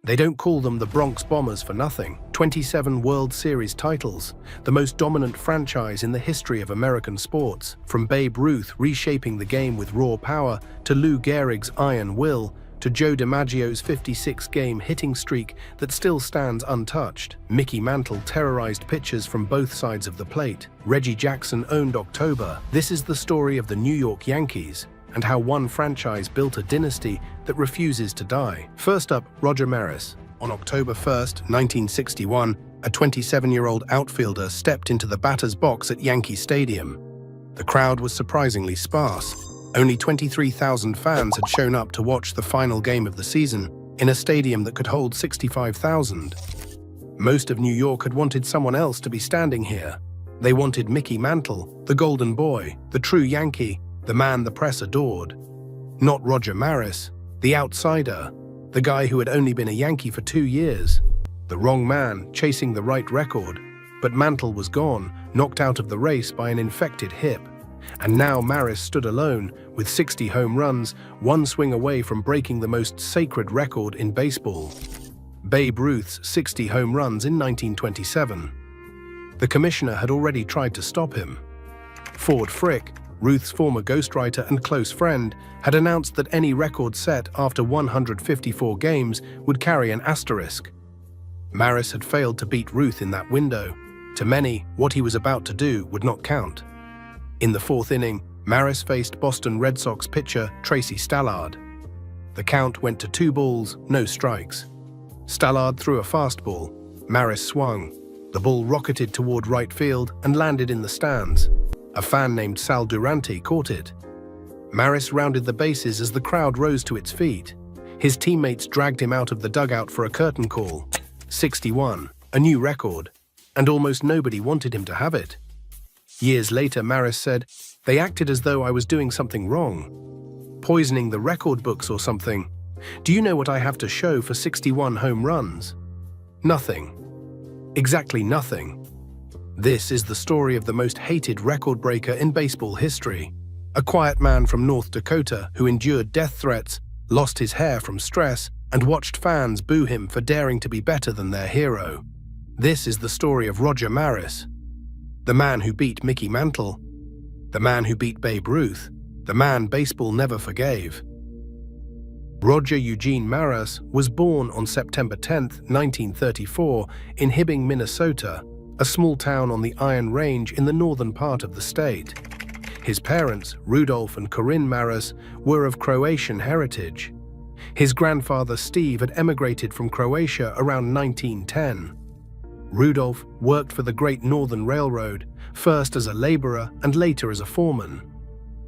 They don't call them the Bronx Bombers for nothing. 27 World Series titles, the most dominant franchise in the history of American sports, from Babe Ruth reshaping the game with raw power, to Lou Gehrig's iron will, to Joe DiMaggio's 56-game hitting streak that still stands untouched. Mickey Mantle terrorized pitchers from both sides of the plate. Reggie Jackson owned October. This is the story of the New York Yankees, and how one franchise built a dynasty that refuses to die. First up, Roger Maris. On October 1st, 1961, a 27-year-old outfielder stepped into the batter's box at Yankee Stadium. The crowd was surprisingly sparse. Only 23,000 fans had shown up to watch the final game of the season in a stadium that could hold 65,000. Most of New York had wanted someone else to be standing here. They wanted Mickey Mantle, the golden boy, the true Yankee, the man the press adored. Not Roger Maris, the outsider, the guy who had only been a Yankee for 2 years. The wrong man, chasing the right record. But Mantle was gone, knocked out of the race by an infected hip. And now Maris stood alone, with 60 home runs, one swing away from breaking the most sacred record in baseball. Babe Ruth's 60 home runs in 1927. The commissioner had already tried to stop him. Ford Frick, Ruth's former ghostwriter and close friend, had announced that any record set after 154 games would carry an asterisk. Maris had failed to beat Ruth in that window. To many, what he was about to do would not count. In the fourth inning, Maris faced Boston Red Sox pitcher Tracy Stallard. The count went to 2 balls, no strikes. Stallard threw a fastball. Maris swung. The ball rocketed toward right field and landed in the stands. A fan named Sal Durante caught it. Maris rounded the bases as the crowd rose to its feet. His teammates dragged him out of the dugout for a curtain call. 61, a new record, and almost nobody wanted him to have it. Years later, Maris said, "They acted as though I was doing something wrong, poisoning the record books or something. Do you know what I have to show for 61 home runs? Nothing. Exactly nothing." This is the story of the most hated record breaker in baseball history. A quiet man from North Dakota who endured death threats, lost his hair from stress, and watched fans boo him for daring to be better than their hero. This is the story of Roger Maris, the man who beat Mickey Mantle, the man who beat Babe Ruth, the man baseball never forgave. Roger Eugene Maris was born on September 10, 1934, in Hibbing, Minnesota, a small town on the Iron Range in the northern part of the state. His parents, Rudolph and Corinne Maris, were of Croatian heritage. His grandfather Steve had emigrated from Croatia around 1910. Rudolph worked for the Great Northern Railroad, first as a laborer and later as a foreman.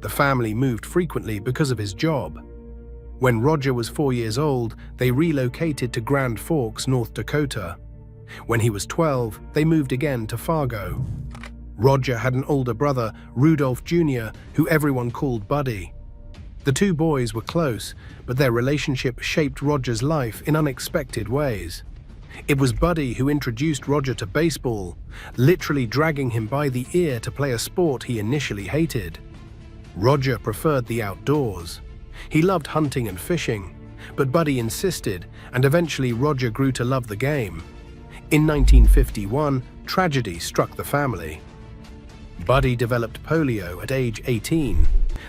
The family moved frequently because of his job. When Roger was 4 years old, they relocated to Grand Forks, North Dakota. When he was 12, they moved again to Fargo. Roger had an older brother, Rudolph Jr., who everyone called Buddy. The two boys were close, but their relationship shaped Roger's life in unexpected ways. It was Buddy who introduced Roger to baseball, literally dragging him by the ear to play a sport he initially hated. Roger preferred the outdoors. He loved hunting and fishing, but Buddy insisted, and eventually Roger grew to love the game. In 1951, tragedy struck the family. Buddy developed polio at age 18.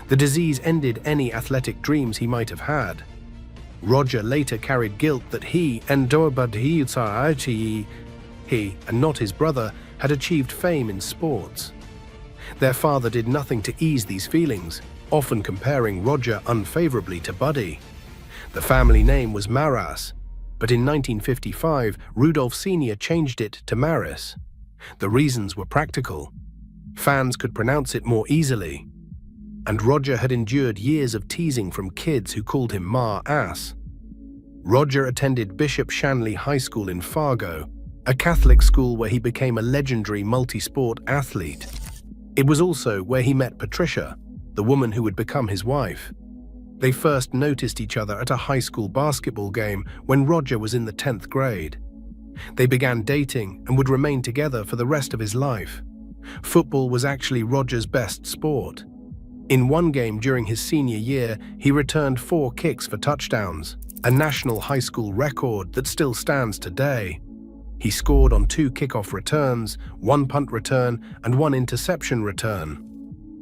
The disease ended any athletic dreams he might have had. Roger later carried guilt that he and not his brother had achieved fame in sports. Their father did nothing to ease these feelings, often comparing Roger unfavorably to Buddy. The family name was Maras, but in 1955, Rudolph Sr. changed it to Maris. The reasons were practical. Fans could pronounce it more easily. And Roger had endured years of teasing from kids who called him Ma-ass. Roger attended Bishop Shanley High School in Fargo, a Catholic school where he became a legendary multi-sport athlete. It was also where he met Patricia, the woman who would become his wife. They first noticed each other at a high school basketball game when Roger was in the 10th grade. They began dating and would remain together for the rest of his life. Football was actually Roger's best sport. In one game during his senior year, he returned 4 kicks for touchdowns. a national high school record that still stands today. He scored on 2 kickoff returns, 1 punt return, and 1 interception return.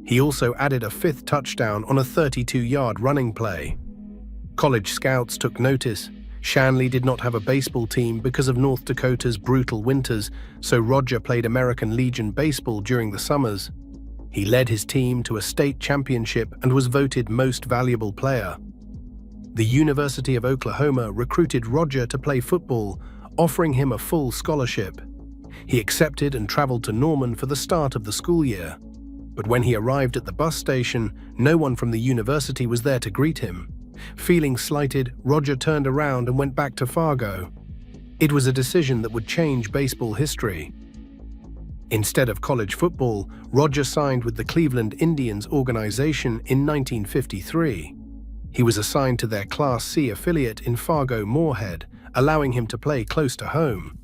He also added a 5th touchdown on a 32-yard running play. College scouts took notice. Shanley did not have a baseball team because of North Dakota's brutal winters, so Roger played American Legion baseball during the summers. He led his team to a state championship and was voted Most Valuable Player. The University of Oklahoma recruited Roger to play football, offering him a full scholarship. He accepted and traveled to Norman for the start of the school year. But when he arrived at the bus station, no one from the university was there to greet him. Feeling slighted, Roger turned around and went back to Fargo. It was a decision that would change baseball history. Instead of college football, Roger signed with the Cleveland Indians organization in 1953. He was assigned to their Class C affiliate in Fargo-Moorhead, allowing him to play close to home.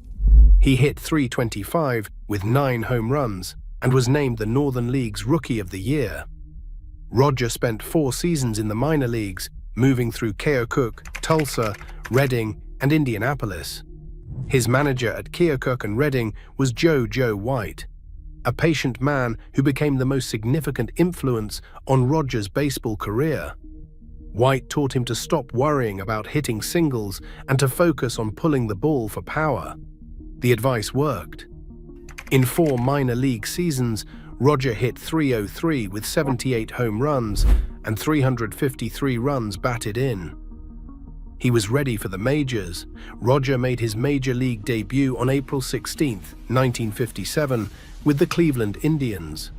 He hit .325 with 9 home runs and was named the Northern League's Rookie of the Year. Roger spent 4 seasons in the minor leagues, moving through Keokuk, Tulsa, Reading, and Indianapolis. His manager at Keokuk and Reading was Joe White, a patient man who became the most significant influence on Roger's baseball career. White taught him to stop worrying about hitting singles and to focus on pulling the ball for power. The advice worked. In 4 minor league seasons, Roger hit .303 with 78 home runs and 353 runs batted in. He was ready for the majors. Roger made his major league debut on April 16, 1957, with the Cleveland Indians.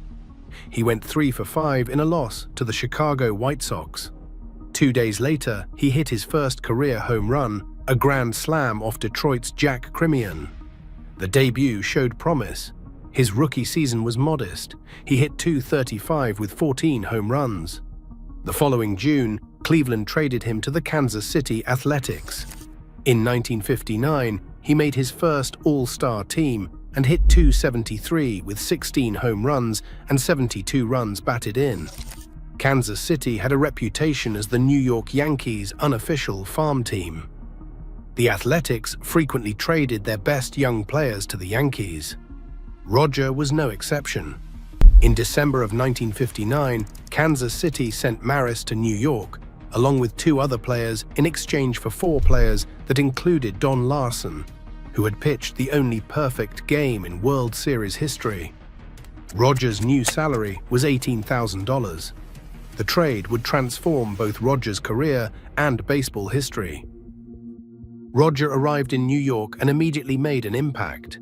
He went 3 for 5 in a loss to the Chicago White Sox. 2 days later, he hit his first career home run, a grand slam off Detroit's Jack Cremian. The debut showed promise. His rookie season was modest. He hit .235 with 14 home runs. The following June, Cleveland traded him to the Kansas City Athletics. In 1959, he made his first All-Star team and hit .273 with 16 home runs and 72 runs batted in. Kansas City had a reputation as the New York Yankees' unofficial farm team. The Athletics frequently traded their best young players to the Yankees. Roger was no exception. In December of 1959, Kansas City sent Maris to New York, along with 2 other players in exchange for 4 players that included Don Larson, who had pitched the only perfect game in World Series history. Roger's new salary was $18,000. The trade would transform both Roger's career and baseball history. Roger arrived in New York and immediately made an impact.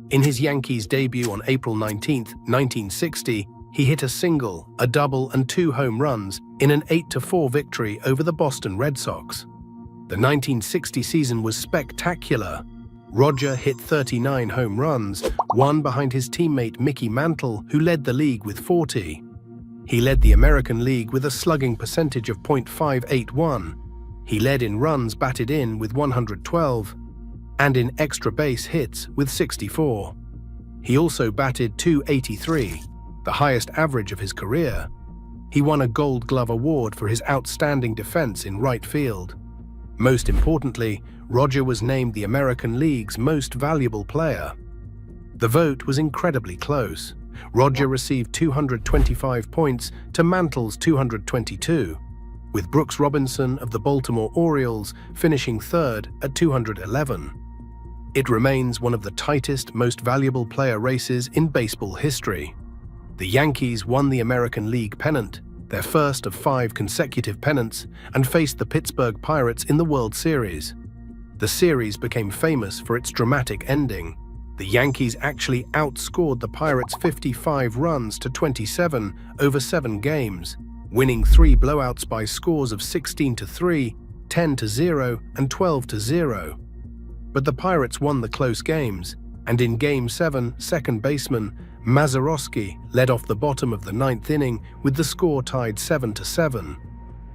In his Yankees debut on April 19, 1960, he hit a single, a double, and 2 home runs in an 8-4 victory over the Boston Red Sox. The 1960 season was spectacular. Roger hit 39 home runs, 1 behind his teammate Mickey Mantle, who led the league with 40. He led the American League with a slugging percentage of .581. He led in runs batted in with 112, and in extra base hits with 64. He also batted .283, the highest average of his career. He won a Gold Glove Award for his outstanding defense in right field. Most importantly, Roger was named the American League's Most Valuable Player. The vote was incredibly close. Roger received 225 points to Mantle's 222, with Brooks Robinson of the Baltimore Orioles finishing 3rd at 211. It remains one of the tightest, most valuable player races in baseball history. The Yankees won the American League pennant, their first of 5 consecutive pennants, and faced the Pittsburgh Pirates in the World Series. The series became famous for its dramatic ending. The Yankees actually outscored the Pirates 55 runs to 27 over 7 games, winning 3 blowouts by scores of 16-3, 10-0, and 12-0. But the Pirates won the close games, and in Game 7, second baseman Mazeroski led off the bottom of the 9th inning with the score tied 7-7.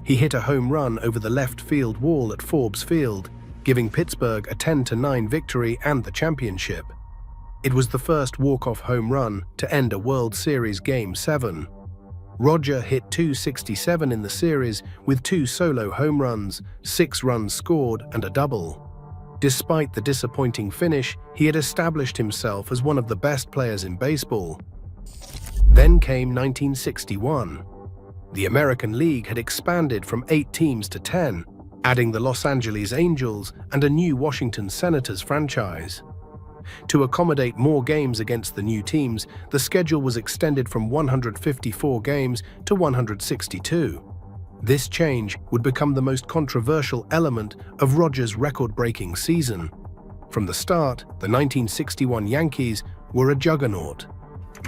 He hit a home run over the left field wall at Forbes Field, giving Pittsburgh a 10-9 victory and the championship. It was the first walk-off home run to end a World Series Game 7. Roger hit .267 in the series with 2 solo home runs, 6 runs scored, and a double. Despite the disappointing finish, he had established himself as one of the best players in baseball. Then came 1961. The American League had expanded from 8 teams to 10, adding the Los Angeles Angels and a new Washington Senators franchise. To accommodate more games against the new teams, the schedule was extended from 154 games to 162. This change would become the most controversial element of Rogers' record-breaking season. From the start, the 1961 Yankees were a juggernaut.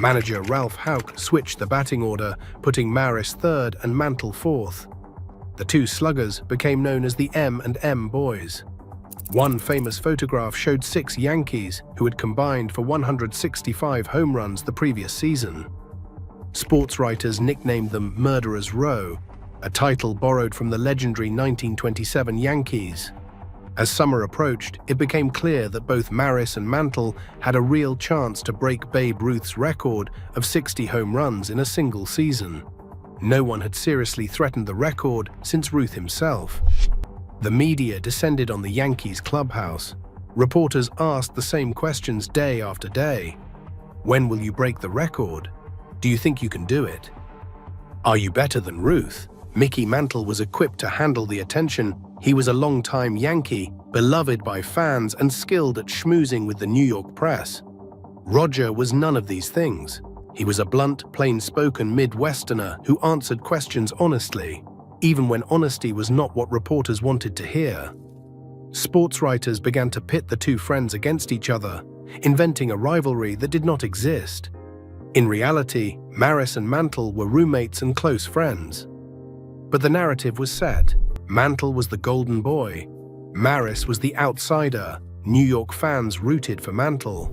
Manager Ralph Houck switched the batting order, putting Maris third and Mantle fourth. The two sluggers became known as the M&M Boys. One famous photograph showed 6 Yankees who had combined for 165 home runs the previous season. Sports writers nicknamed them Murderers Row, a title borrowed from the legendary 1927 Yankees. As summer approached, it became clear that both Maris and Mantle had a real chance to break Babe Ruth's record of 60 home runs in a single season. No one had seriously threatened the record since Ruth himself. The media descended on the Yankees clubhouse. Reporters asked the same questions day after day. When will you break the record? Do you think you can do it? Are you better than Ruth? Mickey Mantle was equipped to handle the attention. He was a long-time Yankee, beloved by fans and skilled at schmoozing with the New York press. Roger was none of these things. He was a blunt, plain-spoken Midwesterner who answered questions honestly, even when honesty was not what reporters wanted to hear. Sports writers began to pit the two friends against each other, inventing a rivalry that did not exist. In reality, Maris and Mantle were roommates and close friends. But the narrative was set. Mantle was the golden boy. Maris was the outsider. New York fans rooted for Mantle.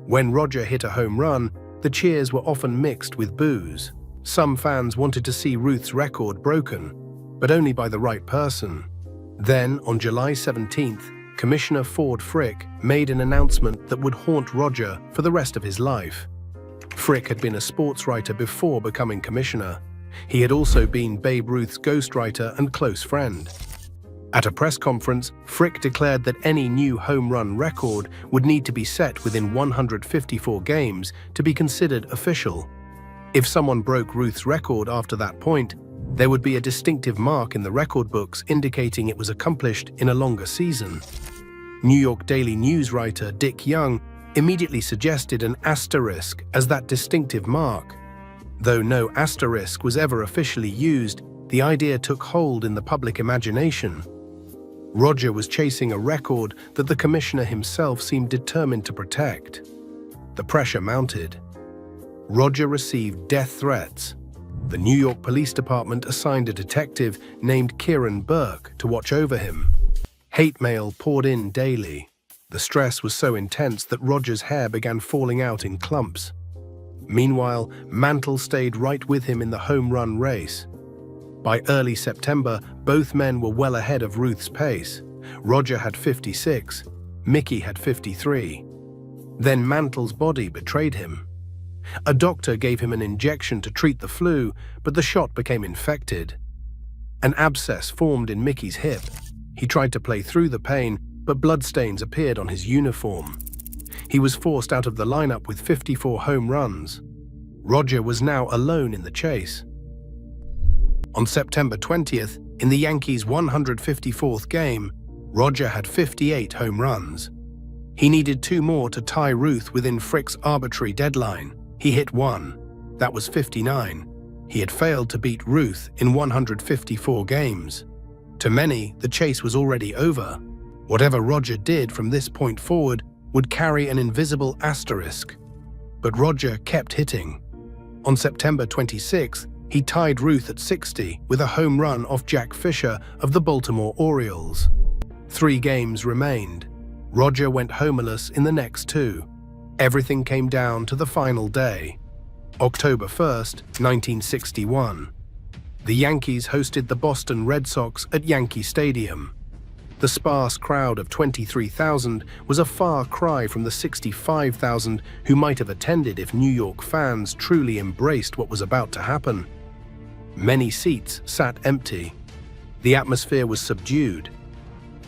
When Roger hit a home run, the cheers were often mixed with boos. Some fans wanted to see Ruth's record broken, but only by the right person. Then, on July 17th, Commissioner Ford Frick made an announcement that would haunt Roger for the rest of his life. Frick had been a sports writer before becoming commissioner. He had also been Babe Ruth's ghostwriter and close friend. At a press conference, Frick declared that any new home run record would need to be set within 154 games to be considered official. If someone broke Ruth's record after that point, there would be a distinctive mark in the record books indicating it was accomplished in a longer season. New York Daily News writer Dick Young immediately suggested an asterisk as that distinctive mark. Though no asterisk was ever officially used, the idea took hold in the public imagination. Roger was chasing a record that the commissioner himself seemed determined to protect. The pressure mounted. Roger received death threats. The New York Police Department assigned a detective named Kieran Burke to watch over him. Hate mail poured in daily. The stress was so intense that Roger's hair began falling out in clumps. Meanwhile, Mantle stayed right with him in the home run race. By early September, both men were well ahead of Ruth's pace. Roger had 56, Mickey had 53. Then Mantle's body betrayed him. A doctor gave him an injection to treat the flu, but the shot became infected. An abscess formed in Mickey's hip. He tried to play through the pain, but bloodstains appeared on his uniform. He was forced out of the lineup with 54 home runs. Roger was now alone in the chase. On September 20th, in the Yankees' 154th game, Roger had 58 home runs. He needed 2 more to tie Ruth within Frick's arbitrary deadline. He hit 1. That was 59. He had failed to beat Ruth in 154 games. To many, the chase was already over. Whatever Roger did from this point forward would carry an invisible asterisk. But Roger kept hitting. On September 26th, he tied Ruth at 60 with a home run off Jack Fisher of the Baltimore Orioles. 3 games remained. Roger went homerless in the next 2. Everything came down to the final day. October 1st, 1961. The Yankees hosted the Boston Red Sox at Yankee Stadium. The sparse crowd of 23,000 was a far cry from the 65,000 who might have attended if New York fans truly embraced what was about to happen. Many seats sat empty. The atmosphere was subdued.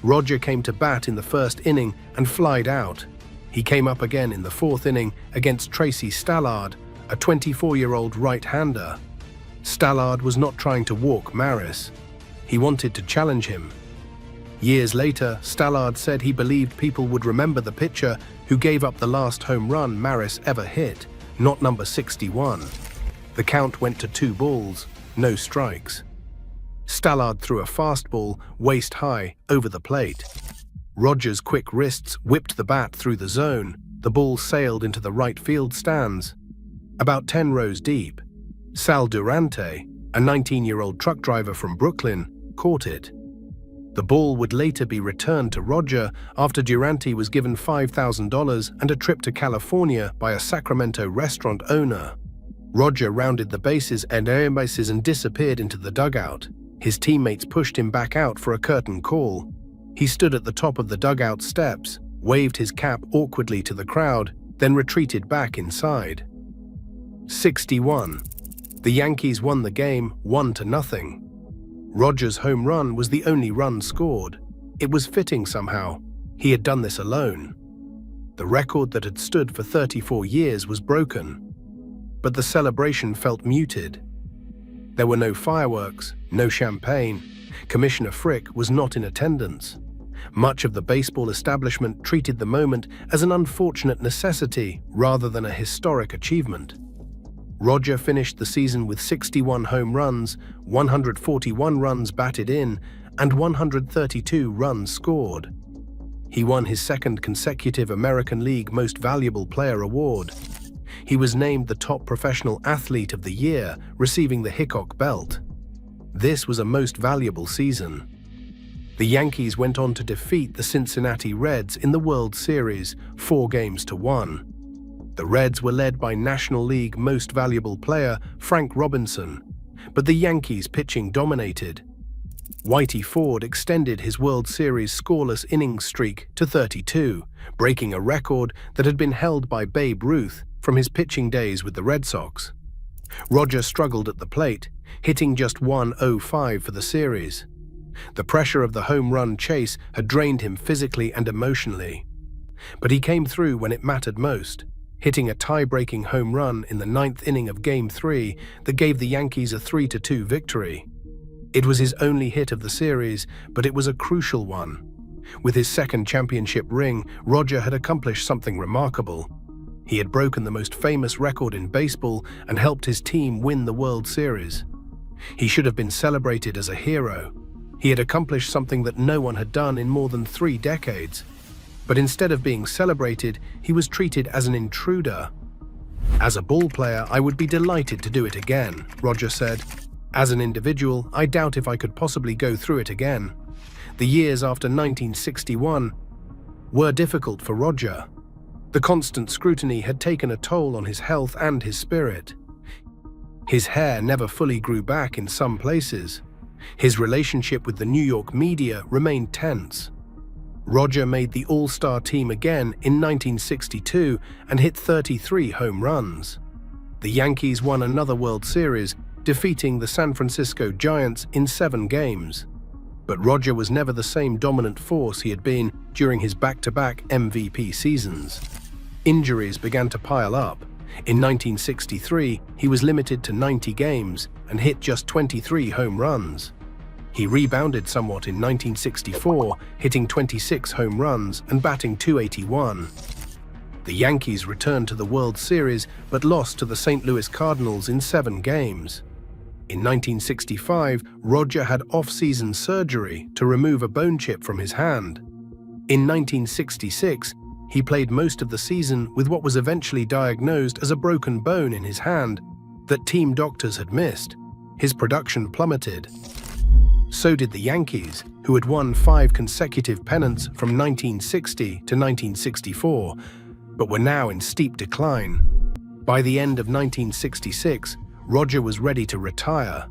Roger came to bat in the first inning and flied out. He came up again in the fourth inning against Tracy Stallard, a 24-year-old right-hander. Stallard was not trying to walk Maris. He wanted to challenge him. Years later, Stallard said he believed people would remember the pitcher who gave up the last home run Maris ever hit, not number 61. The count went to 2 balls, no strikes. Stallard threw a fastball waist-high over the plate. Roger's quick wrists whipped the bat through the zone. The ball sailed into the right field stands. About 10 rows deep, Sal Durante, a 19-year-old truck driver from Brooklyn, caught it. The ball would later be returned to Roger after Durante was given $5,000 and a trip to California by a Sacramento restaurant owner. Roger rounded the bases and disappeared into the dugout. His teammates pushed him back out for a curtain call. He stood at the top of the dugout steps, waved his cap awkwardly to the crowd, then retreated back inside. 61. The Yankees won the game 1-0. Roger's home run was the only run scored. It was fitting somehow. He had done this alone. The record that had stood for 34 years was broken. But the celebration felt muted. There were no fireworks, no champagne. Commissioner Frick was not in attendance. Much of the baseball establishment treated the moment as an unfortunate necessity rather than a historic achievement. Roger finished the season with 61 home runs, 141 runs batted in, and 132 runs scored. He won his second consecutive American League Most Valuable Player award. He was named the top professional athlete of the year, receiving the Hickok belt. This was a most valuable season. The Yankees went on to defeat the Cincinnati Reds in the World Series, 4-1. The Reds were led by National League Most Valuable Player Frank Robinson, but the Yankees pitching dominated. Whitey Ford extended his World Series scoreless innings streak to 32, breaking a record that had been held by Babe Ruth from his pitching days with the Red Sox. Roger struggled at the plate, hitting just .105 for the series. The pressure of the home run chase had drained him physically and emotionally. But he came through when it mattered most, hitting a tie-breaking home run in the 9th inning of Game 3 that gave the Yankees a 3-2 victory. It was his only hit of the series, but it was a crucial one. With his second championship ring, Roger had accomplished something remarkable. He had broken the most famous record in baseball and helped his team win the World Series. He should have been celebrated as a hero. He had accomplished something that no one had done in more than 3 decades. But instead of being celebrated, he was treated as an intruder. "As a ball player, I would be delighted to do it again," Roger said. "As an individual, I doubt if I could possibly go through it again." The years after 1961 were difficult for Roger. The constant scrutiny had taken a toll on his health and his spirit. His hair never fully grew back in some places. His relationship with the New York media remained tense. Roger made the All-Star team again in 1962 and hit 33 home runs. The Yankees won another World Series, defeating the San Francisco Giants in 7 games. But Roger was never the same dominant force he had been during his back-to-back MVP seasons. Injuries began to pile up. In 1963, he was limited to 90 games and hit just 23 home runs. He rebounded somewhat in 1964, hitting 26 home runs and batting .281. The Yankees returned to the World Series but lost to the St. Louis Cardinals in 7 games. In 1965, Roger had off-season surgery to remove a bone chip from his hand. In 1966, he played most of the season with what was eventually diagnosed as a broken bone in his hand that team doctors had missed. His production plummeted. So did the Yankees, who had won 5 consecutive pennants from 1960 to 1964, but were now in steep decline. By the end of 1966, Roger was ready to retire.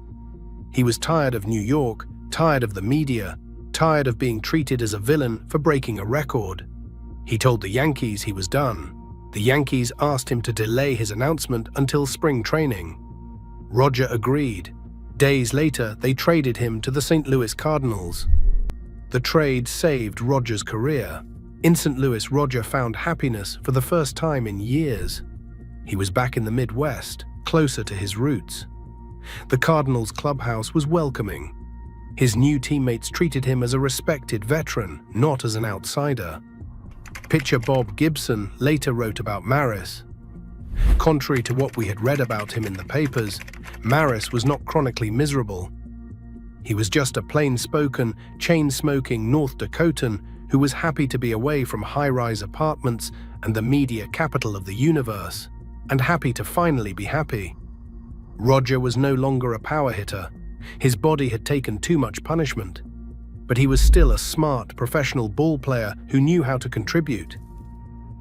He was tired of New York, tired of the media, tired of being treated as a villain for breaking a record. He told the Yankees he was done. The Yankees asked him to delay his announcement until spring training. Roger agreed. Days later, they traded him to the St. Louis Cardinals. The trade saved Roger's career. In St. Louis, Roger found happiness for the first time in years. He was back in the Midwest, closer to his roots. The Cardinals' clubhouse was welcoming. His new teammates treated him as a respected veteran, not as an outsider. Pitcher Bob Gibson later wrote about Maris. Contrary to what we had read about him in the papers, Maris was not chronically miserable. He was just a plain-spoken, chain-smoking North Dakotan who was happy to be away from high-rise apartments and the media capital of the universe, and happy to finally be happy. Roger was no longer a power hitter. His body had taken too much punishment. But he was still a smart, professional ball player who knew how to contribute.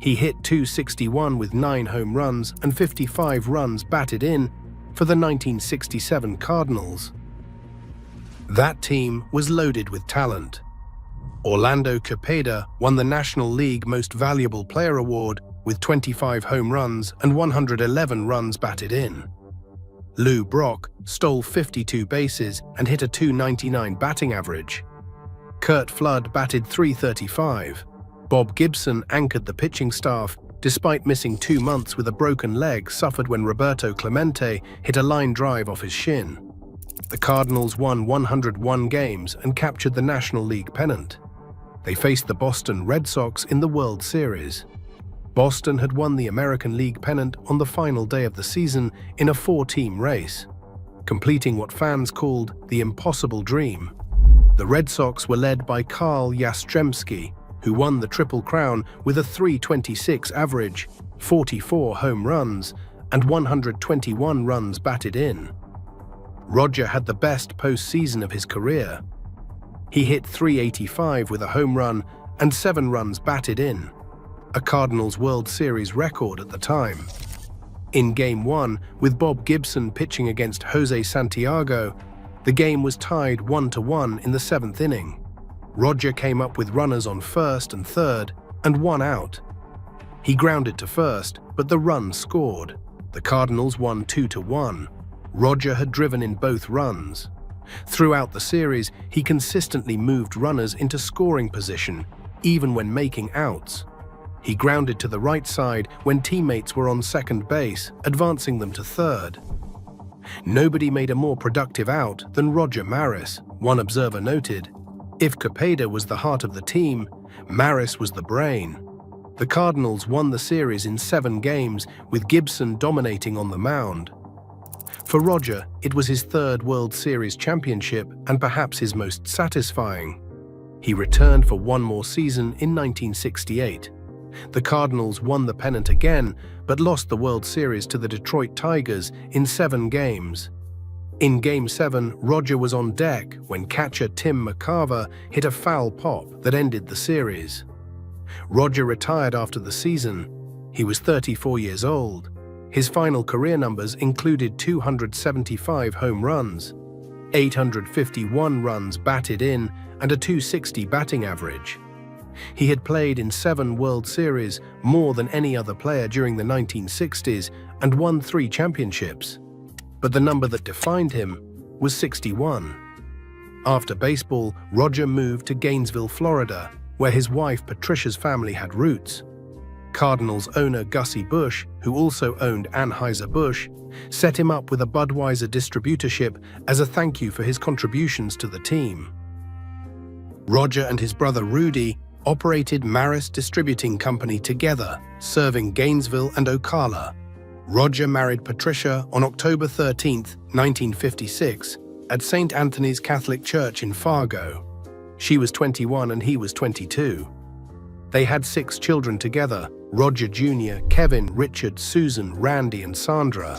He hit .261 with 9 home runs and 55 runs batted in for the 1967 Cardinals. That team was loaded with talent. Orlando Cepeda won the National League Most Valuable Player Award with 25 home runs and 111 runs batted in. Lou Brock stole 52 bases and hit a .299 batting average. Curt Flood batted .335. Bob Gibson anchored the pitching staff, despite missing 2 months with a broken leg suffered when Roberto Clemente hit a line drive off his shin. The Cardinals won 101 games and captured the National League pennant. They faced the Boston Red Sox in the World Series. Boston had won the American League pennant on the final day of the season in a 4-team race, completing what fans called the impossible dream. The Red Sox were led by Carl Yastrzemski, who won the Triple Crown with a .326 average, 44 home runs, and 121 runs batted in. Roger had the best postseason of his career. He hit .385 with a home run and 7 runs batted in, a Cardinals World Series record at the time. In Game 1, with Bob Gibson pitching against Jose Santiago, the game was tied 1-1 in the 7th inning. Roger came up with runners on first and third and 1 out. He grounded to first, but the run scored. The Cardinals won 2-1. Roger had driven in both runs. Throughout the series, he consistently moved runners into scoring position, even when making outs. He grounded to the right side when teammates were on second base, advancing them to third. Nobody made a more productive out than Roger Maris, one observer noted. If Cepeda was the heart of the team, Maris was the brain. The Cardinals won the series in 7 games, with Gibson dominating on the mound. For Roger, it was his 3rd World Series championship and perhaps his most satisfying. He returned for 1 more season in 1968. The Cardinals won the pennant again, but lost the World Series to the Detroit Tigers in 7 games. In Game 7, Roger was on deck when catcher Tim McCarver hit a foul pop that ended the series. Roger retired after the season. He was 34 years old. His final career numbers included 275 home runs, 851 runs batted in, and a .260 batting average. He had played in 7 World Series, more than any other player during the 1960s, and won 3 championships. But the number that defined him was 61. After baseball, Roger moved to Gainesville, Florida, where his wife Patricia's family had roots. Cardinals owner Gussie Busch, who also owned Anheuser-Busch, set him up with a Budweiser distributorship as a thank you for his contributions to the team. Roger and his brother Rudy operated Maris Distributing Company together, serving Gainesville and Ocala. Roger married Patricia on October 13, 1956, at St. Anthony's Catholic Church in Fargo. She was 21 and he was 22. They had 6 children together: Roger Jr., Kevin, Richard, Susan, Randy, and Sandra.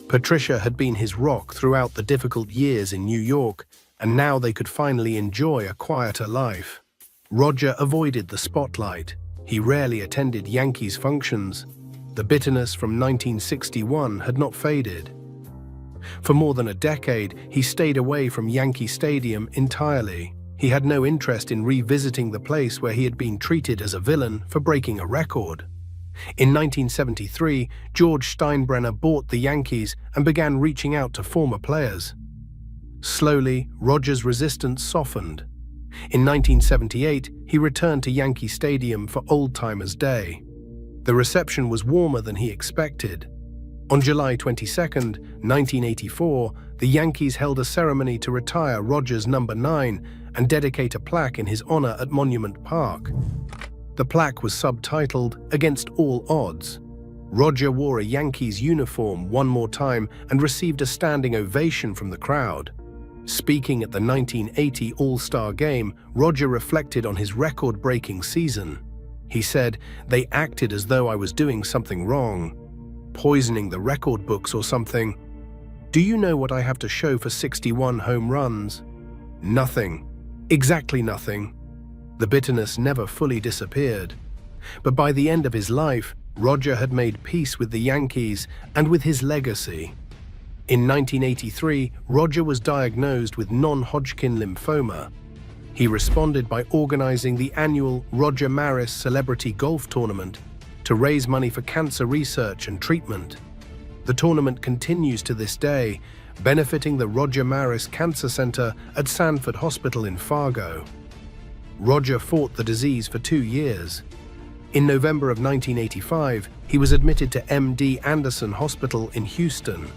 Patricia had been his rock throughout the difficult years in New York, and now they could finally enjoy a quieter life. Roger avoided the spotlight. He rarely attended Yankees functions. The bitterness from 1961 had not faded. For more than a decade, he stayed away from Yankee Stadium entirely. He had no interest in revisiting the place where he had been treated as a villain for breaking a record. In 1973, George Steinbrenner bought the Yankees and began reaching out to former players. Slowly, Rogers' resistance softened. In 1978, he returned to Yankee Stadium for Old Timers' Day. The reception was warmer than he expected. On July 22, 1984, the Yankees held a ceremony to retire Rogers' number 9 and dedicate a plaque in his honor at Monument Park. The plaque was subtitled, "Against All Odds." Roger wore a Yankees uniform one more time and received a standing ovation from the crowd. Speaking at the 1980 All-Star Game, Roger reflected on his record-breaking season. He said, "They acted as though I was doing something wrong, poisoning the record books or something. Do you know what I have to show for 61 home runs? Nothing. Exactly nothing." The bitterness never fully disappeared. But by the end of his life, Roger had made peace with the Yankees and with his legacy. In 1983, Roger was diagnosed with non-Hodgkin lymphoma. He responded by organizing the annual Roger Maris Celebrity Golf Tournament to raise money for cancer research and treatment. The tournament continues to this day, benefiting the Roger Maris Cancer Center at Sanford Hospital in Fargo. Roger fought the disease for 2 years. In November of 1985, he was admitted to MD Anderson Hospital in Houston.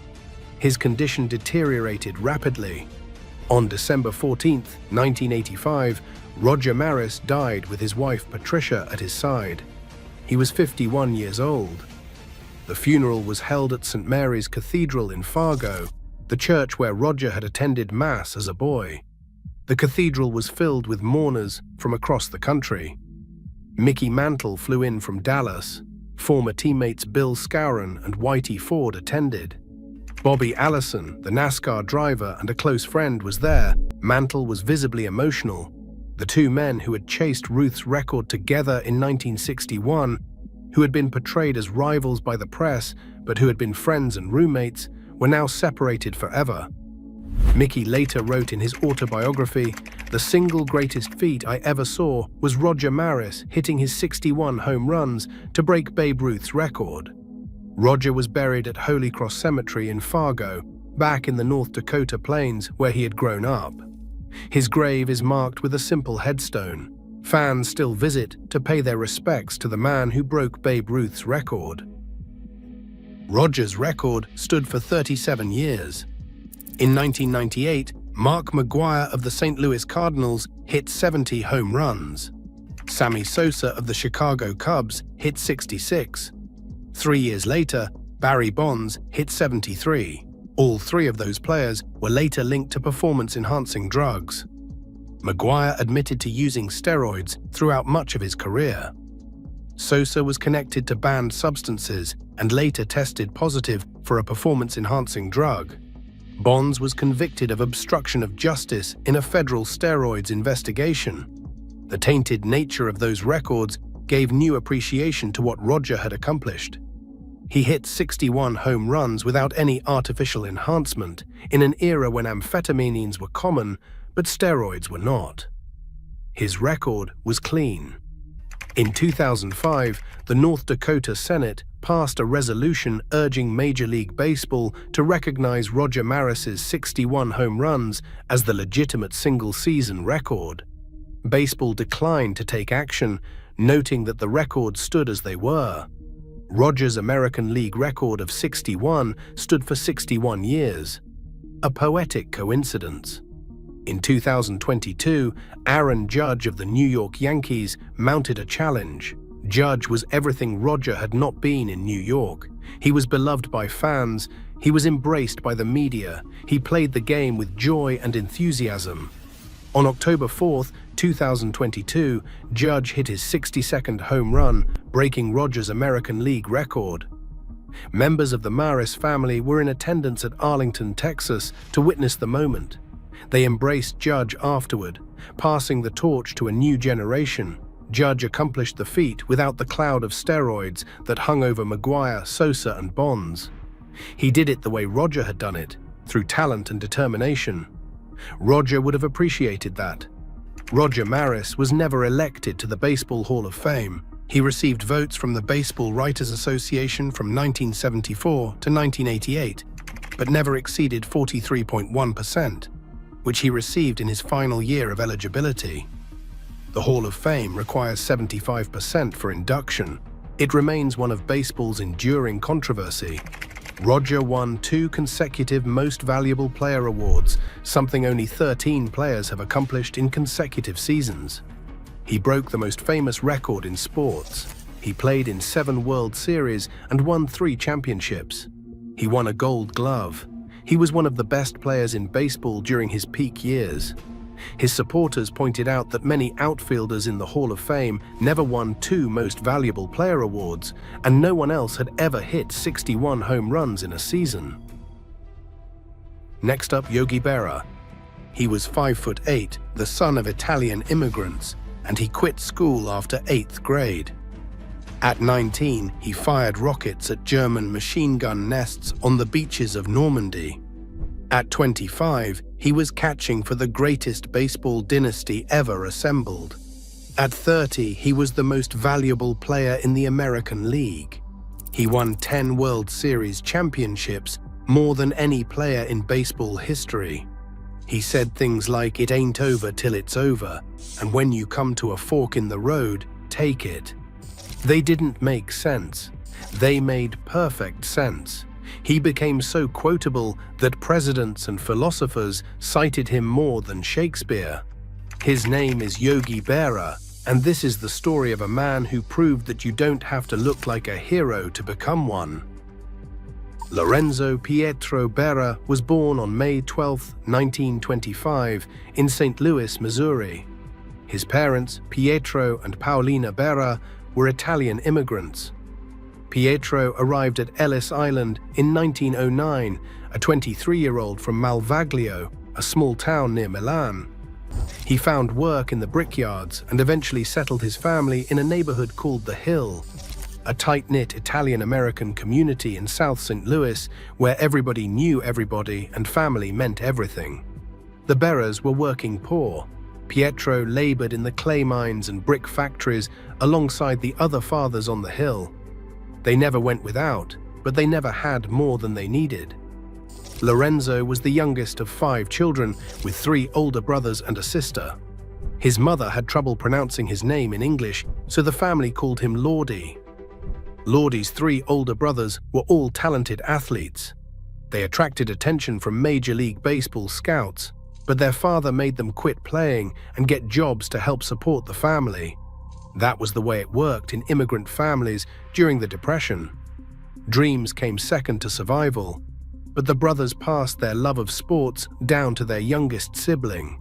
His condition deteriorated rapidly. On December 14, 1985, Roger Maris died with his wife Patricia at his side. He was 51 years old. The funeral was held at St. Mary's Cathedral in Fargo, the church where Roger had attended Mass as a boy. The cathedral was filled with mourners from across the country. Mickey Mantle flew in from Dallas. Former teammates Bill Skowron and Whitey Ford attended. Bobby Allison, the NASCAR driver and a close friend, was there. Mantle was visibly emotional. The two men who had chased Ruth's record together in 1961, who had been portrayed as rivals by the press but who had been friends and roommates, were now separated forever. Mickey later wrote in his autobiography, "The single greatest feat I ever saw was Roger Maris hitting his 61 home runs to break Babe Ruth's record." Roger was buried at Holy Cross Cemetery in Fargo, back in the North Dakota plains where he had grown up. His grave is marked with a simple headstone. Fans still visit to pay their respects to the man who broke Babe Ruth's record. Roger's record stood for 37 years. In 1998, Mark McGwire of the St. Louis Cardinals hit 70 home runs. Sammy Sosa of the Chicago Cubs hit 66. 3 years later, Barry Bonds hit 73. All three of those players were later linked to performance-enhancing drugs. McGwire admitted to using steroids throughout much of his career. Sosa was connected to banned substances and later tested positive for a performance-enhancing drug. Bonds was convicted of obstruction of justice in a federal steroids investigation. The tainted nature of those records gave new appreciation to what Roger had accomplished. He hit 61 home runs without any artificial enhancement in an era when amphetamines were common, but steroids were not. His record was clean. In 2005, the North Dakota Senate passed a resolution urging Major League Baseball to recognize Roger Maris's 61 home runs as the legitimate single-season record. Baseball declined to take action, noting that the records stood as they were. Roger's American League record of 61 stood for 61 years. A poetic coincidence. In 2022, Aaron Judge of the New York Yankees mounted a challenge. Judge was everything Roger had not been in New York. He was beloved by fans. He was embraced by the media. He played the game with joy and enthusiasm. On October 4, 2022, Judge hit his 62nd home run, breaking Roger's American League record. Members of the Maris family were in attendance at Arlington, Texas, to witness the moment. They embraced Judge afterward, passing the torch to a new generation. Judge accomplished the feat without the cloud of steroids that hung over McGwire, Sosa, and Bonds. He did it the way Roger had done it, through talent and determination. Roger would have appreciated that. Roger Maris was never elected to the Baseball Hall of Fame. He received votes from the Baseball Writers Association from 1974 to 1988, but never exceeded 43.1%. which he received in his final year of eligibility. The Hall of Fame requires 75% for induction. It remains one of baseball's enduring controversy. Roger won 2 consecutive Most Valuable Player awards, something only 13 players have accomplished in consecutive seasons. He broke the most famous record in sports. He played in 7 World Series and won 3 championships. He won a Gold Glove. He was one of the best players in baseball during his peak years. His supporters pointed out that many outfielders in the Hall of Fame never won 2 Most Valuable Player awards, and no one else had ever hit 61 home runs in a season. Next up, Yogi Berra. He was 5'8", the son of Italian immigrants, and he quit school after 8th grade. At 19, he fired rockets at German machine gun nests on the beaches of Normandy. At 25, he was catching for the greatest baseball dynasty ever assembled. At 30, he was the most valuable player in the American League. He won 10 World Series championships, more than any player in baseball history. He said things like, "It ain't over till it's over, and when you come to a fork in the road, take it." They didn't make sense. They made perfect sense. He became so quotable that presidents and philosophers cited him more than Shakespeare. His name is Yogi Berra, and this is the story of a man who proved that you don't have to look like a hero to become one. Lorenzo Pietro Berra was born on May 12, 1925, in St. Louis, Missouri. His parents, Pietro and Paolina Berra, were Italian immigrants. Pietro arrived at Ellis Island in 1909, a 23-year-old from Malvaglio, a small town near Milan. He found work in the brickyards and eventually settled his family in a neighborhood called The Hill, a tight-knit Italian-American community in South St. Louis where everybody knew everybody and family meant everything. The Berras were working poor. Pietro labored in the clay mines and brick factories alongside the other fathers on the hill. They never went without, but they never had more than they needed. Lorenzo was the youngest of 5 children, with 3 older brothers and a sister. His mother had trouble pronouncing his name in English, so the family called him Lordy. Lordy's 3 older brothers were all talented athletes. They attracted attention from Major League Baseball scouts, but their father made them quit playing and get jobs to help support the family. That was the way it worked in immigrant families during the Depression. Dreams came second to survival, but the brothers passed their love of sports down to their youngest sibling.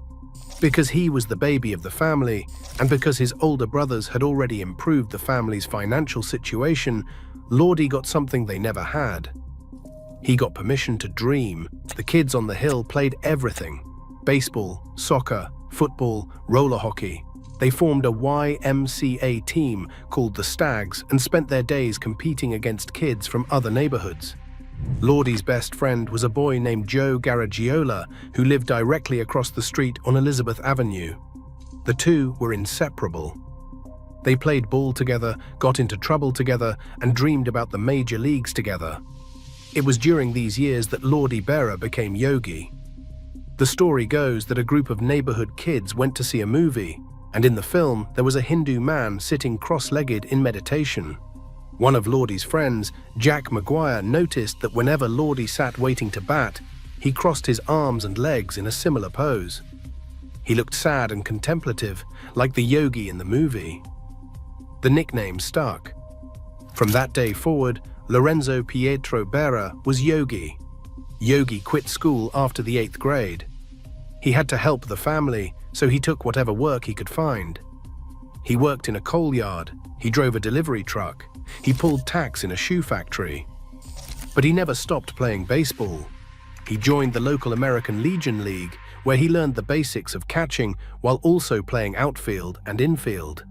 Because he was the baby of the family, and because his older brothers had already improved the family's financial situation, Lordy got something they never had. He got permission to dream. The kids on the hill played everything: baseball, soccer, football, roller hockey. They formed a YMCA team called the Stags and spent their days competing against kids from other neighborhoods. Lordy's best friend was a boy named Joe Garagiola who lived directly across the street on Elizabeth Avenue. The two were inseparable. They played ball together, got into trouble together, and dreamed about the major leagues together. It was during these years that Lordy Berra became Yogi. The story goes that a group of neighborhood kids went to see a movie, and in the film there was a Hindu man sitting cross-legged in meditation. One of Lordy's friends, Jack McGuire, noticed that whenever Lordy sat waiting to bat, he crossed his arms and legs in a similar pose. He looked sad and contemplative, like the yogi in the movie. The nickname stuck. From that day forward, Lorenzo Pietro Berra was Yogi. Yogi quit school after the 8th grade. He had to help the family, so he took whatever work he could find. He worked in a coal yard, he drove a delivery truck, he pulled tacks in a shoe factory. But he never stopped playing baseball. He joined the local American Legion League, where he learned the basics of catching while also playing outfield and infield.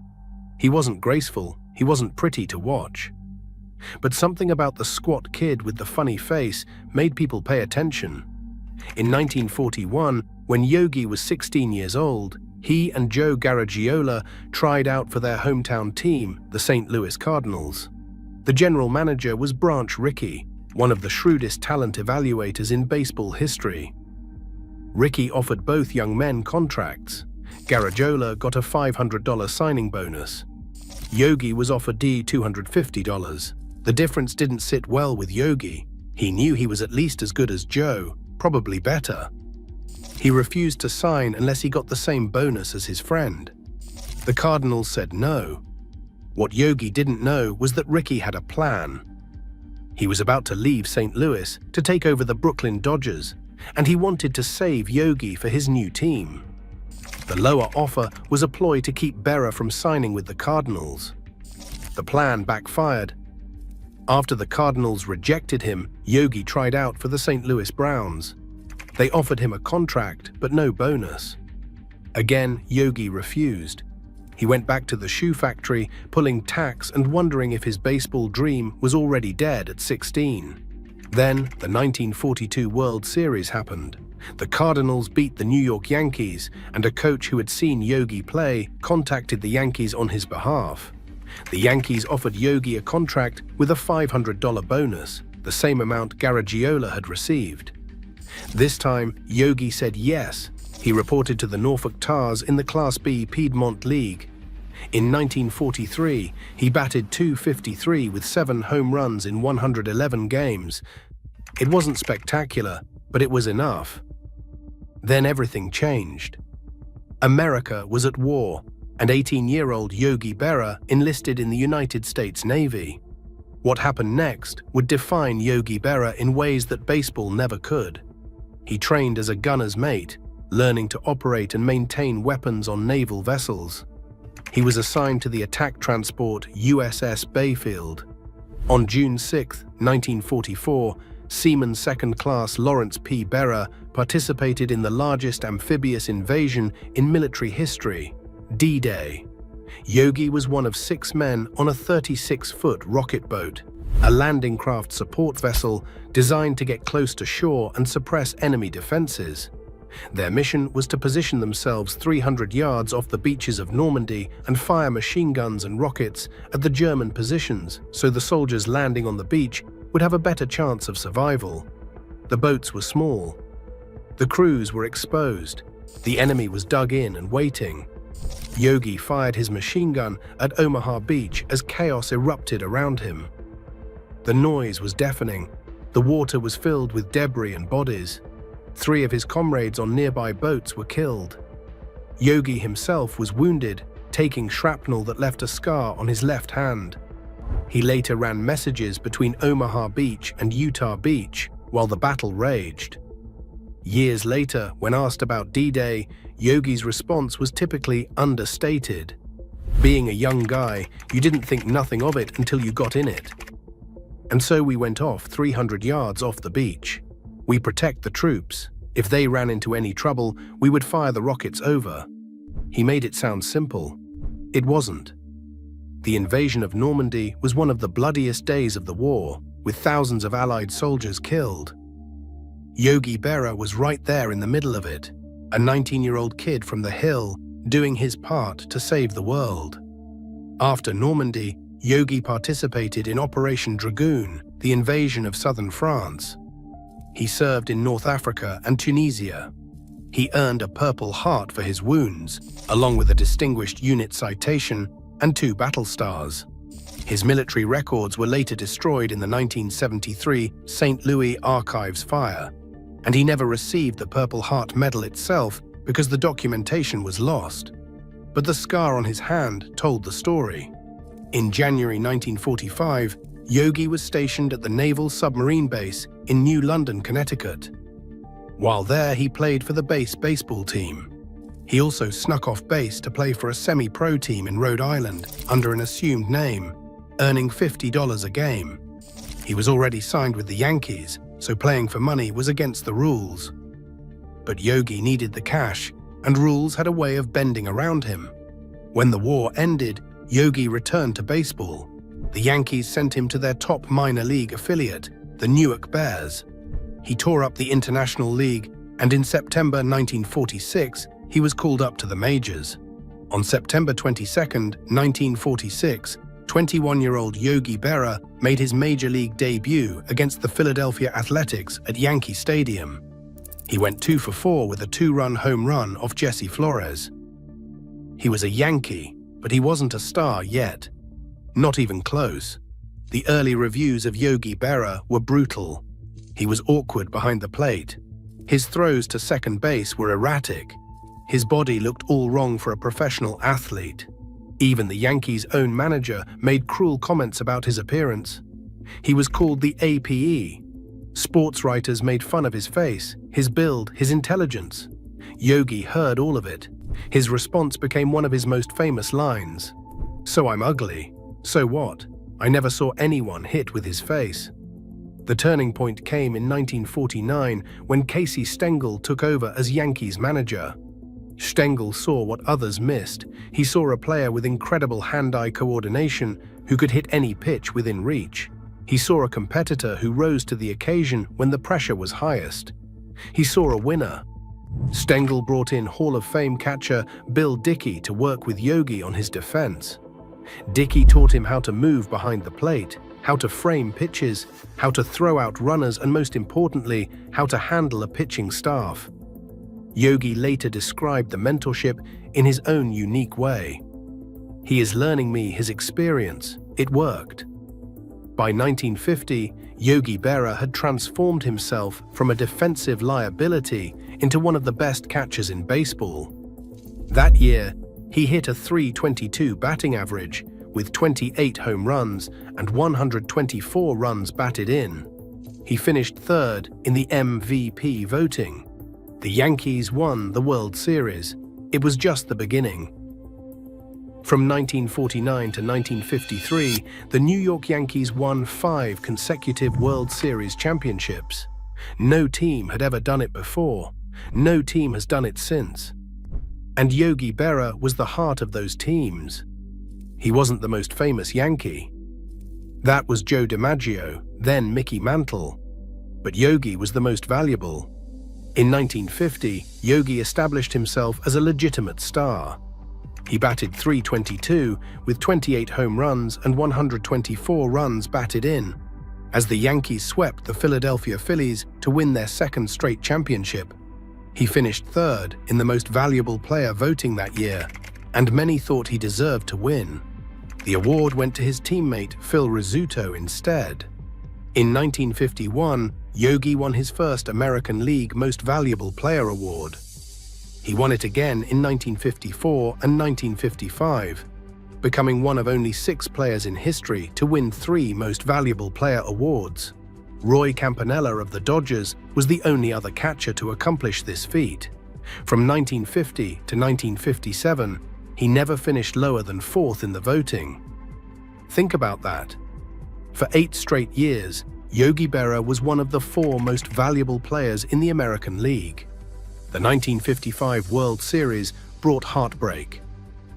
He wasn't graceful, he wasn't pretty to watch. But something about the squat kid with the funny face made people pay attention. In 1941, when Yogi was 16 years old, he and Joe Garagiola tried out for their hometown team, the St. Louis Cardinals. The general manager was Branch Rickey, one of the shrewdest talent evaluators in baseball history. Ricky offered both young men contracts. Garagiola got a $500 signing bonus. Yogi was offered $250. The difference didn't sit well with Yogi. He knew he was at least as good as Joe, probably better. He refused to sign unless he got the same bonus as his friend. The Cardinals said no. What Yogi didn't know was that Ricky had a plan. He was about to leave St. Louis to take over the Brooklyn Dodgers, and he wanted to save Yogi for his new team. The lower offer was a ploy to keep Berra from signing with the Cardinals. The plan backfired. After the Cardinals rejected him, Yogi tried out for the St. Louis Browns. They offered him a contract, but no bonus. Again, Yogi refused. He went back to the shoe factory, pulling tacks and wondering if his baseball dream was already dead at 16. Then, the 1942 World Series happened. The Cardinals beat the New York Yankees, and a coach who had seen Yogi play contacted the Yankees on his behalf. The Yankees offered Yogi a contract with a $500 bonus, the same amount Garagiola had received. This time, Yogi said yes. He reported to the Norfolk Tars in the Class B Piedmont League. In 1943, he batted .253 with 7 home runs in 111 games. It wasn't spectacular, but it was enough. Then everything changed. America was at war, and 18-year-old Yogi Berra enlisted in the United States Navy. What happened next would define Yogi Berra in ways that baseball never could. He trained as a gunner's mate, learning to operate and maintain weapons on naval vessels. He was assigned to the attack transport USS Bayfield. On June 6, 1944, Seaman Second Class Lawrence P. Berra participated in the largest amphibious invasion in military history, D-Day. Yogi was one of 6 men on a 36-foot rocket boat, a landing craft support vessel designed to get close to shore and suppress enemy defenses. Their mission was to position themselves 300 yards off the beaches of Normandy and fire machine guns and rockets at the German positions so the soldiers landing on the beach would have a better chance of survival. The boats were small. The crews were exposed. The enemy was dug in and waiting. Yogi fired his machine gun at Omaha Beach as chaos erupted around him. The noise was deafening. The water was filled with debris and bodies. 3 of his comrades on nearby boats were killed. Yogi himself was wounded, taking shrapnel that left a scar on his left hand. He later ran messages between Omaha Beach and Utah Beach while the battle raged. Years later, when asked about D-Day, Yogi's response was typically understated. Being a young guy, you didn't think nothing of it until you got in it. And so we went off 300 yards off the beach. We protect the troops. If they ran into any trouble, we would fire the rockets over. He made it sound simple. It wasn't. The invasion of Normandy was one of the bloodiest days of the war, with thousands of Allied soldiers killed. Yogi Berra was right there in the middle of it, a 19-year-old kid from the Hill doing his part to save the world. After Normandy, Yogi participated in Operation Dragoon, the invasion of southern France. He served in North Africa and Tunisia. He earned a Purple Heart for his wounds, along with a Distinguished Unit Citation and 2 battle stars. His military records were later destroyed in the 1973 St. Louis Archives fire, and he never received the Purple Heart medal itself because the documentation was lost. But the scar on his hand told the story. In January 1945, Yogi was stationed at the Naval Submarine Base in New London, Connecticut. While there, he played for the base baseball team. He also snuck off base to play for a semi-pro team in Rhode Island under an assumed name, earning $50 a game. He was already signed with the Yankees, so playing for money was against the rules. But Yogi needed the cash, and rules had a way of bending around him. When the war ended, Yogi returned to baseball. The Yankees sent him to their top minor league affiliate, the Newark Bears. He tore up the International League, and in September 1946, he was called up to the majors. On September 22, 1946, 21-year-old Yogi Berra made his major league debut against the Philadelphia Athletics at Yankee Stadium. He went 2 for 4 with a 2-run home run off Jesse Flores. He was a Yankee, but he wasn't a star yet. Not even close. The early reviews of Yogi Berra were brutal. He was awkward behind the plate. His throws to second base were erratic. His body looked all wrong for a professional athlete. Even the Yankees' own manager made cruel comments about his appearance. He was called the APE. Sports writers made fun of his face, his build, his intelligence. Yogi heard all of it. His response became one of his most famous lines. "So I'm ugly. So what? I never saw anyone hit with his face." The turning point came in 1949 when Casey Stengel took over as Yankees manager. Stengel saw what others missed. He saw a player with incredible hand-eye coordination who could hit any pitch within reach. He saw a competitor who rose to the occasion when the pressure was highest. He saw a winner. Stengel brought in Hall of Fame catcher Bill Dickey to work with Yogi on his defense. Dickey taught him how to move behind the plate, how to frame pitches, how to throw out runners, and most importantly, how to handle a pitching staff. Yogi later described the mentorship in his own unique way. "He is learning me his experience. It worked." By 1950, Yogi Berra had transformed himself from a defensive liability into one of the best catchers in baseball. That year, he hit a .322 batting average with 28 home runs and 124 runs batted in. He finished third in the MVP voting. The Yankees won the World Series. It was just the beginning. From 1949 to 1953, the New York Yankees won 5 consecutive World Series championships. No team had ever done it before. No team has done it since. And Yogi Berra was the heart of those teams. He wasn't the most famous Yankee. That was Joe DiMaggio, then Mickey Mantle. But Yogi was the most valuable. In 1950, Yogi established himself as a legitimate star. He batted .322 with 28 home runs and 124 runs batted in, as the Yankees swept the Philadelphia Phillies to win their second straight championship. He finished third in the most valuable player voting that year, and many thought he deserved to win. The award went to his teammate Phil Rizzuto instead. In 1951, Yogi won his first American League Most Valuable Player award. He won it again in 1954 and 1955, becoming one of only 6 players in history to win 3 Most Valuable Player awards. Roy Campanella of the Dodgers was the only other catcher to accomplish this feat. From 1950 to 1957, he never finished lower than 4th in the voting. Think about that. For 8 straight years, Yogi Berra was one of the 4 most valuable players in the American League. The 1955 World Series brought heartbreak.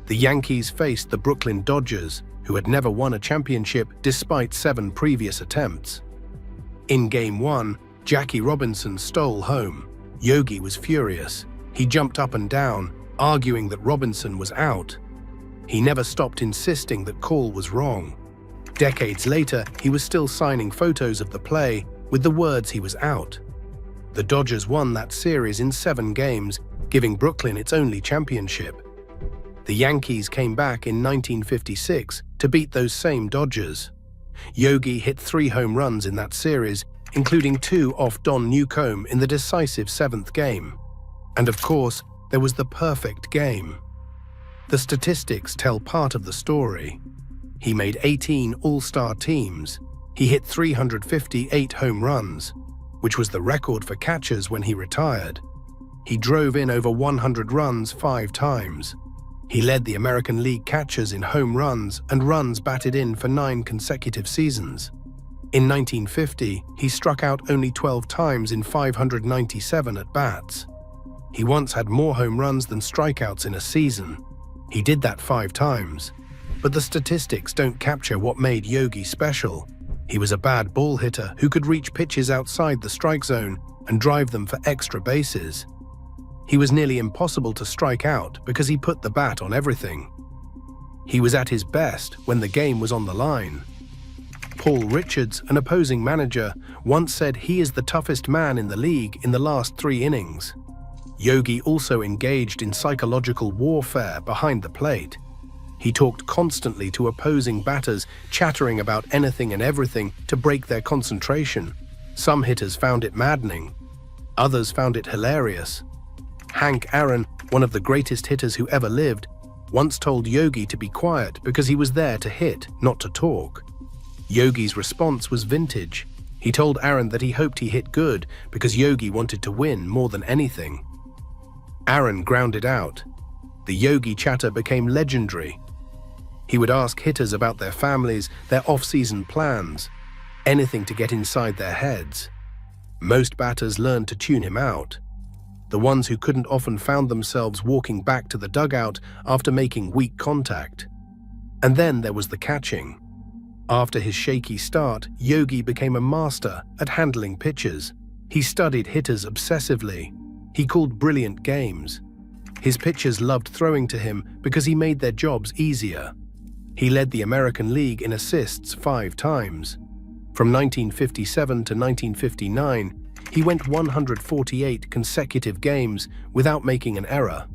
The Yankees faced the Brooklyn Dodgers, who had never won a championship despite 7 previous attempts. In Game 1, Jackie Robinson stole home. Yogi was furious. He jumped up and down, arguing that Robinson was out. He never stopped insisting that call was wrong. Decades later, he was still signing photos of the play with the words he was out. The Dodgers won that series in 7 games, giving Brooklyn its only championship. The Yankees came back in 1956 to beat those same Dodgers. Yogi hit 3 home runs in that series, including 2 off Don Newcomb in the decisive 7th game. And of course, there was the perfect game. The statistics tell part of the story. He made 18 All-Star teams. He hit 358 home runs, which was the record for catchers when he retired. He drove in over 100 runs 5 times. He led the American League catchers in home runs and runs batted in for 9 consecutive seasons. In 1950, he struck out only 12 times in 597 at-bats. He once had more home runs than strikeouts in a season. He did that 5 times. But the statistics don't capture what made Yogi special. He was a bad ball hitter who could reach pitches outside the strike zone and drive them for extra bases. He was nearly impossible to strike out because he put the bat on everything. He was at his best when the game was on the line. Paul Richards, an opposing manager, once said he is the toughest man in the league in the last 3 innings. Yogi also engaged in psychological warfare behind the plate. He talked constantly to opposing batters, chattering about anything and everything to break their concentration. Some hitters found it maddening. Others found it hilarious. Hank Aaron, one of the greatest hitters who ever lived, once told Yogi to be quiet because he was there to hit, not to talk. Yogi's response was vintage. He told Aaron that he hoped he hit good because Yogi wanted to win more than anything. Aaron grounded out. The Yogi chatter became legendary. He would ask hitters about their families, their off-season plans, anything to get inside their heads. Most batters learned to tune him out. The ones who couldn't often found themselves walking back to the dugout after making weak contact. And then there was the catching. After his shaky start, Yogi became a master at handling pitches. He studied hitters obsessively. He called brilliant games. His pitchers loved throwing to him because he made their jobs easier. He led the American League in assists 5 times. From 1957 to 1959, he went 148 consecutive games without making an error.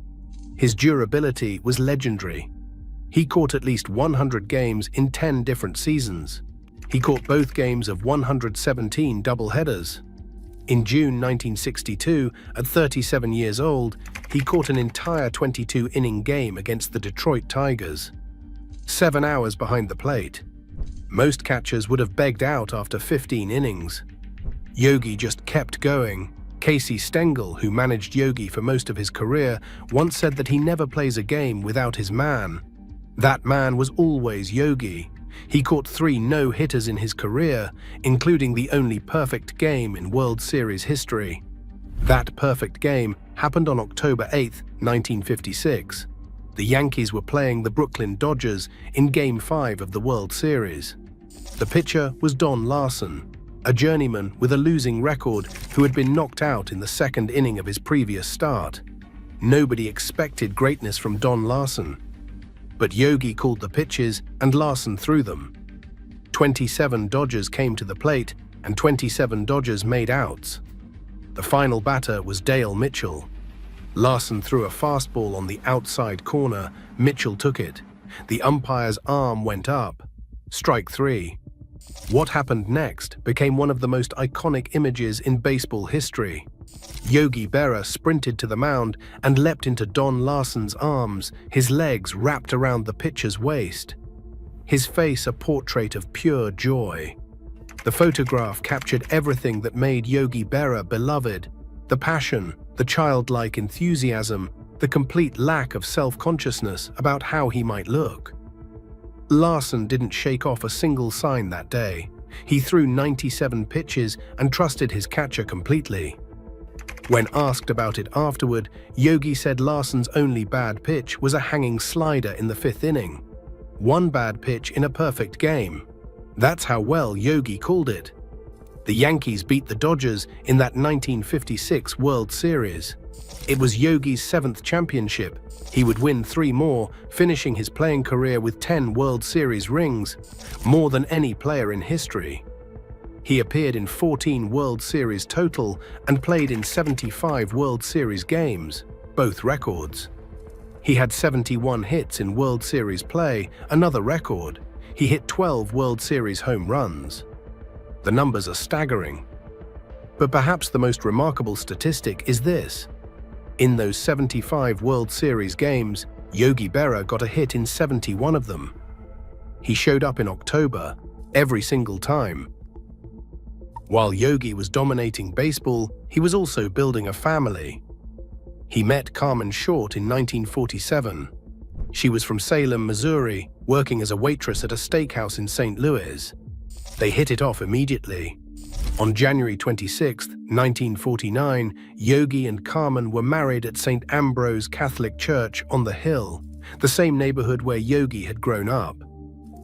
His durability was legendary. He caught at least 100 games in 10 different seasons. He caught both games of 117 doubleheaders. In June 1962, at 37 years old, he caught an entire 22-inning game against the Detroit Tigers. 7 hours behind the plate. Most catchers would have begged out after 15 innings. Yogi just kept going. Casey Stengel, who managed Yogi for most of his career, once said that he never plays a game without his man. That man was always Yogi. He caught 3 no-hitters in his career, including the only perfect game in World Series history. That perfect game happened on October 8, 1956. The Yankees were playing the Brooklyn Dodgers in Game 5 of the World Series. The pitcher was Don Larsen, a journeyman with a losing record who had been knocked out in the 2nd inning of his previous start. Nobody expected greatness from Don Larsen. But Yogi called the pitches and Larsen threw them. 27 Dodgers came to the plate and 27 Dodgers made outs. The final batter was Dale Mitchell. Larsen threw a fastball on the outside corner. Mitchell took it. The umpire's arm went up. Strike 3. What happened next became one of the most iconic images in baseball history. Yogi Berra sprinted to the mound and leapt into Don Larsen's arms, his legs wrapped around the pitcher's waist. His face a portrait of pure joy. The photograph captured everything that made Yogi Berra beloved: the passion, the childlike enthusiasm, the complete lack of self-consciousness about how he might look. Larsen didn't shake off a single sign that day. He threw 97 pitches and trusted his catcher completely. When asked about it afterward, Yogi said Larsen's only bad pitch was a hanging slider in the 5th inning. 1 bad pitch in a perfect game. That's how well Yogi called it. The Yankees beat the Dodgers in that 1956 World Series. It was Yogi's 7th championship. He would win 3 more, finishing his playing career with 10 World Series rings, more than any player in history. He appeared in 14 World Series total and played in 75 World Series games, both records. He had 71 hits in World Series play, another record. He hit 12 World Series home runs. The numbers are staggering. But perhaps the most remarkable statistic is this. In those 75 World Series games, Yogi Berra got a hit in 71 of them. He showed up in October, every single time. While Yogi was dominating baseball, he was also building a family. He met Carmen Short in 1947. She was from Salem, Missouri, working as a waitress at a steakhouse in St. Louis. They hit it off immediately. On January 26, 1949, Yogi and Carmen were married at St. Ambrose Catholic Church on the Hill, the same neighborhood where Yogi had grown up.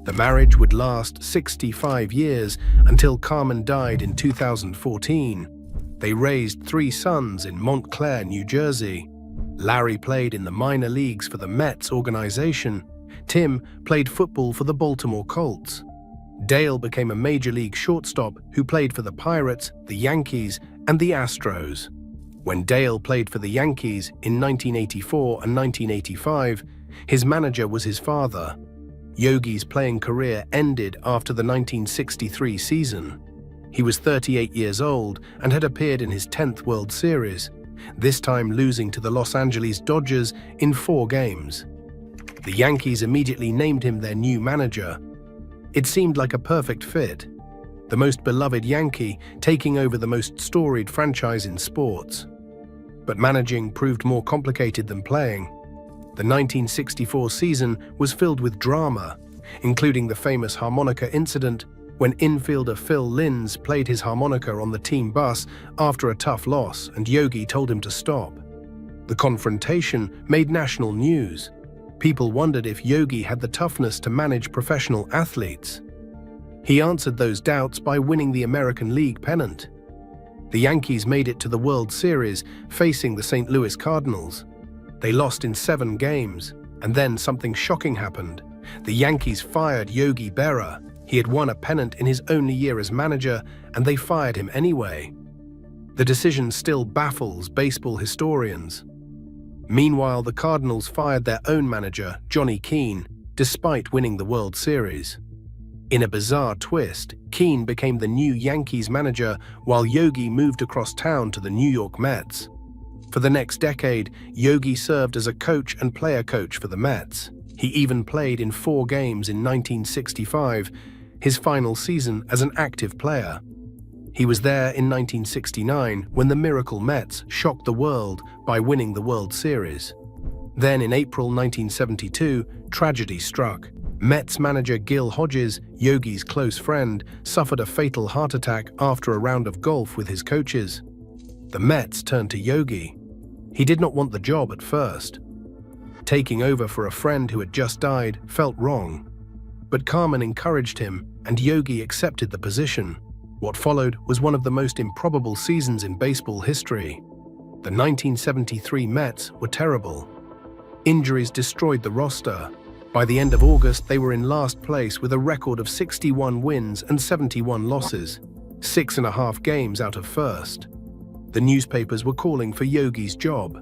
The marriage would last 65 years until Carmen died in 2014. They raised 3 sons in Montclair, New Jersey. Larry played in the minor leagues for the Mets organization. Tim played football for the Baltimore Colts. Dale became a major league shortstop who played for the Pirates, the Yankees, and the Astros. When Dale played for the Yankees in 1984 and 1985, his manager was his father. Yogi's playing career ended after the 1963 season. He was 38 years old and had appeared in his 10th World Series, this time losing to the Los Angeles Dodgers in 4 games. The Yankees immediately named him their new manager. It seemed like a perfect fit, the most beloved Yankee taking over the most storied franchise in sports. But managing proved more complicated than playing. The 1964 season was filled with drama, including the famous harmonica incident when infielder Phil Linz played his harmonica on the team bus after a tough loss and Yogi told him to stop. The confrontation made national news. People wondered if Yogi had the toughness to manage professional athletes. He answered those doubts by winning the American League pennant. The Yankees made it to the World Series, facing the St. Louis Cardinals. They lost in 7 games, and then something shocking happened. The Yankees fired Yogi Berra. He had won a pennant in his only year as manager, and they fired him anyway. The decision still baffles baseball historians. Meanwhile, the Cardinals fired their own manager, Johnny Keane, despite winning the World Series. In a bizarre twist, Keane became the new Yankees manager while Yogi moved across town to the New York Mets. For the next decade, Yogi served as a coach and player coach for the Mets. He even played in 4 games in 1965, his final season as an active player. He was there in 1969 when the Miracle Mets shocked the world by winning the World Series. Then in April 1972, tragedy struck. Mets manager Gil Hodges, Yogi's close friend, suffered a fatal heart attack after a round of golf with his coaches. The Mets turned to Yogi. He did not want the job at first. Taking over for a friend who had just died felt wrong. But Carmen encouraged him, and Yogi accepted the position. What followed was one of the most improbable seasons in baseball history. The 1973 Mets were terrible. Injuries destroyed the roster. By the end of August, they were in last place with a record of 61 wins and 71 losses, 6.5 games out of first. The newspapers were calling for Yogi's job.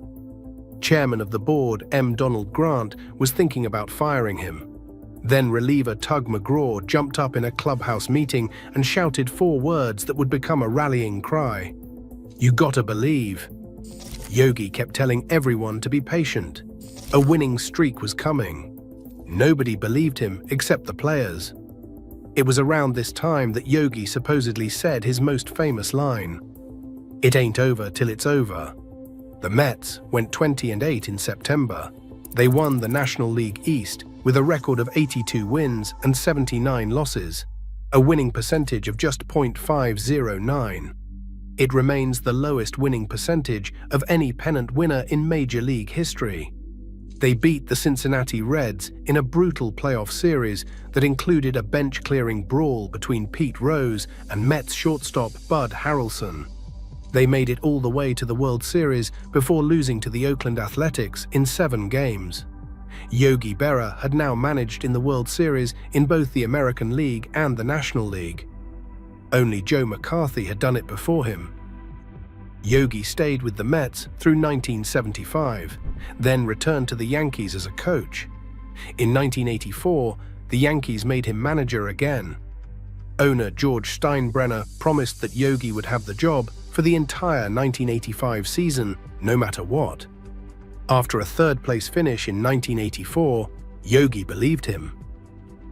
Chairman of the board, M. Donald Grant, was thinking about firing him. Then reliever Tug McGraw jumped up in a clubhouse meeting and shouted 4 words that would become a rallying cry. "You gotta believe." Yogi kept telling everyone to be patient. A winning streak was coming. Nobody believed him except the players. It was around this time that Yogi supposedly said his most famous line, "It ain't over till it's over." The Mets went 20-8 in September. They won the National League East with a record of 82 wins and 79 losses, a winning percentage of just .509. It remains the lowest winning percentage of any pennant winner in Major League history. They beat the Cincinnati Reds in a brutal playoff series that included a bench-clearing brawl between Pete Rose and Mets shortstop Bud Harrelson. They made it all the way to the World Series before losing to the Oakland Athletics in 7 games. Yogi Berra had now managed in the World Series in both the American League and the National League. Only Joe McCarthy had done it before him. Yogi stayed with the Mets through 1975, then returned to the Yankees as a coach. In 1984, the Yankees made him manager again. Owner George Steinbrenner promised that Yogi would have the job for the entire 1985 season, no matter what. After a third-place finish in 1984, Yogi believed him.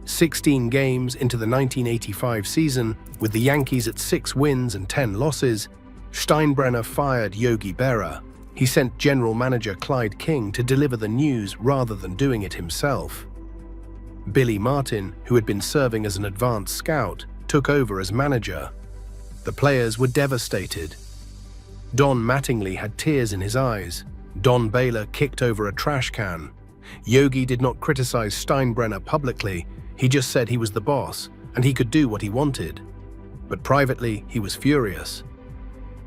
16 games into the 1985 season, with the Yankees at 6 wins and 10 losses, Steinbrenner fired Yogi Berra. He sent general manager Clyde King to deliver the news rather than doing it himself. Billy Martin, who had been serving as an advanced scout, took over as manager. The players were devastated. Don Mattingly had tears in his eyes. Don Baylor kicked over a trash can. Yogi did not criticize Steinbrenner publicly. He just said he was the boss and he could do what he wanted. But privately, he was furious.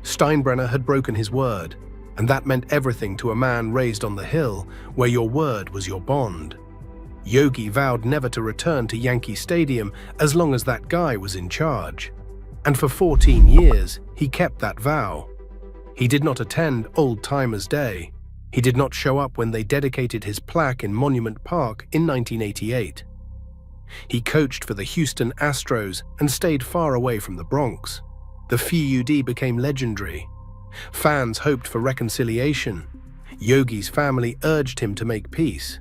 Steinbrenner had broken his word, and that meant everything to a man raised on the hill where your word was your bond. Yogi vowed never to return to Yankee Stadium as long as that guy was in charge. And for 14 years, he kept that vow. He did not attend Old Timers' Day. He did not show up when they dedicated his plaque in Monument Park in 1988. He coached for the Houston Astros and stayed far away from the Bronx. The feud became legendary. Fans hoped for reconciliation. Yogi's family urged him to make peace.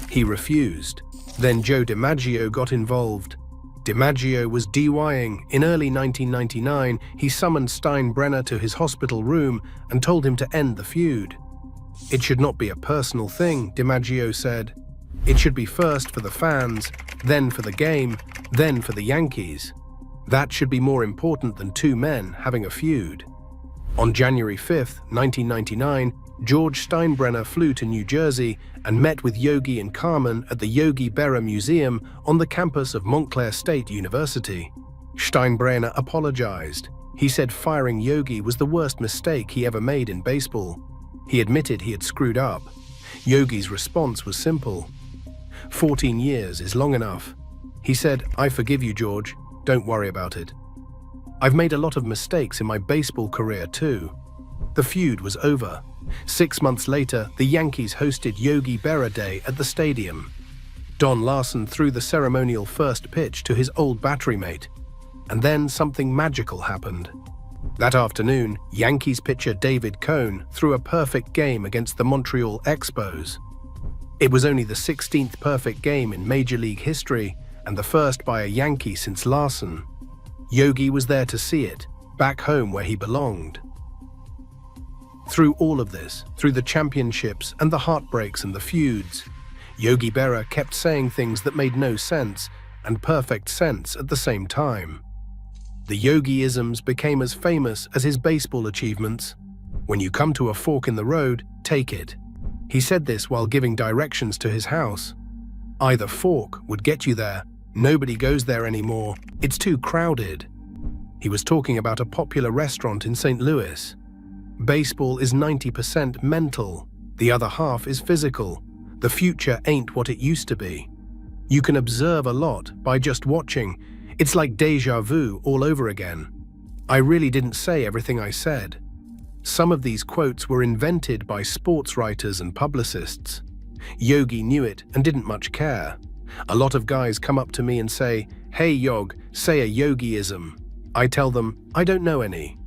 He refused. Then Joe DiMaggio got involved. DiMaggio was DYing. In early 1999, he summoned Steinbrenner to his hospital room and told him to end the feud. "It should not be a personal thing," DiMaggio said. "It should be first for the fans, then for the game, then for the Yankees. That should be more important than two men having a feud." On January 5, 1999, George Steinbrenner flew to New Jersey and met with Yogi and Carmen at the Yogi Berra Museum on the campus of Montclair State University. Steinbrenner apologized. He said firing Yogi was the worst mistake he ever made in baseball. He admitted he had screwed up. Yogi's response was simple. 14 years is long enough. He said, "I forgive you, George. Don't worry about it. I've made a lot of mistakes in my baseball career too." The feud was over. 6 months later, the Yankees hosted Yogi Berra Day at the stadium. Don Larson threw the ceremonial first pitch to his old battery mate. And then something magical happened. That afternoon, Yankees pitcher David Cone threw a perfect game against the Montreal Expos. It was only the 16th perfect game in Major League history and the first by a Yankee since Larson. Yogi was there to see it, back home where he belonged. Through all of this, through the championships and the heartbreaks and the feuds, Yogi Berra kept saying things that made no sense and perfect sense at the same time. The Yogi-isms became as famous as his baseball achievements. "When you come to a fork in the road, take it." He said this while giving directions to his house. Either fork would get you there. Nobody goes there anymore. It's too crowded. He was talking about a popular restaurant in St. Louis. Baseball is 90% mental. The other half is physical. The future ain't what it used to be. You can observe a lot by just watching. It's like déjà vu all over again. I really didn't say everything I said. Some of these quotes were invented by sports writers and publicists. Yogi knew it and didn't much care. A lot of guys come up to me and say, "Hey Yog, say a Yogi-ism." I tell them, I don't know any.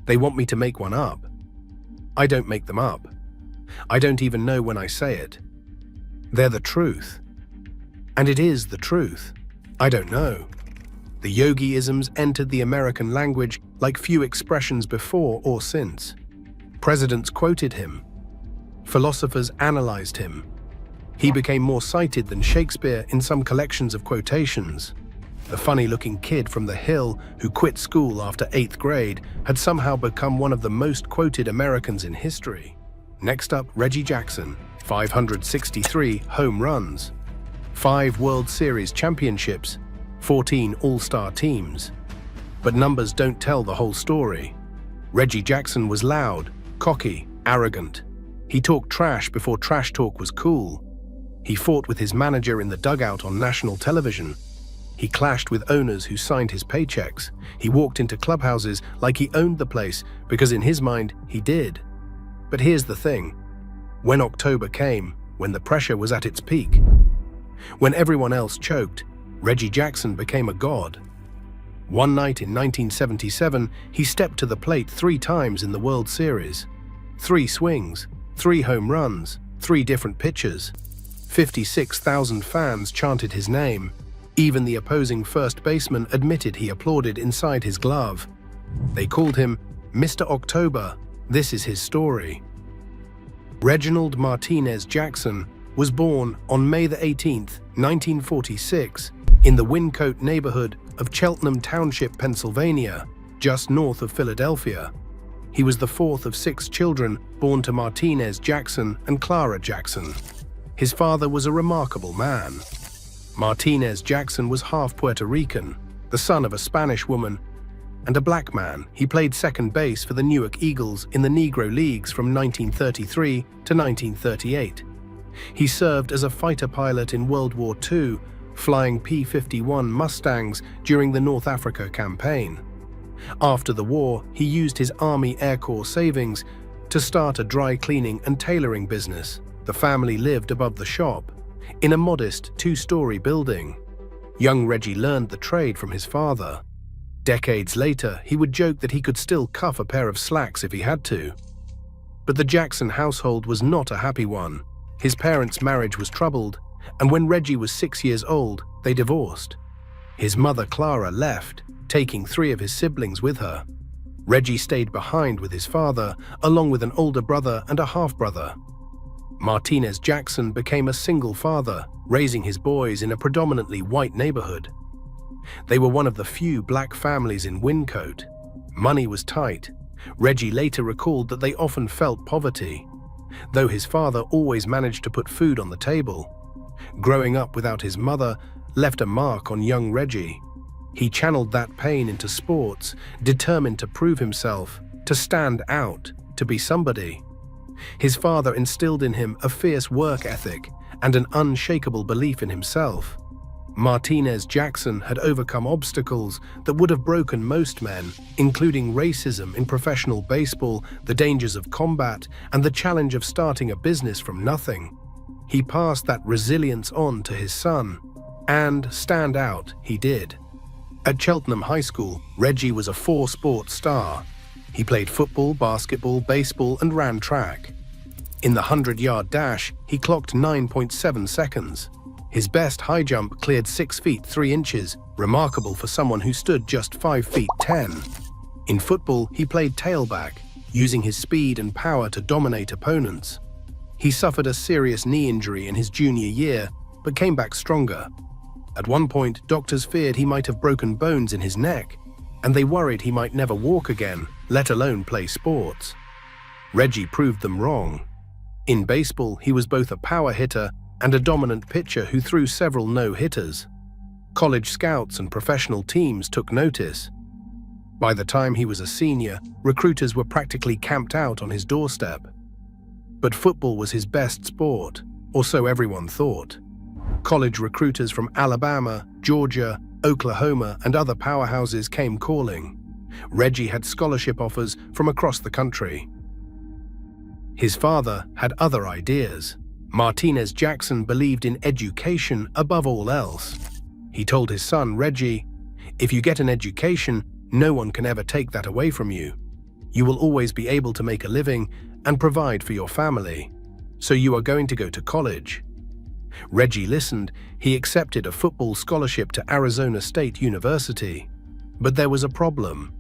They want me to make one up. I don't make them up. I don't even know when I say it. They're the truth. And it is the truth. I don't know. The Yogi-isms entered the American language like few expressions before or since. Presidents quoted him. Philosophers analyzed him. He became more cited than Shakespeare in some collections of quotations. The funny-looking kid from the Hill who quit school after 8th grade had somehow become one of the most quoted Americans in history. Next up, Reggie Jackson, 563 home runs, 5 World Series championships, 14 All-Star teams. But numbers don't tell the whole story. Reggie Jackson was loud, cocky, arrogant. He talked trash before trash talk was cool. He fought with his manager in the dugout on national television. He clashed with owners who signed his paychecks. He walked into clubhouses like he owned the place because in his mind, he did. But here's the thing. When October came, when the pressure was at its peak, when everyone else choked, Reggie Jackson became a god. One night in 1977, he stepped to the plate 3 times in the World Series. 3 swings, 3 home runs, 3 different pitchers. 56,000 fans chanted his name. Even the opposing first baseman admitted he applauded inside his glove. They called him Mr. October. This is his story. Reginald Martinez Jackson was born on May 18, 1946, in the Wyncote neighborhood of Cheltenham Township, Pennsylvania, just north of Philadelphia. He was the 4th of 6 children born to Martinez Jackson and Clara Jackson. His father was a remarkable man. Martinez Jackson was half Puerto Rican, the son of a Spanish woman, and a black man. He played second base for the Newark Eagles in the Negro Leagues from 1933 to 1938. He served as a fighter pilot in World War II, flying P-51 Mustangs during the North Africa campaign. After the war, he used his Army Air Corps savings to start a dry cleaning and tailoring business. The family lived above the shop, in a modest two-story building. Young Reggie learned the trade from his father. Decades later, he would joke that he could still cuff a pair of slacks if he had to. But the Jackson household was not a happy one. His parents' marriage was troubled, and when Reggie was 6 years old, they divorced. His mother, Clara, left, taking 3 of his siblings with her. Reggie stayed behind with his father, along with an older brother and a half-brother. Martinez Jackson became a single father, raising his boys in a predominantly white neighborhood. They were one of the few black families in Wyncote. Money was tight. Reggie later recalled that they often felt poverty, though his father always managed to put food on the table. Growing up without his mother left a mark on young Reggie. He channeled that pain into sports, determined to prove himself, to stand out, to be somebody. His father instilled in him a fierce work ethic and an unshakable belief in himself. Martinez Jackson had overcome obstacles that would have broken most men, including racism in professional baseball, the dangers of combat, and the challenge of starting a business from nothing. He passed that resilience on to his son, and stand out he did. At Cheltenham High School, Reggie was a 4-sport star. He played football, basketball, baseball, and ran track. In the 100-yard dash, he clocked 9.7 seconds. His best high jump cleared 6 feet 3 inches, remarkable for someone who stood just 5 feet 10. In football, he played tailback, using his speed and power to dominate opponents. He suffered a serious knee injury in his junior year, but came back stronger. At one point, doctors feared he might have broken bones in his neck, and they worried he might never walk again, let alone play sports. Reggie proved them wrong. In baseball, he was both a power hitter and a dominant pitcher who threw several no-hitters. College scouts and professional teams took notice. By the time he was a senior, recruiters were practically camped out on his doorstep. But football was his best sport, or so everyone thought. College recruiters from Alabama, Georgia, Oklahoma, and other powerhouses came calling. Reggie had scholarship offers from across the country. His father had other ideas. Martinez Jackson believed in education above all else. He told his son, Reggie, "If you get an education, no one can ever take that away from you. You will always be able to make a living and provide for your family. So you are going to go to college." Reggie listened. He accepted a football scholarship to Arizona State University. But there was a problem.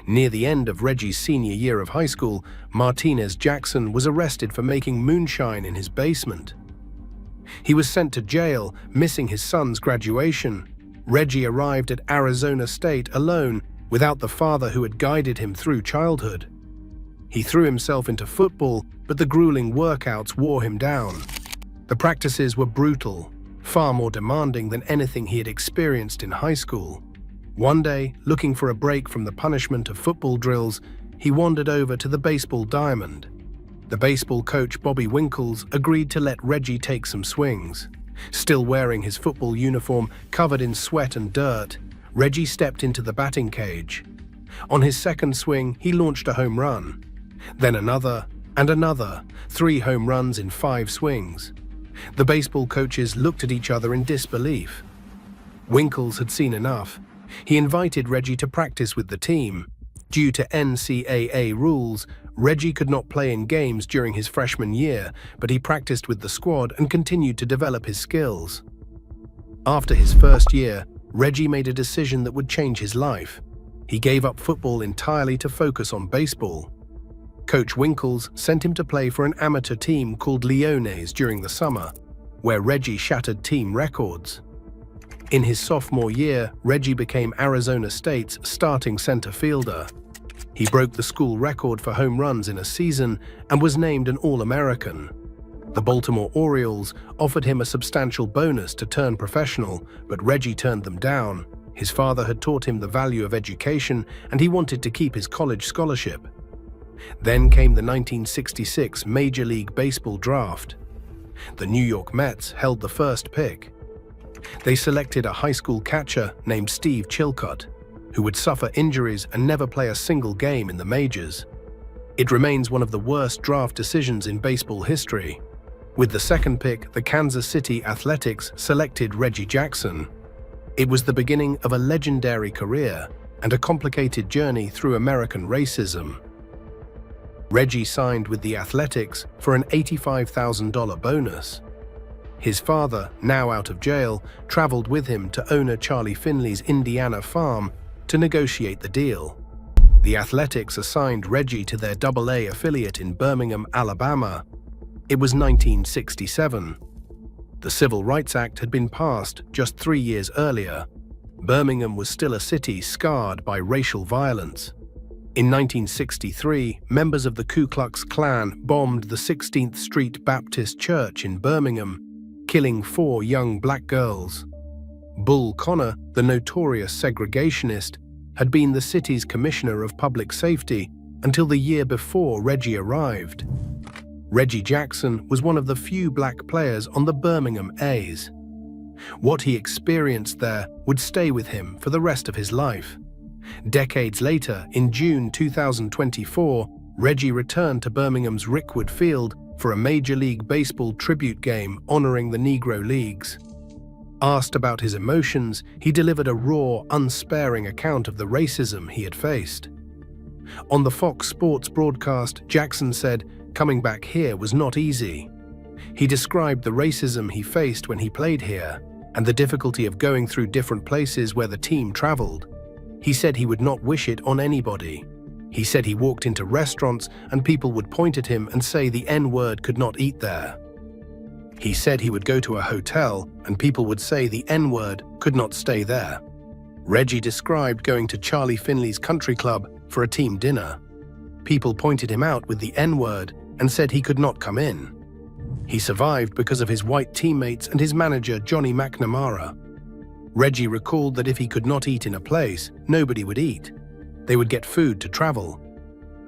Near the end of Reggie's senior year of high school, Martinez Jackson was arrested for making moonshine in his basement. He was sent to jail, missing his son's graduation. Reggie arrived at Arizona State alone, without the father who had guided him through childhood. He threw himself into football, but the grueling workouts wore him down. The practices were brutal, far more demanding than anything he had experienced in high school. One day, looking for a break from the punishment of football drills, he wandered over to the baseball diamond. The baseball coach, Bobby Winkles, agreed to let Reggie take some swings. Still wearing his football uniform, covered in sweat and dirt, Reggie stepped into the batting cage. On his second swing, he launched a home run. Then another, and another, 3 home runs in 5 swings. The baseball coaches looked at each other in disbelief. Winkles had seen enough. He invited Reggie to practice with the team. Due to NCAA rules, Reggie could not play in games during his freshman year, but he practiced with the squad and continued to develop his skills. After his first year, Reggie made a decision that would change his life. He gave up football entirely to focus on baseball. Coach Winkles sent him to play for an amateur team called Leones during the summer, where Reggie shattered team records. In his sophomore year, Reggie became Arizona State's starting center fielder. He broke the school record for home runs in a season and was named an All-American. The Baltimore Orioles offered him a substantial bonus to turn professional, but Reggie turned them down. His father had taught him the value of education, and he wanted to keep his college scholarship. Then came the 1966 Major League Baseball draft. The New York Mets held the first pick. They selected a high school catcher named Steve Chilcott, who would suffer injuries and never play a single game in the majors. It remains one of the worst draft decisions in baseball history. With the second pick, the Kansas City Athletics selected Reggie Jackson. It was the beginning of a legendary career and a complicated journey through American racism. Reggie signed with the Athletics for an $85,000 bonus. His father, now out of jail, traveled with him to owner Charlie Finley's Indiana farm to negotiate the deal. The Athletics assigned Reggie to their AA affiliate in Birmingham, Alabama. It was 1967. The Civil Rights Act had been passed just 3 years earlier. Birmingham was still a city scarred by racial violence. In 1963, members of the Ku Klux Klan bombed the 16th Street Baptist Church in Birmingham, killing 4 young black girls. Bull Connor, the notorious segregationist, had been the city's commissioner of public safety until the year before Reggie arrived. Reggie Jackson was one of the few black players on the Birmingham A's. What he experienced there would stay with him for the rest of his life. Decades later, in June 2024, Reggie returned to Birmingham's Rickwood Field for a Major League Baseball tribute game honoring the Negro Leagues. Asked about his emotions, he delivered a raw, unsparing account of the racism he had faced. On the Fox Sports broadcast, Jackson said, "Coming back here was not easy." He described the racism he faced when he played here and the difficulty of going through different places where the team traveled. He said he would not wish it on anybody. He said he walked into restaurants and people would point at him and say the N-word could not eat there. He said he would go to a hotel and people would say the N-word could not stay there. Reggie described going to Charlie Finley's country club for a team dinner. People pointed him out with the N-word and said he could not come in. He survived because of his white teammates and his manager, Johnny McNamara. Reggie recalled that if he could not eat in a place, nobody would eat. They would get food to travel.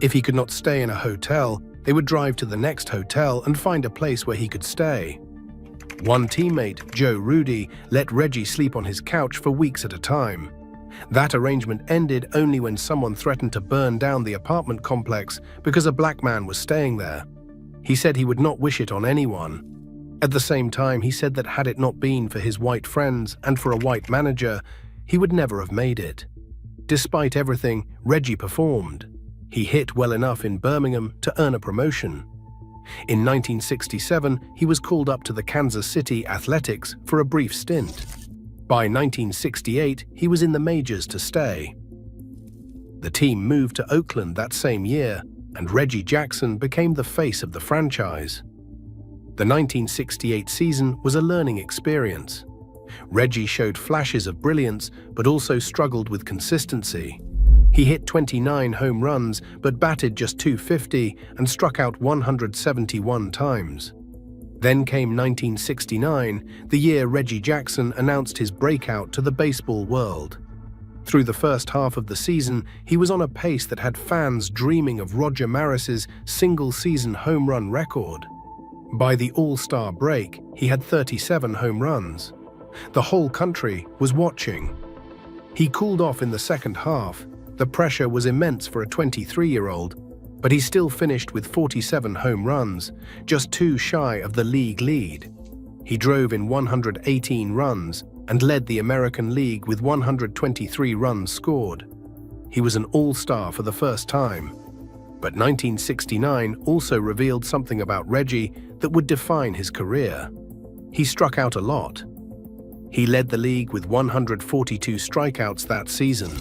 If he could not stay in a hotel, they would drive to the next hotel and find a place where he could stay. One teammate, Joe Rudy, let Reggie sleep on his couch for weeks at a time. That arrangement ended only when someone threatened to burn down the apartment complex because a black man was staying there. He said he would not wish it on anyone. At the same time, he said that had it not been for his white friends and for a white manager, he would never have made it. Despite everything, Reggie performed. He hit well enough in Birmingham to earn a promotion. In 1967, he was called up to the Kansas City Athletics for a brief stint. By 1968, he was in the majors to stay. The team moved to Oakland that same year, and Reggie Jackson became the face of the franchise. The 1968 season was a learning experience. Reggie showed flashes of brilliance, but also struggled with consistency. He hit 29 home runs, but batted just .250 and struck out 171 times. Then came 1969, the year Reggie Jackson announced his breakout to the baseball world. Through the first half of the season, he was on a pace that had fans dreaming of Roger Maris's single-season home run record. By the All-Star break, he had 37 home runs. The whole country was watching. He cooled off in the second half. The pressure was immense for a 23-year-old, but he still finished with 47 home runs, just 2 shy of the league lead. He drove in 118 runs and led the American League with 123 runs scored. He was an all-star for the first time. But 1969 also revealed something about Reggie that would define his career. He struck out a lot. He led the league with 142 strikeouts that season.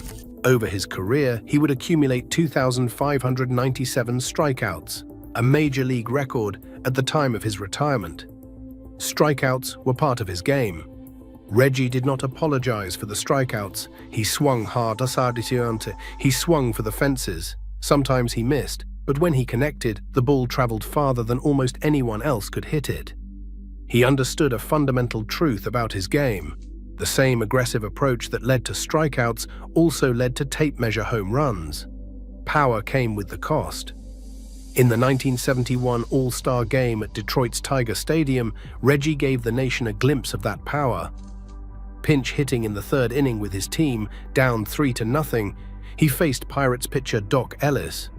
Over his career, he would accumulate 2,597 strikeouts, a major league record at the time of his retirement. Strikeouts were part of his game. Reggie did not apologize for the strikeouts. He swung hard, he swung for the fences. Sometimes he missed, but when he connected, the ball traveled farther than almost anyone else could hit it. He understood a fundamental truth about his game. The same aggressive approach that led to strikeouts also led to tape measure home runs. Power came with the cost. In the 1971 All-Star Game at Detroit's Tiger Stadium, Reggie gave the nation a glimpse of that power. Pinch hitting in the third inning with his team, down 3-0, he faced Pirates pitcher Doc Ellis.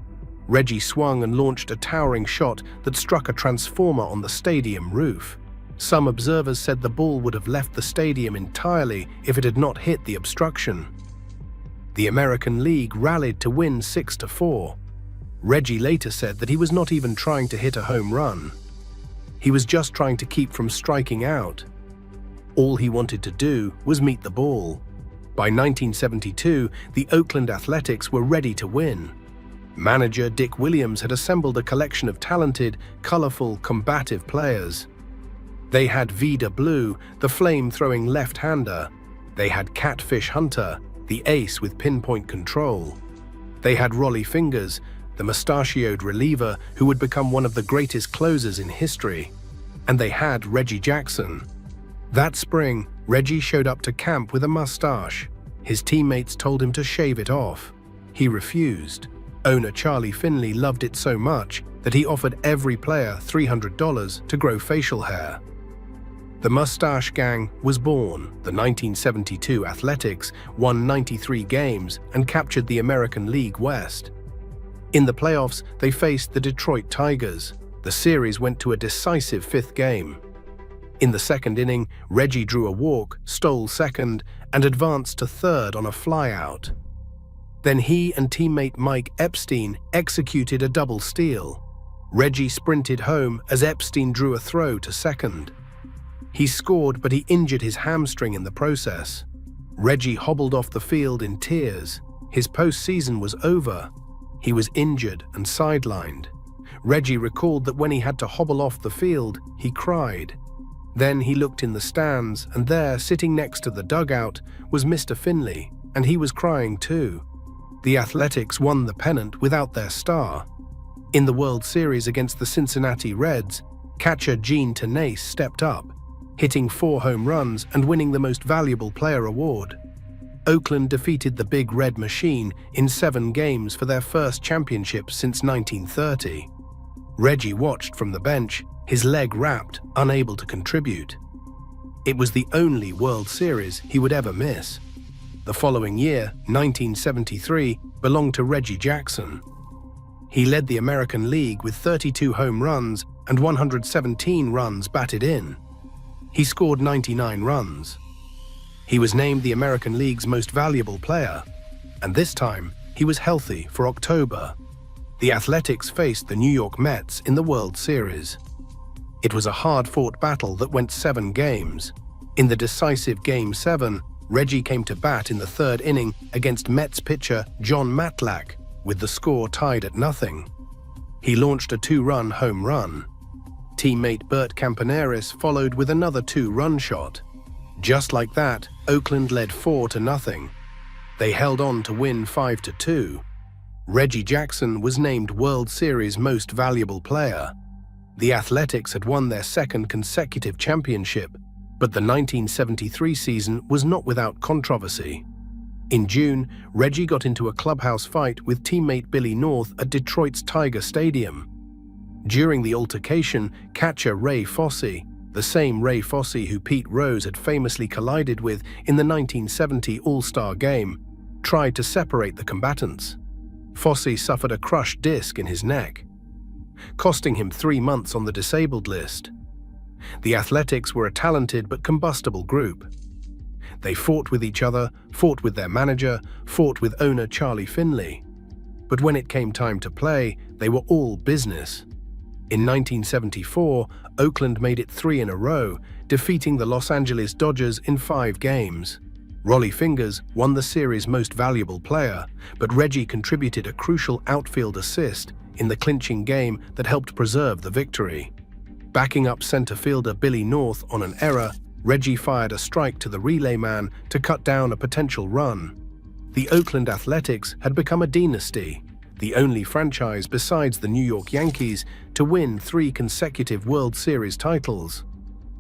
Reggie swung and launched a towering shot that struck a transformer on the stadium roof. Some observers said the ball would have left the stadium entirely if it had not hit the obstruction. The American League rallied to win 6-4. Reggie later said that he was not even trying to hit a home run. He was just trying to keep from striking out. All he wanted to do was meet the ball. By 1972, the Oakland Athletics were ready to win. Manager Dick Williams had assembled a collection of talented, colorful, combative players. They had Vida Blue, the flame-throwing left-hander. They had Catfish Hunter, the ace with pinpoint control. They had Rollie Fingers, the mustachioed reliever who would become one of the greatest closers in history. And they had Reggie Jackson. That spring, Reggie showed up to camp with a mustache. His teammates told him to shave it off. He refused. Owner Charlie Finley loved it so much that he offered every player $300 to grow facial hair. The Mustache Gang was born. The 1972 Athletics won 93 games and captured the American League West. In the playoffs, they faced the Detroit Tigers. The series went to a decisive fifth game. In the second inning, Reggie drew a walk, stole second, and advanced to third on a flyout. Then he and teammate Mike Epstein executed a double steal. Reggie sprinted home as Epstein drew a throw to second. He scored, but he injured his hamstring in the process. Reggie hobbled off the field in tears. His postseason was over. He was injured and sidelined. Reggie recalled that when he had to hobble off the field, he cried. Then he looked in the stands, and there, sitting next to the dugout, was Mr. Finley, and he was crying too. The Athletics won the pennant without their star. In the World Series against the Cincinnati Reds, catcher Gene Tenace stepped up, hitting 4 home runs and winning the Most Valuable Player award. Oakland defeated the Big Red Machine in 7 games for their first championship since 1930. Reggie watched from the bench, his leg wrapped, unable to contribute. It was the only World Series he would ever miss. The following year, 1973, belonged to Reggie Jackson. He led the American League with 32 home runs and 117 runs batted in. He scored 99 runs. He was named the American League's Most Valuable Player, and this time he was healthy for October. The Athletics faced the New York Mets in the World Series. It was a hard-fought battle that went 7 games. In the decisive Game 7, Reggie came to bat in the third inning against Mets pitcher John Matlack, with the score tied at 0. He launched a 2-run home run. Teammate Bert Campaneris followed with another 2-run shot. Just like that, Oakland led 4-0. They held on to win 5-2. Reggie Jackson was named World Series Most Valuable Player. The Athletics had won their second consecutive championship, but the 1973 season was not without controversy. In June, Reggie got into a clubhouse fight with teammate Billy North at Detroit's Tiger Stadium. During the altercation, catcher Ray Fosse, the same Ray Fosse who Pete Rose had famously collided with in the 1970 All-Star Game, tried to separate the combatants. Fosse suffered a crushed disc in his neck, costing him 3 months on the disabled list. The Athletics were a talented but combustible group. They fought with each other, fought with their manager, fought with owner Charlie Finley. But when it came time to play, they were all business. In 1974, Oakland made it 3 in a row, defeating the Los Angeles Dodgers in 5 games. Rollie Fingers won the series' Most Valuable Player, but Reggie contributed a crucial outfield assist in the clinching game that helped preserve the victory. Backing up center fielder Billy North on an error, Reggie fired a strike to the relay man to cut down a potential run. The Oakland Athletics had become a dynasty, the only franchise besides the New York Yankees to win 3 consecutive World Series titles.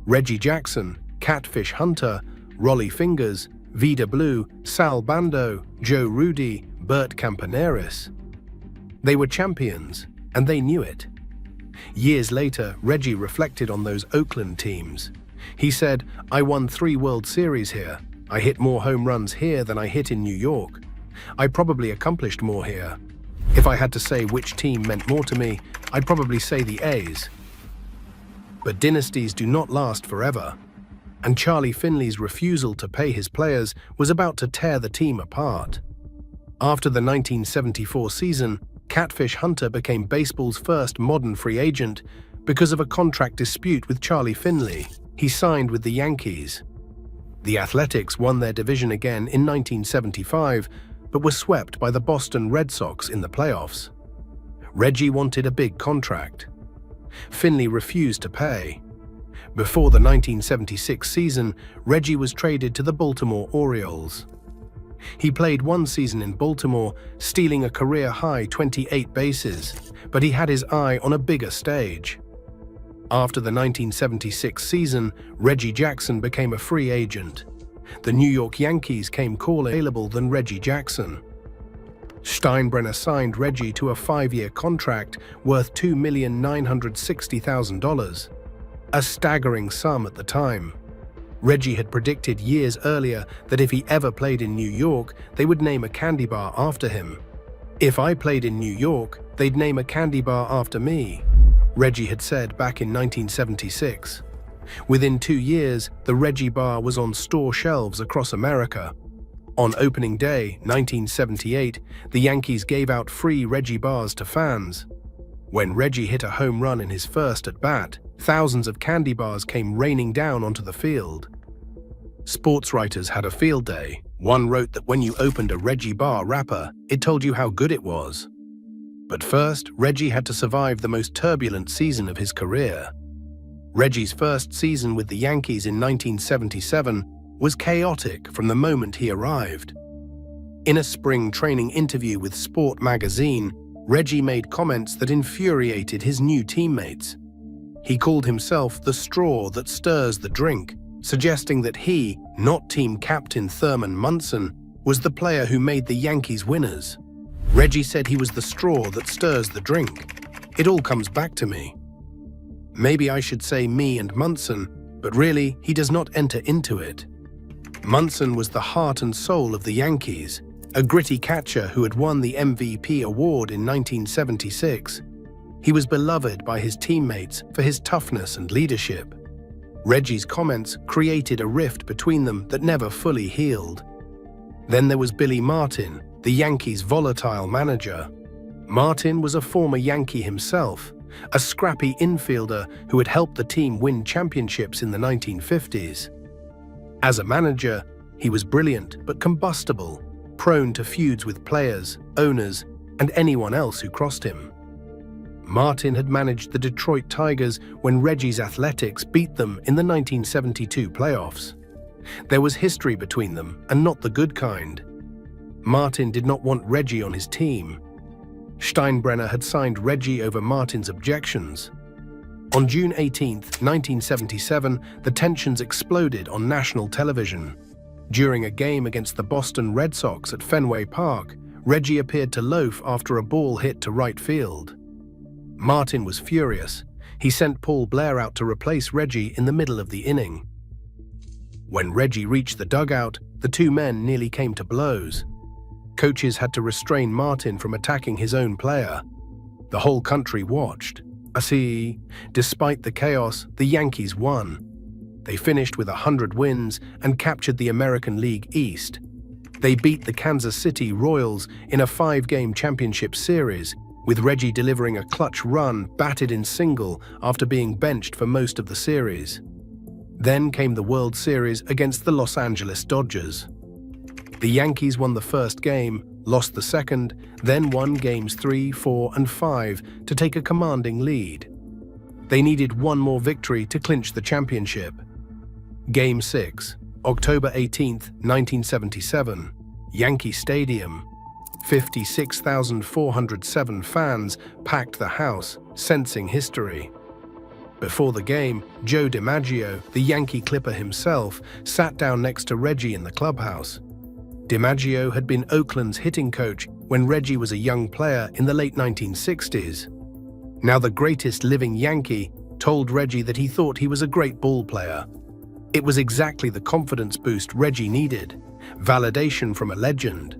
Reggie Jackson, Catfish Hunter, Rollie Fingers, Vida Blue, Sal Bando, Joe Rudi, Bert Campaneris. They were champions, and they knew it. Years later, Reggie reflected on those Oakland teams. He said, "I won 3 World Series here. I hit more home runs here than I hit in New York. I probably accomplished more here. If I had to say which team meant more to me, I'd probably say the A's." But dynasties do not last forever, and Charlie Finley's refusal to pay his players was about to tear the team apart. After the 1974 season, Catfish Hunter became baseball's first modern free agent because of a contract dispute with Charlie Finley. He signed with the Yankees. The Athletics won their division again in 1975, but were swept by the Boston Red Sox in the playoffs. Reggie wanted a big contract. Finley refused to pay. Before the 1976 season, Reggie was traded to the Baltimore Orioles. He played 1 season in Baltimore, stealing a career-high 28 bases, but he had his eye on a bigger stage. After the 1976 season, Reggie Jackson became a free agent. The New York Yankees came calling available than Reggie Jackson. Steinbrenner signed Reggie to a 5-year contract worth $2,960,000, a staggering sum at the time. Reggie had predicted years earlier that if he ever played in New York, they would name a candy bar after him. "If I played in New York, they'd name a candy bar after me," Reggie had said back in 1976. Within 2 years, the Reggie bar was on store shelves across America. On opening day, 1978, the Yankees gave out free Reggie bars to fans. When Reggie hit a home run in his first at-bat, thousands of candy bars came raining down onto the field. Sports writers had a field day. One wrote that when you opened a Reggie bar wrapper, it told you how good it was. But first, Reggie had to survive the most turbulent season of his career. Reggie's first season with the Yankees in 1977 was chaotic from the moment he arrived. In a spring training interview with Sport magazine, Reggie made comments that infuriated his new teammates. He called himself the straw that stirs the drink, suggesting that he, not team captain Thurman Munson, was the player who made the Yankees winners. Reggie said he was the straw that stirs the drink. "It all comes back to me. Maybe I should say me and Munson, but really, he does not enter into it." Munson was the heart and soul of the Yankees, a gritty catcher who had won the MVP award in 1976. He was beloved by his teammates for his toughness and leadership. Reggie's comments created a rift between them that never fully healed. Then there was Billy Martin, the Yankees' volatile manager. Martin was a former Yankee himself, a scrappy infielder who had helped the team win championships in the 1950s. As a manager, he was brilliant but combustible, prone to feuds with players, owners, and anyone else who crossed him. Martin had managed the Detroit Tigers when Reggie's Athletics beat them in the 1972 playoffs. There was history between them, and not the good kind. Martin did not want Reggie on his team. Steinbrenner had signed Reggie over Martin's objections. On June 18, 1977, the tensions exploded on national television. During a game against the Boston Red Sox at Fenway Park, Reggie appeared to loaf after a ball hit to right field. Martin was furious. He sent Paul Blair out to replace Reggie in the middle of the inning. When Reggie reached the dugout, the two men nearly came to blows. Coaches had to restrain Martin from attacking his own player. The whole country watched. Despite the chaos, the Yankees won. They finished with 100 wins and captured the American League East. They beat the Kansas City Royals in a 5-game championship series, with Reggie delivering a clutch run batted in single after being benched for most of the series. Then came the World Series against the Los Angeles Dodgers. The Yankees won the first game, lost the second, then won games 3, 4, and 5 to take a commanding lead. They needed one more victory to clinch the championship. Game 6, October 18, 1977, Yankee Stadium. 56,407 fans packed the house, sensing history. Before the game, Joe DiMaggio, the Yankee Clipper himself, sat down next to Reggie in the clubhouse. DiMaggio had been Oakland's hitting coach when Reggie was a young player in the late 1960s. now the greatest living Yankee, told Reggie that he thought he was a great ball player. It was exactly the confidence boost Reggie needed, validation from a legend.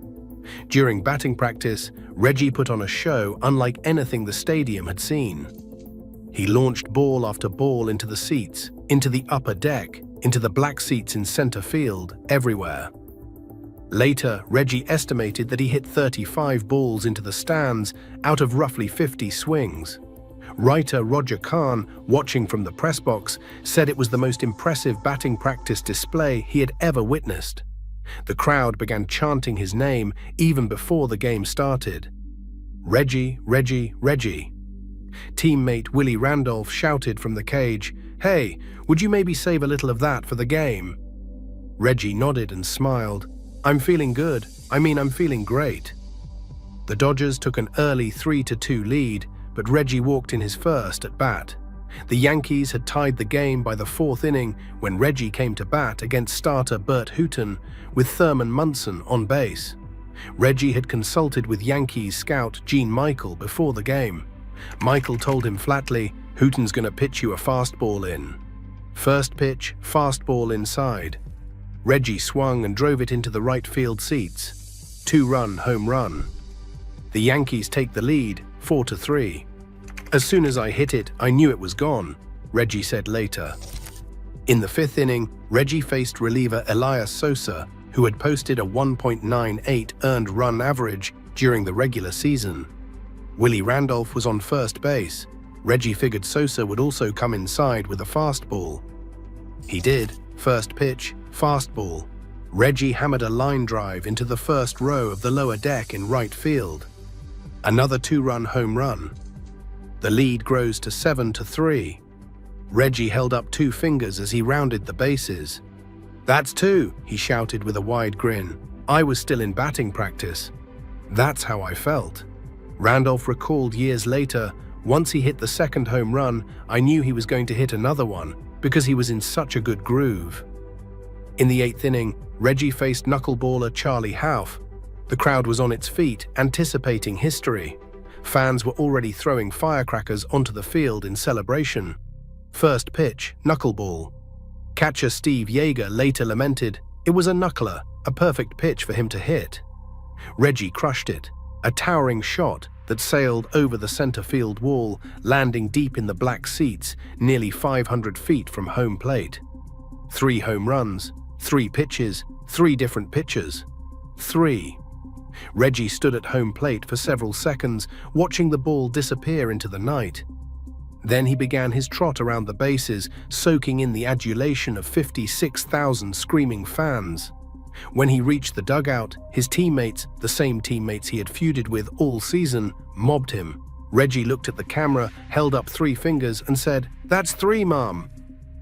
During batting practice, Reggie put on a show unlike anything the stadium had seen. He launched ball after ball into the seats, into the upper deck, into the black seats in center field, everywhere. Later, Reggie estimated that he hit 35 balls into the stands out of roughly 50 swings. Writer Roger Kahn, watching from the press box, said it was the most impressive batting practice display he had ever witnessed. The crowd began chanting his name even before the game started. Reggie, Reggie, Reggie. Teammate Willie Randolph shouted from the cage, "Hey, would you maybe save a little of that for the game?" Reggie nodded and smiled. "I'm feeling good. I'm feeling great." The Dodgers took an early 3-2 lead, but Reggie walked in his first at bat. The Yankees had tied the game by the fourth inning when Reggie came to bat against starter Bert Hooton with Thurman Munson on base. Reggie had consulted with Yankees scout Gene Michael before the game. Michael told him flatly, "Hooton's gonna pitch you a fastball in." First pitch, fastball inside. Reggie swung and drove it into the right field seats. 2-run home run. The Yankees take the lead, 4-3. "As soon as I hit it, I knew it was gone," Reggie said later. In the fifth inning, Reggie faced reliever Elias Sosa, who had posted a 1.98 earned run average during the regular season. Willie Randolph was on first base. Reggie figured Sosa would also come inside with a fastball. He did. First pitch, fastball. Reggie hammered a line drive into the first row of the lower deck in right field. Another 2-run home run. The lead grows to 7-3. Reggie held up 2 fingers as he rounded the bases. "That's 2, he shouted with a wide grin. "I was still in batting practice. That's how I felt." Randolph recalled years later, "Once he hit the second home run, I knew he was going to hit another one because he was in such a good groove." In the 8th inning, Reggie faced knuckleballer Charlie Hough. The crowd was on its feet, anticipating history. Fans were already throwing firecrackers onto the field in celebration. First pitch, knuckleball. Catcher Steve Yeager later lamented, "It was a knuckler, a perfect pitch for him to hit." Reggie crushed it, a towering shot that sailed over the center field wall, landing deep in the black seats, nearly 500 feet from home plate. 3 home runs, 3 pitches, 3 different pitchers. 3. Reggie stood at home plate for several seconds, watching the ball disappear into the night. Then he began his trot around the bases, soaking in the adulation of 56,000 screaming fans. When he reached the dugout, his teammates, the same teammates he had feuded with all season, mobbed him. Reggie looked at the camera, held up 3 fingers and said, "That's 3, Mom."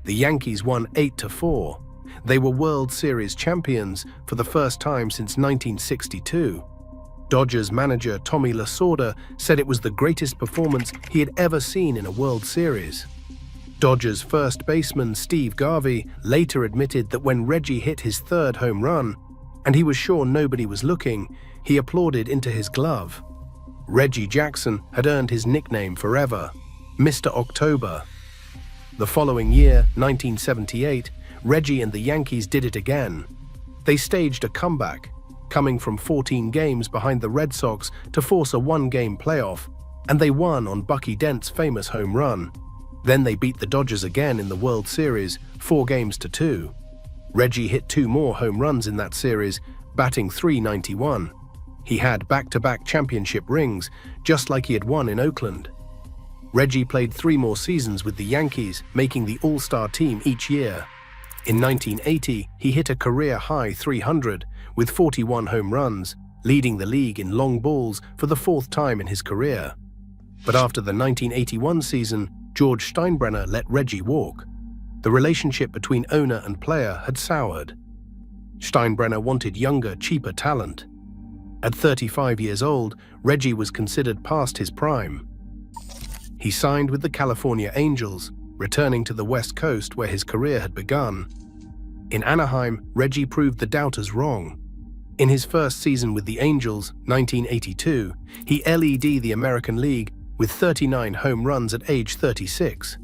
The Yankees won 8-4. They were World Series champions for the first time since 1962. Dodgers manager Tommy Lasorda said it was the greatest performance he had ever seen in a World Series. Dodgers first baseman Steve Garvey later admitted that when Reggie hit his 3rd home run, and he was sure nobody was looking, he applauded into his glove. Reggie Jackson had earned his nickname forever, Mr. October. The following year, 1978, Reggie and the Yankees did it again. They staged a comeback, coming from 14 games behind the Red Sox to force a 1-game playoff, and they won on Bucky Dent's famous home run. Then they beat the Dodgers again in the World Series, 4-2. Reggie hit 2 more home runs in that series, batting .391. He had back-to-back championship rings, just like he had won in Oakland. Reggie played 3 more seasons with the Yankees, making the All-Star team each year. In 1980, he hit a career-high 300 with 41 home runs, leading the league in long balls for the 4th time in his career. But after the 1981 season, George Steinbrenner let Reggie walk. The relationship between owner and player had soured. Steinbrenner wanted younger, cheaper talent. At 35 years old, Reggie was considered past his prime. He signed with the California Angels, returning to the West Coast where his career had begun. In Anaheim, Reggie proved the doubters wrong. In his first season with the Angels, 1982, he led the American League with 39 home runs at age 36.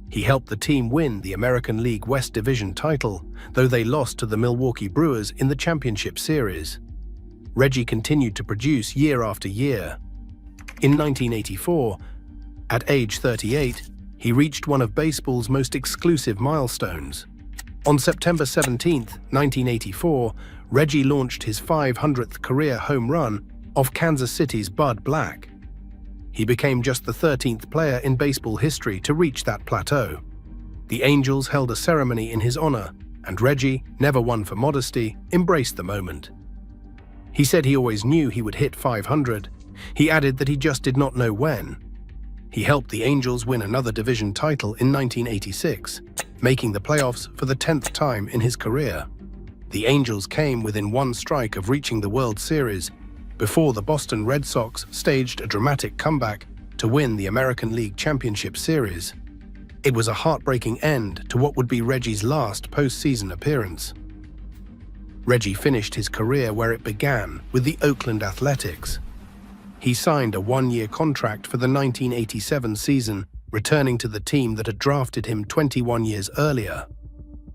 He helped the team win the American League West Division title, though they lost to the Milwaukee Brewers in the championship series. Reggie continued to produce year after year. In 1984, at age 38, he reached one of baseball's most exclusive milestones. On September 17, 1984, Reggie launched his 500th career home run off Kansas City's Bud Black. He became just the 13th player in baseball history to reach that plateau. The Angels held a ceremony in his honor, and Reggie, never one for modesty, embraced the moment. He said he always knew he would hit 500. He added that he just did not know when. He helped the Angels win another division title in 1986, making the playoffs for the 10th time in his career. The Angels came within one strike of reaching the World Series before the Boston Red Sox staged a dramatic comeback to win the American League Championship Series. It was a heartbreaking end to what would be Reggie's last postseason appearance. Reggie finished his career where it began, with the Oakland Athletics. He signed a one-year contract for the 1987 season, returning to the team that had drafted him 21 years earlier.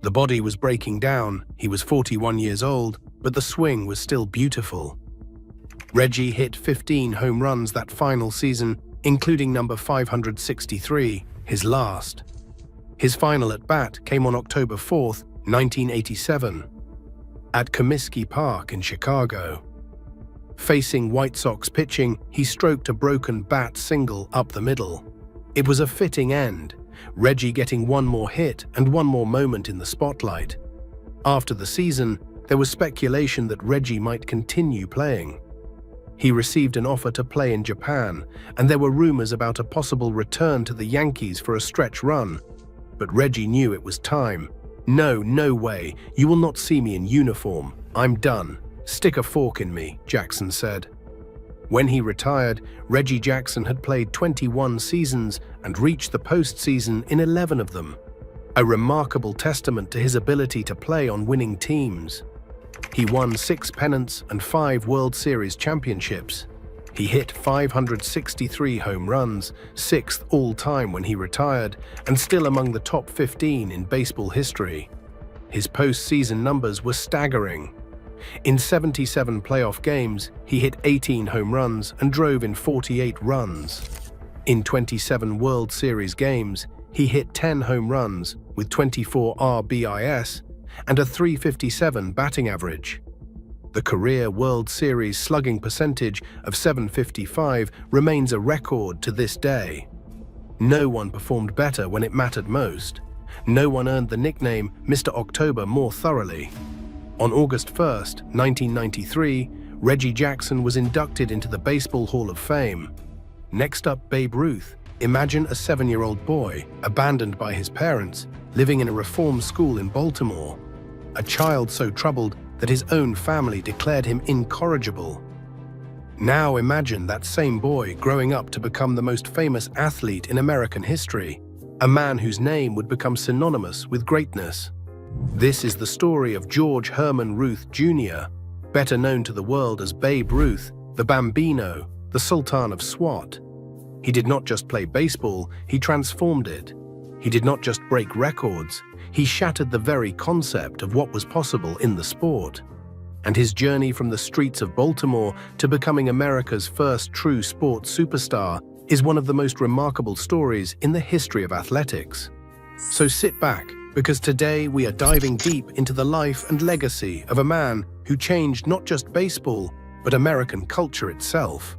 The body was breaking down, he was 41 years old, but the swing was still beautiful. Reggie hit 15 home runs that final season, including number 563, his last. His final at-bat came on October 4, 1987, at Comiskey Park in Chicago. Facing White Sox pitching, he stroked a broken bat single up the middle. It was a fitting end, Reggie getting one more hit and one more moment in the spotlight. After the season, there was speculation that Reggie might continue playing. He received an offer to play in Japan, and there were rumors about a possible return to the Yankees for a stretch run. But Reggie knew it was time. No way, you will not see me in uniform. I'm done. Stick a fork in me, Jackson said. When he retired, Reggie Jackson had played 21 seasons and reached the postseason in 11 of them. A remarkable testament to his ability to play on winning teams. He won 6 pennants and 5 World Series championships. He hit 563 home runs, 6th all-time when he retired, and still among the top 15 in baseball history. His postseason numbers were staggering. In 77 playoff games, he hit 18 home runs and drove in 48 runs. In 27 World Series games, he hit 10 home runs with 24 RBIs and a .357 batting average. The career World Series slugging percentage of .755 remains a record to this day. No one performed better when it mattered most. No one earned the nickname Mr. October more thoroughly. On August 1, 1993, Reggie Jackson was inducted into the Baseball Hall of Fame. Next up, Babe Ruth. Imagine a 7-year-old boy, abandoned by his parents, living in a reform school in Baltimore. A child so troubled that his own family declared him incorrigible. Now imagine that same boy growing up to become the most famous athlete in American history, a man whose name would become synonymous with greatness. This is the story of George Herman Ruth Jr., better known to the world as Babe Ruth, the Bambino, the Sultan of SWAT. He did not just play baseball, he transformed it. He did not just break records, he shattered the very concept of what was possible in the sport. And his journey from the streets of Baltimore to becoming America's first true sports superstar is one of the most remarkable stories in the history of athletics. So sit back, because today we are diving deep into the life and legacy of a man who changed not just baseball, but American culture itself.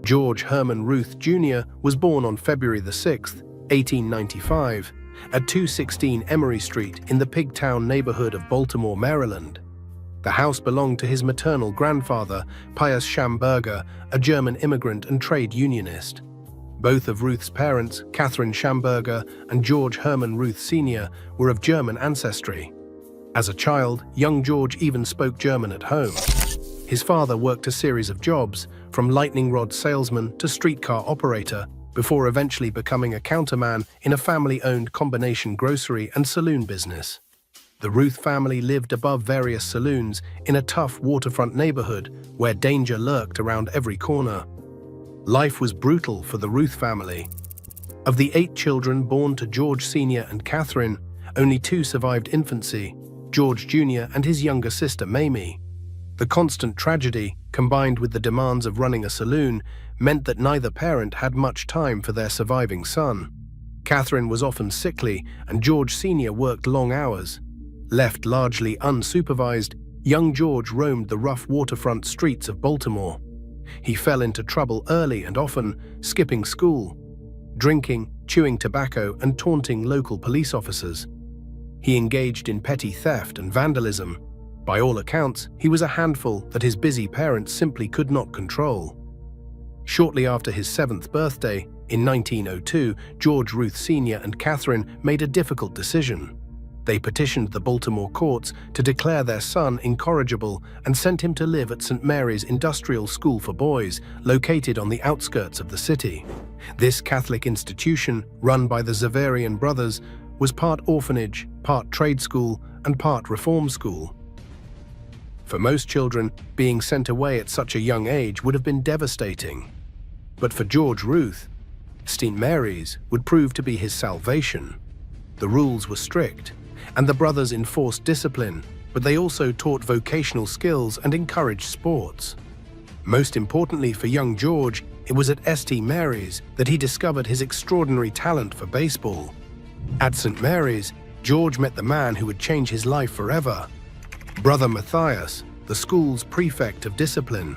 George Herman Ruth Jr. was born on February 6, 1895, at 216 Emory Street in the Pigtown neighborhood of Baltimore, Maryland. The house belonged to his maternal grandfather, Pius Schamberger, a German immigrant and trade unionist. Both of Ruth's parents, Catherine Schamberger and George Herman Ruth Sr., were of German ancestry. As a child, young George even spoke German at home. His father worked a series of jobs, from lightning rod salesman to streetcar operator, before eventually becoming a counterman in a family-owned combination grocery and saloon business. The Ruth family lived above various saloons in a tough waterfront neighborhood where danger lurked around every corner. Life was brutal for the Ruth family. Of the 8 children born to George Sr. and Catherine, only 2 survived infancy, George Jr. and his younger sister Mamie. The constant tragedy, combined with the demands of running a saloon, meant that neither parent had much time for their surviving son. Catherine was often sickly, and George Sr. worked long hours. Left largely unsupervised, young George roamed the rough waterfront streets of Baltimore. He fell into trouble early and often, skipping school, drinking, chewing tobacco, and taunting local police officers. He engaged in petty theft and vandalism. By all accounts, he was a handful that his busy parents simply could not control. Shortly after his 7th birthday, in 1902, George Ruth Sr. and Catherine made a difficult decision. They petitioned the Baltimore courts to declare their son incorrigible and sent him to live at St. Mary's Industrial School for Boys, located on the outskirts of the city. This Catholic institution, run by the Xaverian brothers, was part orphanage, part trade school, and part reform school. For most children, being sent away at such a young age would have been devastating. But for George Ruth, St. Mary's would prove to be his salvation. The rules were strict, and the brothers enforced discipline, but they also taught vocational skills and encouraged sports. Most importantly for young George, it was at St. Mary's that he discovered his extraordinary talent for baseball. At St. Mary's, George met the man who would change his life forever. Brother Matthias, the school's prefect of discipline.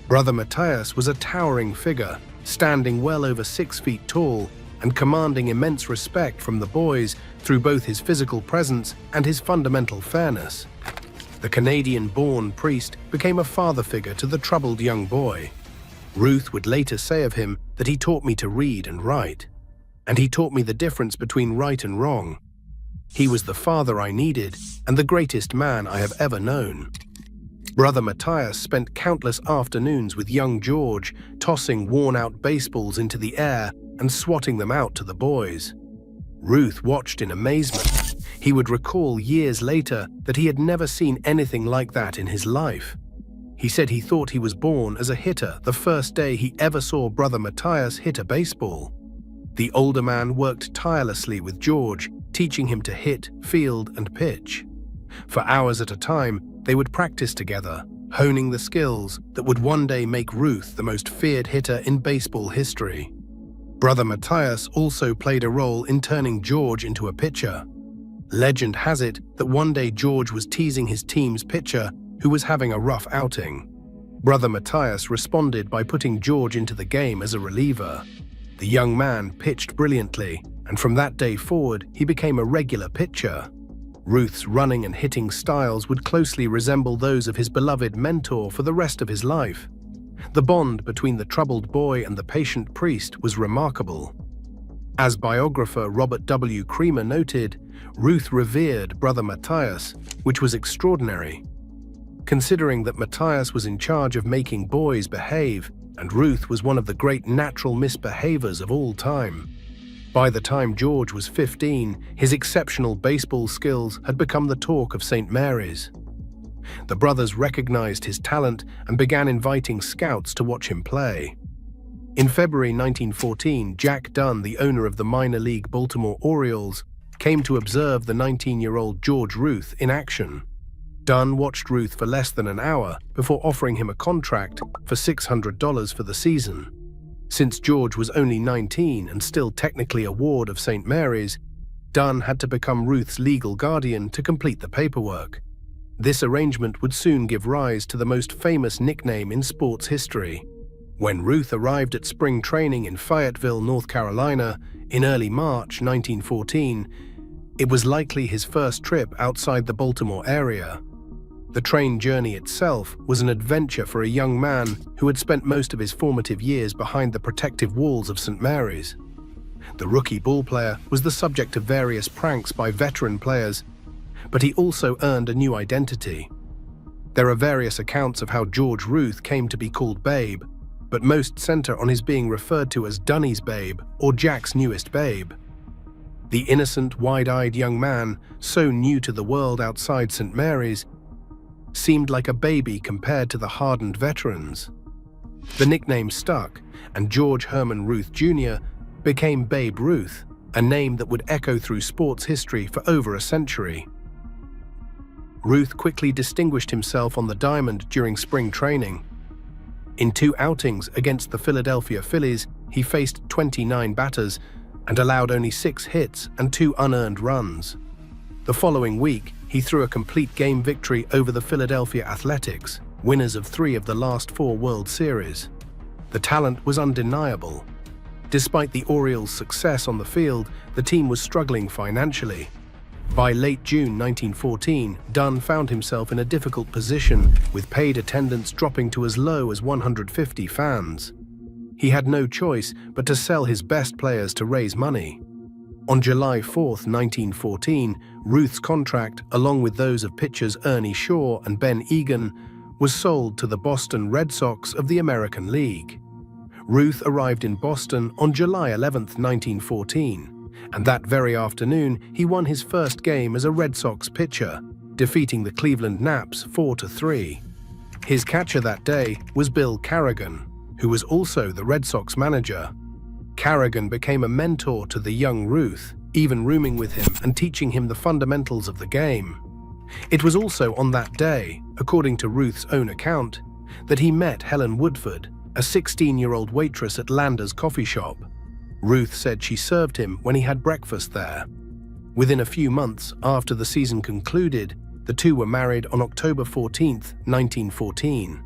Brother Matthias was a towering figure, standing well over 6 feet tall and commanding immense respect from the boys through both his physical presence and his fundamental fairness. The Canadian-born priest became a father figure to the troubled young boy. Ruth would later say of him that he taught me to read and write, and he taught me the difference between right and wrong. He was the father I needed and the greatest man I have ever known. Brother Matthias spent countless afternoons with young George, tossing worn-out baseballs into the air and swatting them out to the boys. Ruth watched in amazement. He would recall years later that he had never seen anything like that in his life. He said he thought he was born as a hitter the first day he ever saw Brother Matthias hit a baseball. The older man worked tirelessly with George, teaching him to hit, field, and pitch. For hours at a time, they would practice together, honing the skills that would one day make Ruth the most feared hitter in baseball history. Brother Matthias also played a role in turning George into a pitcher. Legend has it that one day George was teasing his team's pitcher, who was having a rough outing. Brother Matthias responded by putting George into the game as a reliever. The young man pitched brilliantly, and from that day forward, he became a regular pitcher. Ruth's running and hitting styles would closely resemble those of his beloved mentor for the rest of his life. The bond between the troubled boy and the patient priest was remarkable. As biographer Robert W. Creamer noted, Ruth revered Brother Matthias, which was extraordinary. Considering that Matthias was in charge of making boys behave, and Ruth was one of the great natural misbehaviors of all time. By the time George was 15, his exceptional baseball skills had become the talk of St. Mary's. The brothers recognized his talent and began inviting scouts to watch him play. In February 1914, Jack Dunn, the owner of the minor league Baltimore Orioles, came to observe the 19-year-old George Ruth in action. Dunn watched Ruth for less than an hour before offering him a contract for $600 for the season. Since George was only 19 and still technically a ward of St. Mary's, Dunn had to become Ruth's legal guardian to complete the paperwork. This arrangement would soon give rise to the most famous nickname in sports history. When Ruth arrived at spring training in Fayetteville, North Carolina, in early March 1914, it was likely his first trip outside the Baltimore area. The train journey itself was an adventure for a young man who had spent most of his formative years behind the protective walls of St. Mary's. The rookie ballplayer was the subject of various pranks by veteran players, but he also earned a new identity. There are various accounts of how George Ruth came to be called Babe, but most center on his being referred to as Dunny's Babe or Jack's newest babe. The innocent, wide-eyed young man, so new to the world outside St. Mary's, seemed like a baby compared to the hardened veterans. The nickname stuck, and George Herman Ruth Jr. became Babe Ruth, a name that would echo through sports history for over a century. Ruth quickly distinguished himself on the diamond during spring training. In 2 outings against the Philadelphia Phillies, he faced 29 batters and allowed only 6 hits and 2 unearned runs. The following week, he threw a complete game victory over the Philadelphia Athletics, winners of 3 of the last 4 World Series. The talent was undeniable. Despite the Orioles' success on the field, the team was struggling financially. By late June 1914, Dunn found himself in a difficult position, with paid attendance dropping to as low as 150 fans. He had no choice but to sell his best players to raise money. On July 4, 1914, Ruth's contract, along with those of pitchers Ernie Shaw and Ben Egan, was sold to the Boston Red Sox of the American League. Ruth arrived in Boston on July 11, 1914, and that very afternoon he won his first game as a Red Sox pitcher, defeating the Cleveland Naps 4-3. His catcher that day was Bill Carrigan, who was also the Red Sox manager. Carrigan became a mentor to the young Ruth, even rooming with him and teaching him the fundamentals of the game. It was also on that day, according to Ruth's own account, that he met Helen Woodford, a 16-year-old waitress at Lander's coffee shop. Ruth said she served him when he had breakfast there. Within a few months after the season concluded, the two were married on October 14, 1914.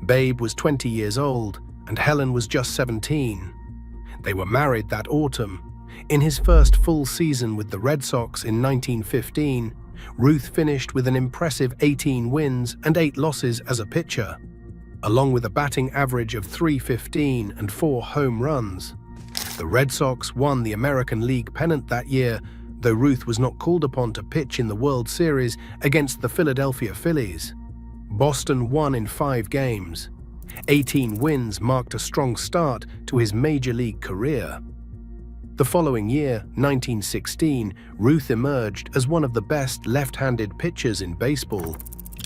Babe was 20 years old and Helen was just 17. They were married that autumn. In his first full season with the Red Sox in 1915, Ruth finished with an impressive 18 wins and 8 losses as a pitcher, along with a batting average of .315 and 4 home runs. The Red Sox won the American League pennant that year, though Ruth was not called upon to pitch in the World Series against the Philadelphia Phillies. Boston won in 5 games. 18 wins marked a strong start to his major league career. The following year, 1916, Ruth emerged as one of the best left-handed pitchers in baseball.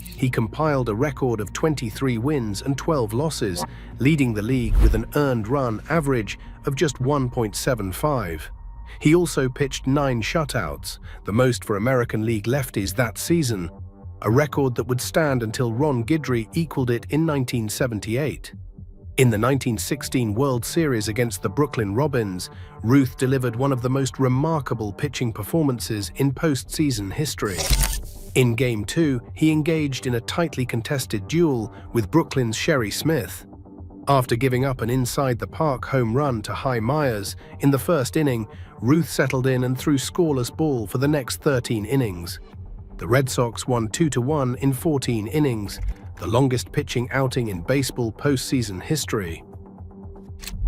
He compiled a record of 23 wins and 12 losses, leading the league with an earned run average of just 1.75. He also pitched 9 shutouts, the most for American League lefties that season, a record that would stand until Ron Guidry equaled it in 1978. In the 1916 World Series against the Brooklyn Robins, Ruth delivered one of the most remarkable pitching performances in postseason history. In Game 2, he engaged in a tightly contested duel with Brooklyn's Sherry Smith. After giving up an inside-the-park home run to Hy Myers in the first inning, Ruth settled in and threw scoreless ball for the next 13 innings. The Red Sox won 2-1 in 14 innings, the longest pitching outing in baseball postseason history.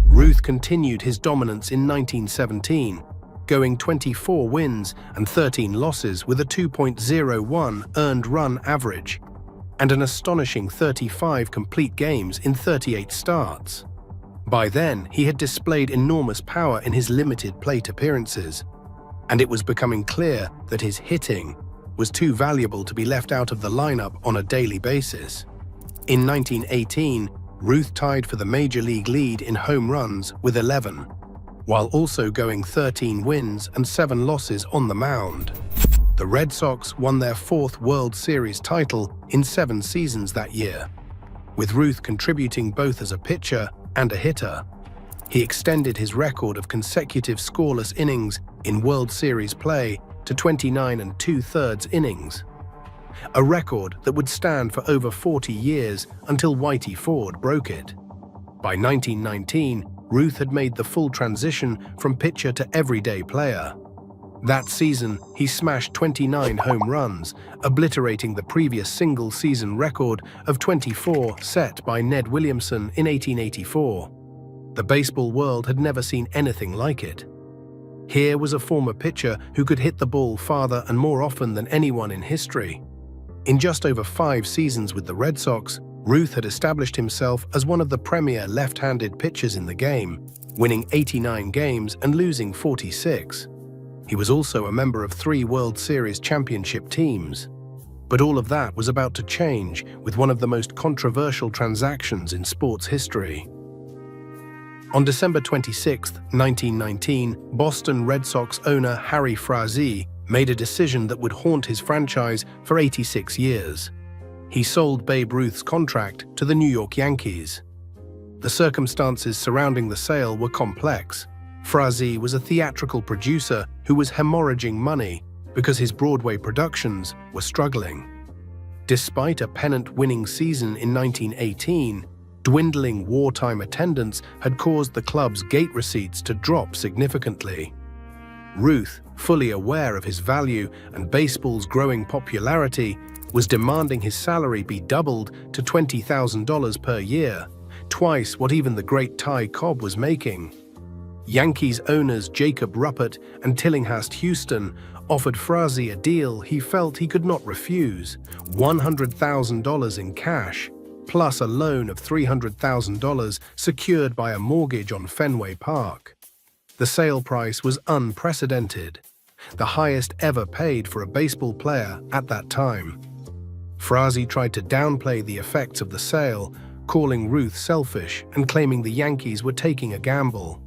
Ruth continued his dominance in 1917, going 24 wins and 13 losses with a 2.01 earned run average, and an astonishing 35 complete games in 38 starts. By then, he had displayed enormous power in his limited plate appearances, and it was becoming clear that his hitting was too valuable to be left out of the lineup on a daily basis. In 1918, Ruth tied for the major league lead in home runs with 11, while also going 13 wins and 7 losses on the mound. The Red Sox won their 4th World Series title in 7 seasons that year, with Ruth contributing both as a pitcher and a hitter. He extended his record of consecutive scoreless innings in World Series play to 29 2/3 innings, a record that would stand for over 40 years until Whitey Ford broke it. By 1919, Ruth had made the full transition from pitcher to everyday player. That season, he smashed 29 home runs, obliterating the previous single-season record of 24 set by Ned Williamson in 1884. The baseball world had never seen anything like it. Here was a former pitcher who could hit the ball farther and more often than anyone in history. In just over 5 seasons with the Red Sox, Ruth had established himself as one of the premier left-handed pitchers in the game, winning 89 games and losing 46. He was also a member of 3 World Series championship teams. But all of that was about to change with one of the most controversial transactions in sports history. On December 26, 1919, Boston Red Sox owner Harry Frazee made a decision that would haunt his franchise for 86 years. He sold Babe Ruth's contract to the New York Yankees. The circumstances surrounding the sale were complex. Frazee was a theatrical producer who was hemorrhaging money because his Broadway productions were struggling. Despite a pennant-winning season in 1918, dwindling wartime attendance had caused the club's gate receipts to drop significantly. Ruth, fully aware of his value and baseball's growing popularity, was demanding his salary be doubled to $20,000 per year, twice what even the great Ty Cobb was making. Yankees owners Jacob Ruppert and Tillinghast Houston offered Frazee a deal he felt he could not refuse: $100,000 in cash, plus a loan of $300,000 secured by a mortgage on Fenway Park. The sale price was unprecedented, the highest ever paid for a baseball player at that time. Frazee tried to downplay the effects of the sale, calling Ruth selfish and claiming the Yankees were taking a gamble.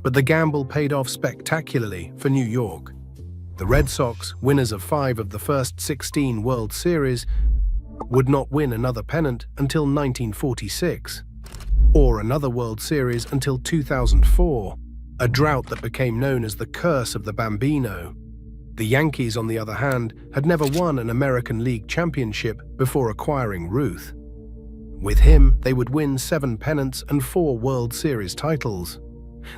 But the gamble paid off spectacularly for New York. The Red Sox, winners of 5 of the first 16 World Series, would not win another pennant until 1946, or another World Series until 2004, a drought that became known as the Curse of the Bambino. The Yankees, on the other hand, had never won an American League championship before acquiring Ruth. With him, they would win 7 pennants and 4 World Series titles.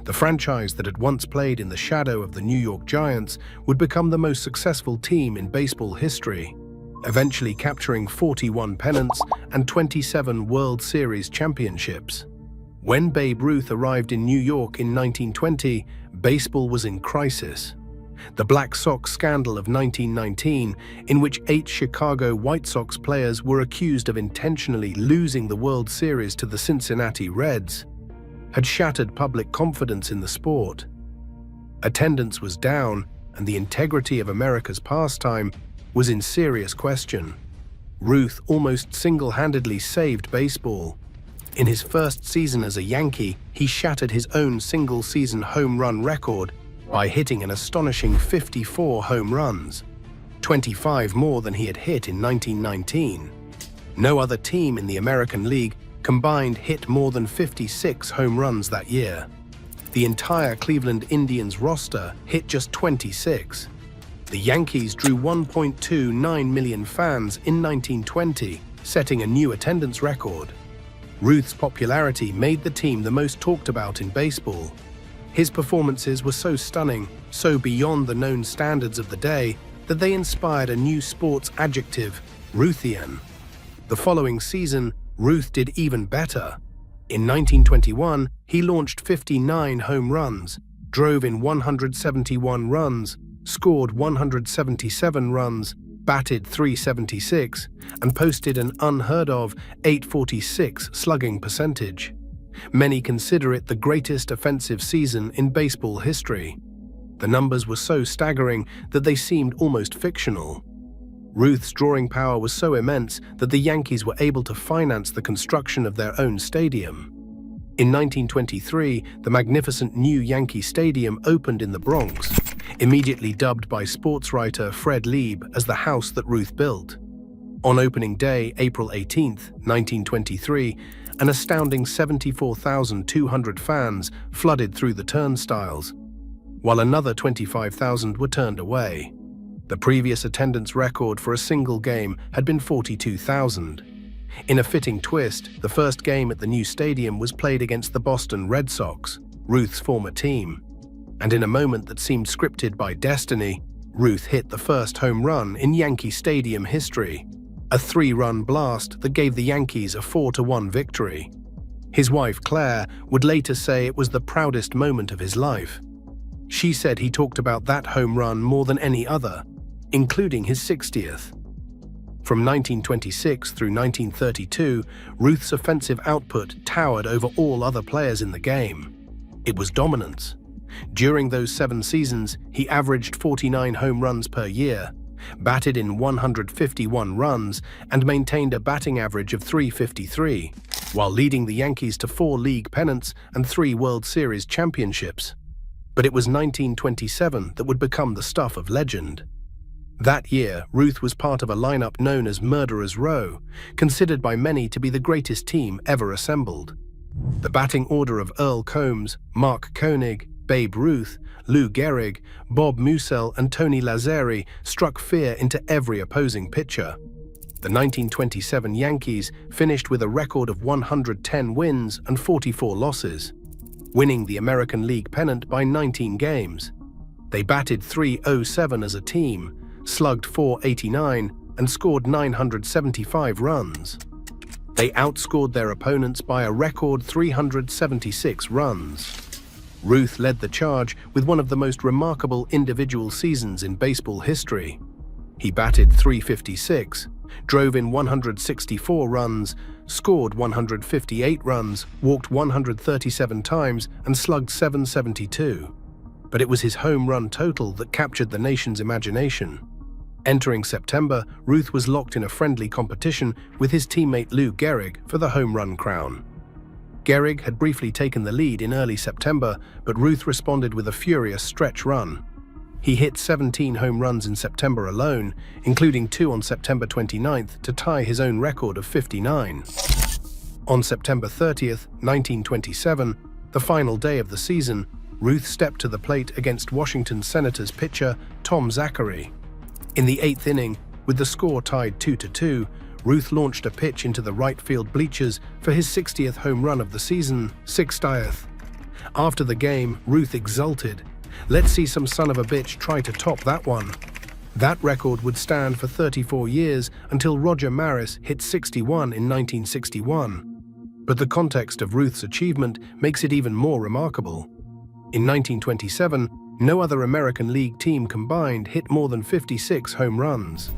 The franchise that had once played in the shadow of the New York Giants would become the most successful team in baseball history, eventually capturing 41 pennants and 27 World Series championships. When Babe Ruth arrived in New York in 1920, baseball was in crisis. The Black Sox scandal of 1919, in which 8 Chicago White Sox players were accused of intentionally losing the World Series to the Cincinnati Reds, had shattered public confidence in the sport. Attendance was down, and the integrity of America's pastime was in serious question. Ruth almost single-handedly saved baseball. In his first season as a Yankee, he shattered his own single-season home run record by hitting an astonishing 54 home runs, 25 more than he had hit in 1919. No other team in the American League combined hit more than 56 home runs that year. The entire Cleveland Indians roster hit just 26. The Yankees drew 1.29 million fans in 1920, setting a new attendance record. Ruth's popularity made the team the most talked about in baseball. His performances were so stunning, so beyond the known standards of the day, that they inspired a new sports adjective, Ruthian. The following season, Ruth did even better. In 1921, he launched 59 home runs, drove in 171 runs, scored 177 runs, batted .376, and posted an unheard-of .846 slugging percentage. Many consider it the greatest offensive season in baseball history. The numbers were so staggering that they seemed almost fictional. Ruth's drawing power was so immense that the Yankees were able to finance the construction of their own stadium. In 1923, the magnificent new Yankee Stadium opened in the Bronx, immediately dubbed by sports writer Fred Lieb as the House That Ruth Built. On opening day, April 18, 1923, an astounding 74,200 fans flooded through the turnstiles, while another 25,000 were turned away. The previous attendance record for a single game had been 42,000. In a fitting twist, the first game at the new stadium was played against the Boston Red Sox, Ruth's former team. And in a moment that seemed scripted by destiny, Ruth hit the first home run in Yankee Stadium history, a 3-run blast that gave the Yankees a 4-1 victory. His wife, Claire, would later say it was the proudest moment of his life. She said he talked about that home run more than any other, including his 60th. From 1926 through 1932, Ruth's offensive output towered over all other players in the game. It was dominance. During those 7 seasons, he averaged 49 home runs per year, batted in 151 runs, and maintained a batting average of .353, while leading the Yankees to 4 league pennants and 3 World Series championships. But it was 1927 that would become the stuff of legend. That year, Ruth was part of a lineup known as Murderer's Row, considered by many to be the greatest team ever assembled. The batting order of Earl Combs, Mark Koenig, Babe Ruth, Lou Gehrig, Bob Musell, and Tony Lazzeri struck fear into every opposing pitcher. The 1927 Yankees finished with a record of 110 wins and 44 losses, winning the American League pennant by 19 games. They batted .307 as a team, slugged .489, and scored 975 runs. They outscored their opponents by a record 376 runs. Ruth led the charge with one of the most remarkable individual seasons in baseball history. He batted .356, drove in 164 runs, scored 158 runs, walked 137 times, and slugged .772. But it was his home run total that captured the nation's imagination. Entering September, Ruth was locked in a friendly competition with his teammate Lou Gehrig for the home run crown. Gehrig had briefly taken the lead in early September, but Ruth responded with a furious stretch run. He hit 17 home runs in September alone, including 2 on September 29th to tie his own record of 59. On September 30th, 1927, the final day of the season, Ruth stepped to the plate against Washington Senators pitcher Tom Zachary. In the 8th inning, with the score tied 2-2, Ruth launched a pitch into the right field bleachers for his 60th home run of the season, 60th. After the game, Ruth exulted. "Let's see some son of a bitch try to top that one." That record would stand for 34 years until Roger Maris hit 61 in 1961. But the context of Ruth's achievement makes it even more remarkable. In 1927, no other American League team combined hit more than 56 home runs.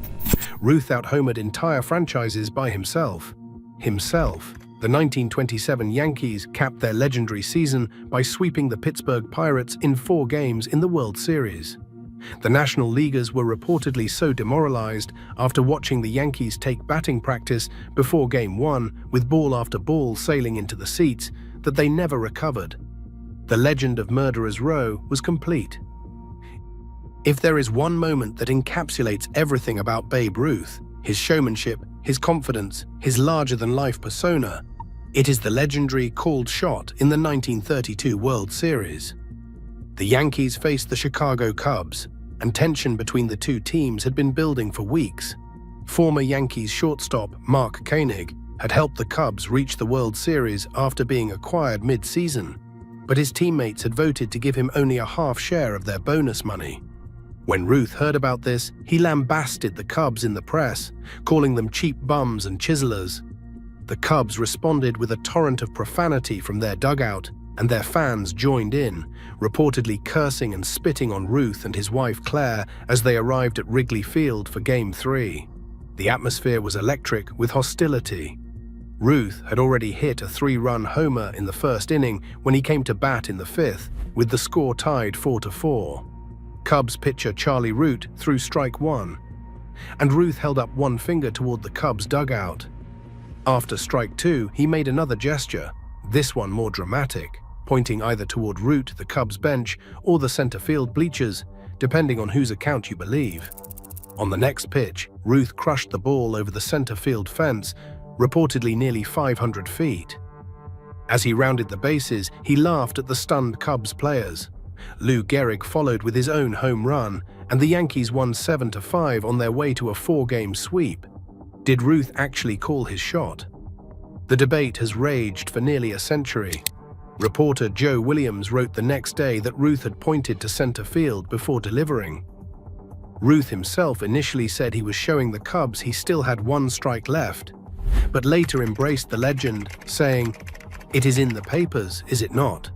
Ruth out-homered entire franchises by himself. The 1927 Yankees capped their legendary season by sweeping the Pittsburgh Pirates in 4 games in the World Series. The National Leaguers were reportedly so demoralized after watching the Yankees take batting practice before Game 1 with ball after ball sailing into the seats that they never recovered. The legend of Murderer's Row was complete. If there is one moment that encapsulates everything about Babe Ruth, his showmanship, his confidence, his larger-than-life persona, it is the legendary called shot in the 1932 World Series. The Yankees faced the Chicago Cubs, and tension between the two teams had been building for weeks. Former Yankees shortstop Mark Koenig had helped the Cubs reach the World Series after being acquired mid-season, but his teammates had voted to give him only a half share of their bonus money. When Ruth heard about this, he lambasted the Cubs in the press, calling them cheap bums and chiselers. The Cubs responded with a torrent of profanity from their dugout, and their fans joined in, reportedly cursing and spitting on Ruth and his wife Claire as they arrived at Wrigley Field for Game 3. The atmosphere was electric with hostility. Ruth had already hit a 3-run homer in the first inning when he came to bat in the 5th, with the score tied 4-4. Cubs pitcher Charlie Root threw strike 1, and Ruth held up one finger toward the Cubs dugout. After strike 2, he made another gesture, this one more dramatic, pointing either toward Root, the Cubs bench, or the center field bleachers, depending on whose account you believe. On the next pitch, Ruth crushed the ball over the center field fence, reportedly nearly 500 feet. As he rounded the bases, he laughed at the stunned Cubs players. Lou Gehrig followed with his own home run, and the Yankees won 7-5 on their way to a 4-game sweep. Did Ruth actually call his shot? The debate has raged for nearly a century. Reporter Joe Williams wrote the next day that Ruth had pointed to center field before delivering. Ruth himself initially said he was showing the Cubs he still had 1 strike left, but later embraced the legend, saying, "It is in the papers, is it not?"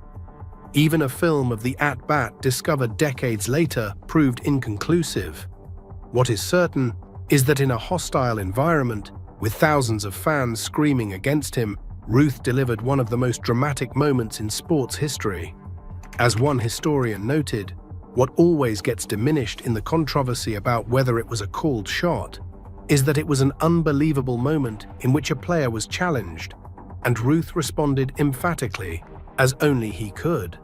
Even a film of the at-bat discovered decades later proved inconclusive. What is certain is that in a hostile environment, with thousands of fans screaming against him, Ruth delivered one of the most dramatic moments in sports history. As one historian noted, What always gets diminished in the controversy about whether it was a called shot is that it was an unbelievable moment in which a player was challenged, and Ruth responded emphatically, as only he could.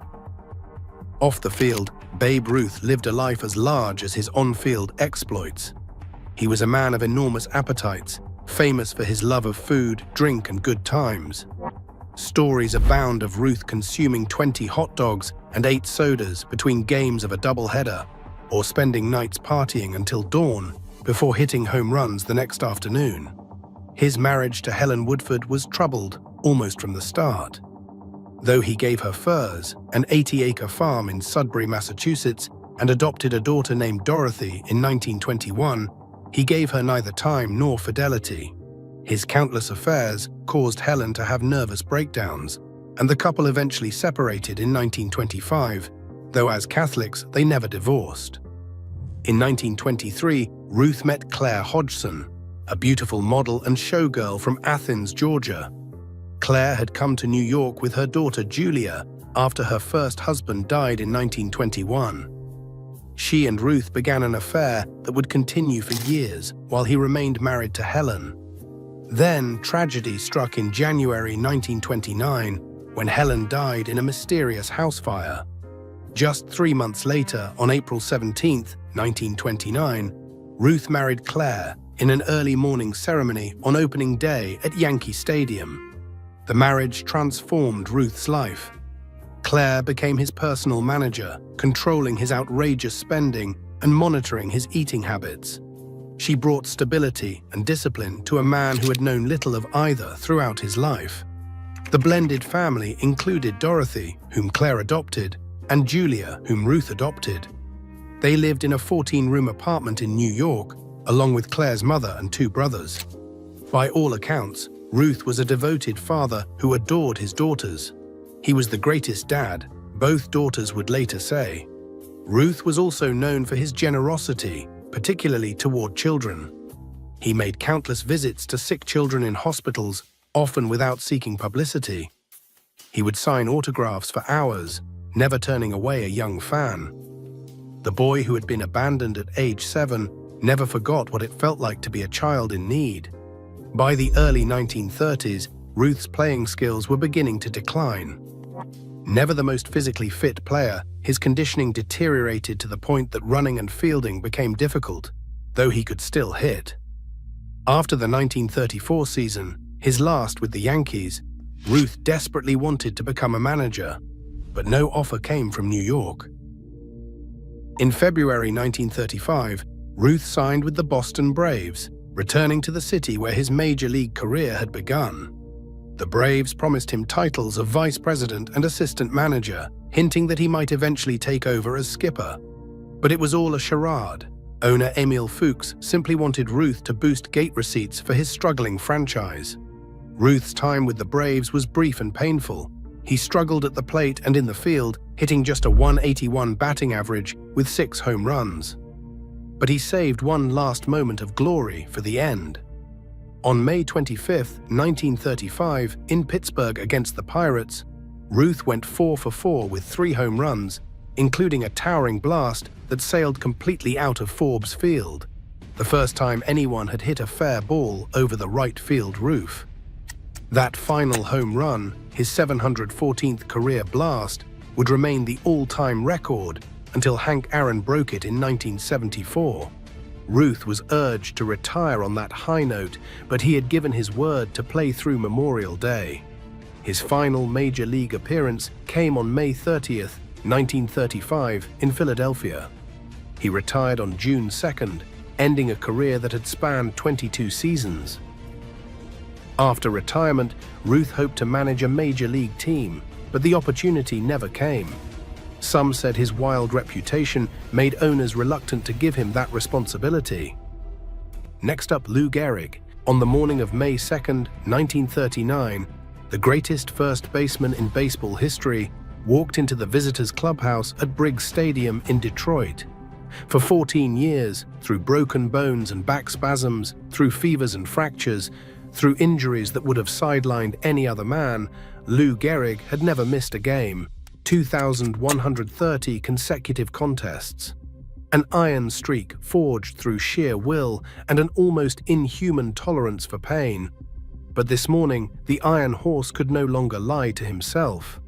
Off the field, Babe Ruth lived a life as large as his on-field exploits. He was a man of enormous appetites, famous for his love of food, drink, and good times. Stories abound of Ruth consuming 20 hot dogs and 8 sodas between games of a doubleheader, or spending nights partying until dawn before hitting home runs the next afternoon. His marriage to Helen Woodford was troubled almost from the start. Though he gave her furs, an 80-acre farm in Sudbury, Massachusetts, and adopted a daughter named Dorothy in 1921, he gave her neither time nor fidelity. His countless affairs caused Helen to have nervous breakdowns, and the couple eventually separated in 1925, though as Catholics they never divorced. In 1923, Ruth met Claire Hodgson, a beautiful model and showgirl from Athens, Georgia. Claire had come to New York with her daughter Julia after her first husband died in 1921. She and Ruth began an affair that would continue for years while he remained married to Helen. Then tragedy struck in January 1929 when Helen died in a mysterious house fire. Just 3 months later, on April 17, 1929, Ruth married Claire in an early morning ceremony on opening day at Yankee Stadium. The marriage transformed Ruth's life. Claire became his personal manager, controlling his outrageous spending and monitoring his eating habits. She brought stability and discipline to a man who had known little of either throughout his life. The blended family included Dorothy, whom Claire adopted, and Julia, whom Ruth adopted. They lived in a 14-room apartment in New York, along with Claire's mother and 2 brothers. By all accounts, Ruth was a devoted father who adored his daughters. He was the greatest dad, both daughters would later say. Ruth was also known for his generosity, particularly toward children. He made countless visits to sick children in hospitals, often without seeking publicity. He would sign autographs for hours, never turning away a young fan. The boy who had been abandoned at age 7 never forgot what it felt like to be a child in need. By the early 1930s, Ruth's playing skills were beginning to decline. Never the most physically fit player, his conditioning deteriorated to the point that running and fielding became difficult, though he could still hit. After the 1934 season, his last with the Yankees, Ruth desperately wanted to become a manager, but no offer came from New York. In February 1935, Ruth signed with the Boston Braves, returning to the city where his major league career had begun. The Braves promised him titles of vice president and assistant manager, hinting that he might eventually take over as skipper. But it was all a charade. Owner Emil Fuchs simply wanted Ruth to boost gate receipts for his struggling franchise. Ruth's time with the Braves was brief and painful. He struggled at the plate and in the field, hitting just a .181 batting average with 6 home runs. But he saved one last moment of glory for the end. On May 25, 1935, in Pittsburgh against the Pirates, Ruth went 4 for 4 with 3 home runs, including a towering blast that sailed completely out of Forbes Field, the first time anyone had hit a fair ball over the right field roof. That final home run, his 714th career blast, would remain the all-time record until Hank Aaron broke it in 1974. Ruth was urged to retire on that high note, but he had given his word to play through Memorial Day. His final major league appearance came on May 30, 1935, in Philadelphia. He retired on June 2nd, ending a career that had spanned 22 seasons. After retirement, Ruth hoped to manage a major league team, but the opportunity never came. Some said his wild reputation made owners reluctant to give him that responsibility. Next up, Lou Gehrig. On the morning of May 2, 1939, the greatest first baseman in baseball history walked into the visitors' clubhouse at Briggs Stadium in Detroit. For 14 years, through broken bones and back spasms, through fevers and fractures, through injuries that would have sidelined any other man, Lou Gehrig had never missed a game. 2,130 consecutive contests. An iron streak forged through sheer will and an almost inhuman tolerance for pain. But this morning, the Iron Horse could no longer lie to himself.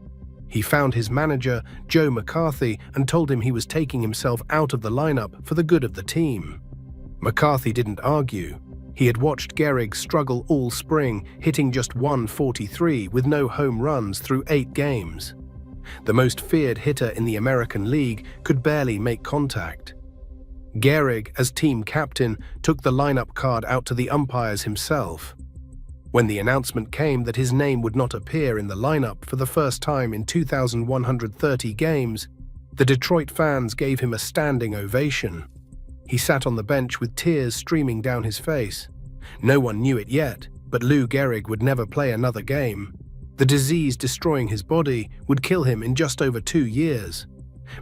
He found his manager, Joe McCarthy, and told him he was taking himself out of the lineup for the good of the team. McCarthy didn't argue. He had watched Gehrig struggle all spring, hitting just .143 with no home runs through 8 games. The most feared hitter in the American League could barely make contact. Gehrig, as team captain, took the lineup card out to the umpires himself. When the announcement came that his name would not appear in the lineup for the first time in 2,130 games, the Detroit fans gave him a standing ovation. He sat on the bench with tears streaming down his face. No one knew it yet, but Lou Gehrig would never play another game. The disease destroying his body would kill him in just over 2 years.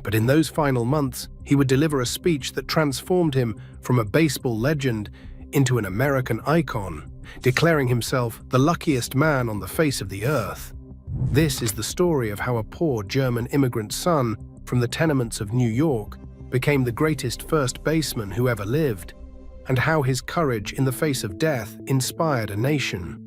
But in those final months, he would deliver a speech that transformed him from a baseball legend into an American icon, declaring himself the luckiest man on the face of the earth. This is the story of how a poor German immigrant son from the tenements of New York became the greatest first baseman who ever lived, and how his courage in the face of death inspired a nation.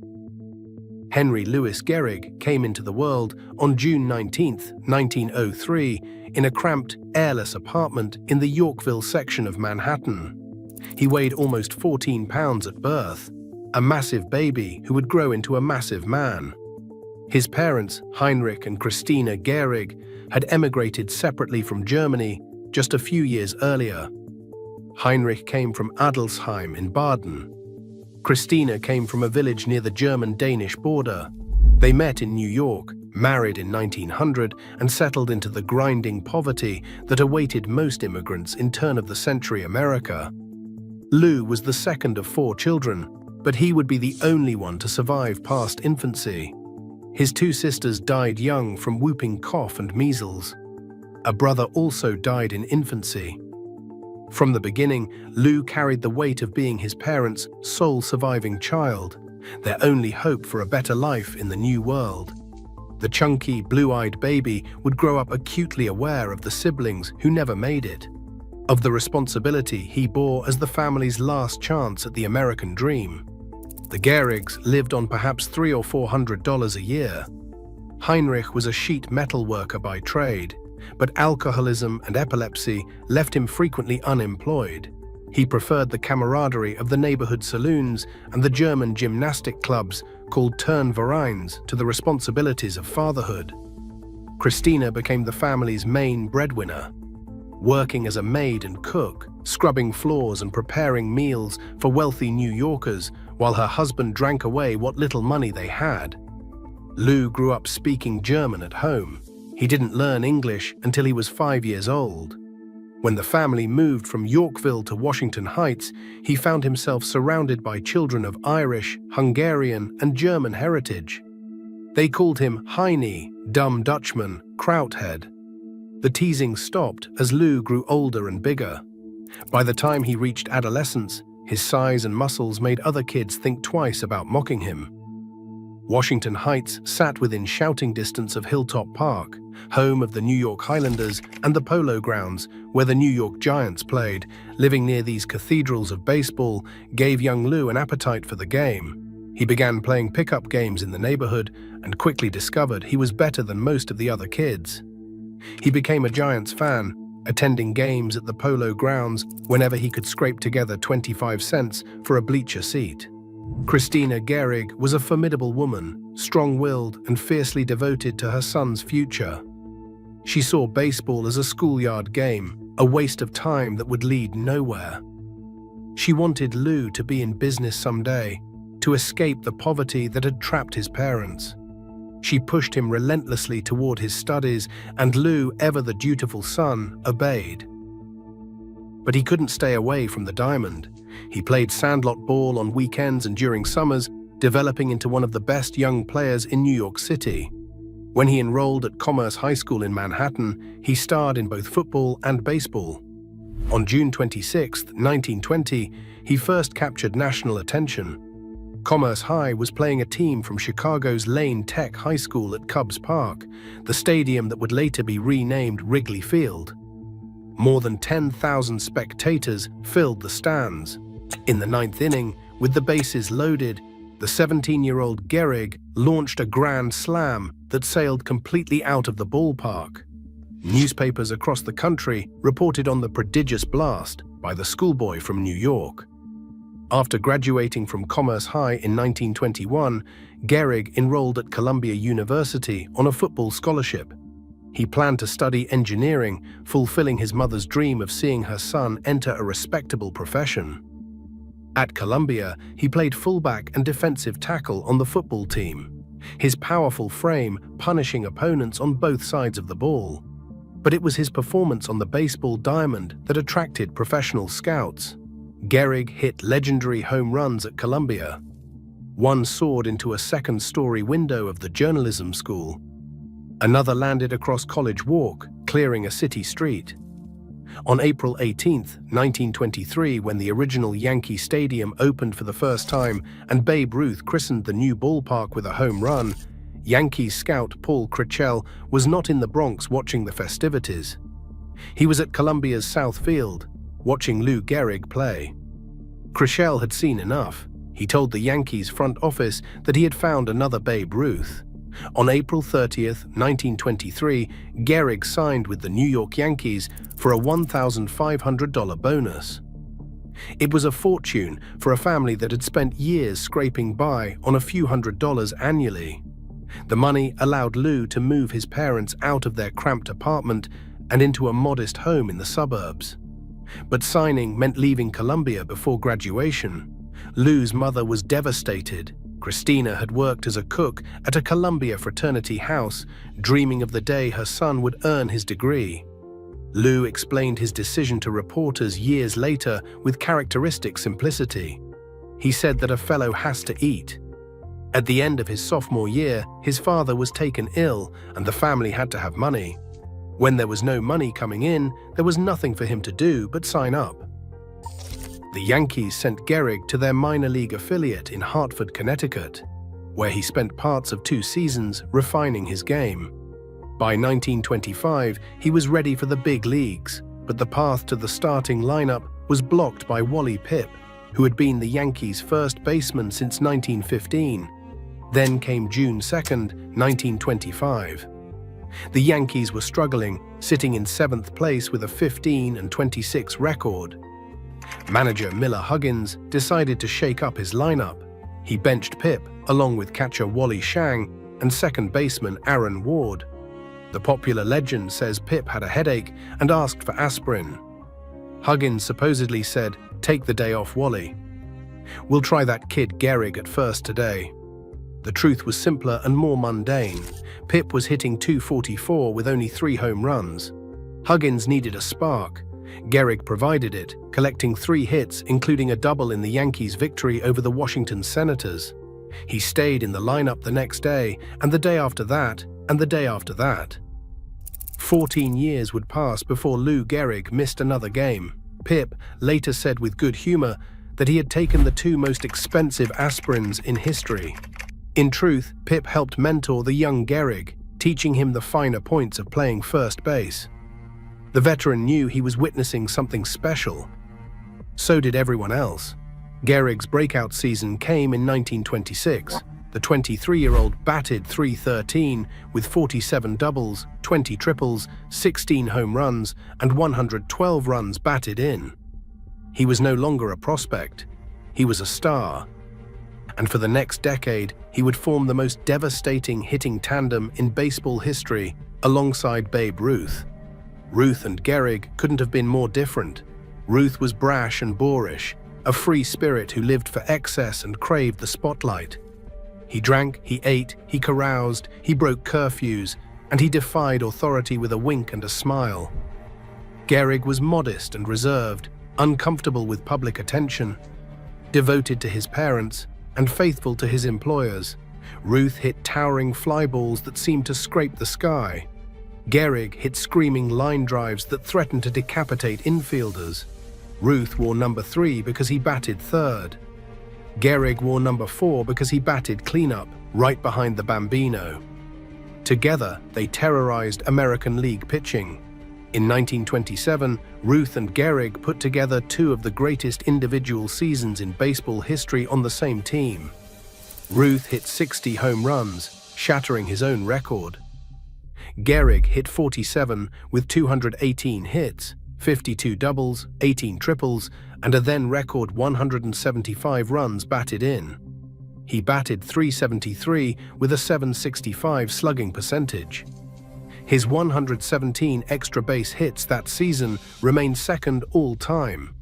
Henry Louis Gehrig came into the world on June 19, 1903, in a cramped, airless apartment in the Yorkville section of Manhattan. He weighed almost 14 pounds at birth, a massive baby who would grow into a massive man. His parents, Heinrich and Christina Gehrig, had emigrated separately from Germany just a few years earlier. Heinrich came from Adelsheim in Baden. Christina came from a village near the German-Danish border. They met in New York, married in 1900, and settled into the grinding poverty that awaited most immigrants in turn-of-the-century America. Lou was the second of 4 children, but he would be the only one to survive past infancy. His 2 sisters died young from whooping cough and measles. A brother also died in infancy. From the beginning, Lou carried the weight of being his parents' sole surviving child, their only hope for a better life in the new world. The chunky, blue-eyed baby would grow up acutely aware of the siblings who never made it, of the responsibility he bore as the family's last chance at the American dream. The Gehrigs lived on perhaps $300 or $400 a year. Heinrich was a sheet metal worker by trade, but alcoholism and epilepsy left him frequently unemployed. He preferred the camaraderie of the neighborhood saloons and the German gymnastic clubs called Turnvereins to the responsibilities of fatherhood. Christina became the family's main breadwinner, working as a maid and cook, scrubbing floors and preparing meals for wealthy New Yorkers, while her husband drank away what little money they had. Lou grew up speaking German at home. He didn't learn English until he was 5 years old. When the family moved from Yorkville to Washington Heights, he found himself surrounded by children of Irish, Hungarian, and German heritage. They called him Heine, dumb Dutchman, Krauthead. The teasing stopped as Lou grew older and bigger. By the time he reached adolescence, his size and muscles made other kids think twice about mocking him. Washington Heights sat within shouting distance of Hilltop Park, home of the New York Highlanders, and the Polo Grounds, where the New York Giants played. Living near these cathedrals of baseball gave young Lou an appetite for the game. He began playing pickup games in the neighborhood and quickly discovered he was better than most of the other kids. He became a Giants fan, attending games at the Polo Grounds whenever he could scrape together 25 cents for a bleacher seat. Christina Gehrig was a formidable woman, strong-willed and fiercely devoted to her son's future. She saw baseball as a schoolyard game, a waste of time that would lead nowhere. She wanted Lou to be in business someday, to escape the poverty that had trapped his parents. She pushed him relentlessly toward his studies, and Lou, ever the dutiful son, obeyed. But he couldn't stay away from the diamond. He played sandlot ball on weekends and during summers, developing into one of the best young players in New York City. When he enrolled at Commerce High School in Manhattan, he starred in both football and baseball. On June 26, 1920, he first captured national attention. Commerce High was playing a team from Chicago's Lane Tech High School at Cubs Park, the stadium that would later be renamed Wrigley Field. More than 10,000 spectators filled the stands. In the ninth inning, with the bases loaded, the 17-year-old Gehrig launched a grand slam that sailed completely out of the ballpark. Newspapers across the country reported on the prodigious blast by the schoolboy from New York. After graduating from Commerce High in 1921, Gehrig enrolled at Columbia University on a football scholarship. He planned to study engineering, fulfilling his mother's dream of seeing her son enter a respectable profession. At Columbia, he played fullback and defensive tackle on the football team, his powerful frame punishing opponents on both sides of the ball. But it was his performance on the baseball diamond that attracted professional scouts. Gehrig hit legendary home runs at Columbia. One soared into a second-story window of the journalism school. Another landed across College Walk, clearing a city street. On April 18, 1923, when the original Yankee Stadium opened for the first time and Babe Ruth christened the new ballpark with a home run, Yankees scout Paul Krickel was not in the Bronx watching the festivities. He was at Columbia's South Field, watching Lou Gehrig play. Krickel had seen enough. He told the Yankees front office that he had found another Babe Ruth. On April 30, 1923, Gehrig signed with the New York Yankees for a $1,500 bonus. It was a fortune for a family that had spent years scraping by on a few $100s annually. The money allowed Lou to move his parents out of their cramped apartment and into a modest home in the suburbs. But signing meant leaving Columbia before graduation. Lou's mother was devastated. Christina had worked as a cook at a Columbia fraternity house, dreaming of the day her son would earn his degree. Lou explained his decision to reporters years later with characteristic simplicity. He said that a fellow has to eat. At the end of his sophomore year, his father was taken ill and the family had to have money. When there was no money coming in, there was nothing for him to do but sign up. The Yankees sent Gehrig to their minor league affiliate in Hartford, Connecticut, where he spent parts of 2 seasons refining his game. By 1925, he was ready for the big leagues, but the path to the starting lineup was blocked by Wally Pipp, who had been the Yankees' first baseman since 1915. Then came June 2, 1925. The Yankees were struggling, sitting in 7th place with a 15-26 record. Manager Miller Huggins decided to shake up his lineup. He benched Pipp along with catcher Wally Shang and second baseman Aaron Ward. The popular legend says Pipp had a headache and asked for aspirin. Huggins supposedly said, "Take the day off, Wally. We'll try that kid Gehrig at first today." The truth was simpler and more mundane. Pipp was hitting .244 with only 3 home runs. Huggins needed a spark. Gehrig provided it, collecting 3 hits, including a double in the Yankees' victory over the Washington Senators. He stayed in the lineup the next day, and the day after that, and the day after that. 14 years would pass before Lou Gehrig missed another game. Pipp later said with good humor that he had taken the 2 most expensive aspirins in history. In truth, Pipp helped mentor the young Gehrig, teaching him the finer points of playing first base. The veteran knew he was witnessing something special. So did everyone else. Gehrig's breakout season came in 1926. The 23-year-old batted .313 with 47 doubles, 20 triples, 16 home runs, and 112 runs batted in. He was no longer a prospect. He was a star. And for the next decade, he would form the most devastating hitting tandem in baseball history alongside Babe Ruth. Ruth and Gehrig couldn't have been more different. Ruth was brash and boorish, a free spirit who lived for excess and craved the spotlight. He drank, he ate, he caroused, he broke curfews, and he defied authority with a wink and a smile. Gehrig was modest and reserved, uncomfortable with public attention, devoted to his parents, and faithful to his employers. Ruth hit towering fly balls that seemed to scrape the sky. Gehrig hit screaming line drives that threatened to decapitate infielders. Ruth wore number 3 because he batted third. Gehrig wore number 4 because he batted cleanup, right behind the Bambino. Together, they terrorized American League pitching. In 1927, Ruth and Gehrig put together two of the greatest individual seasons in baseball history on the same team. Ruth hit 60 home runs, shattering his own record. Gehrig hit 47 with 218 hits, 52 doubles, 18 triples, and a then-record 175 runs batted in. He batted .373 with a .765 slugging percentage. His 117 extra base hits that season remained second all-time.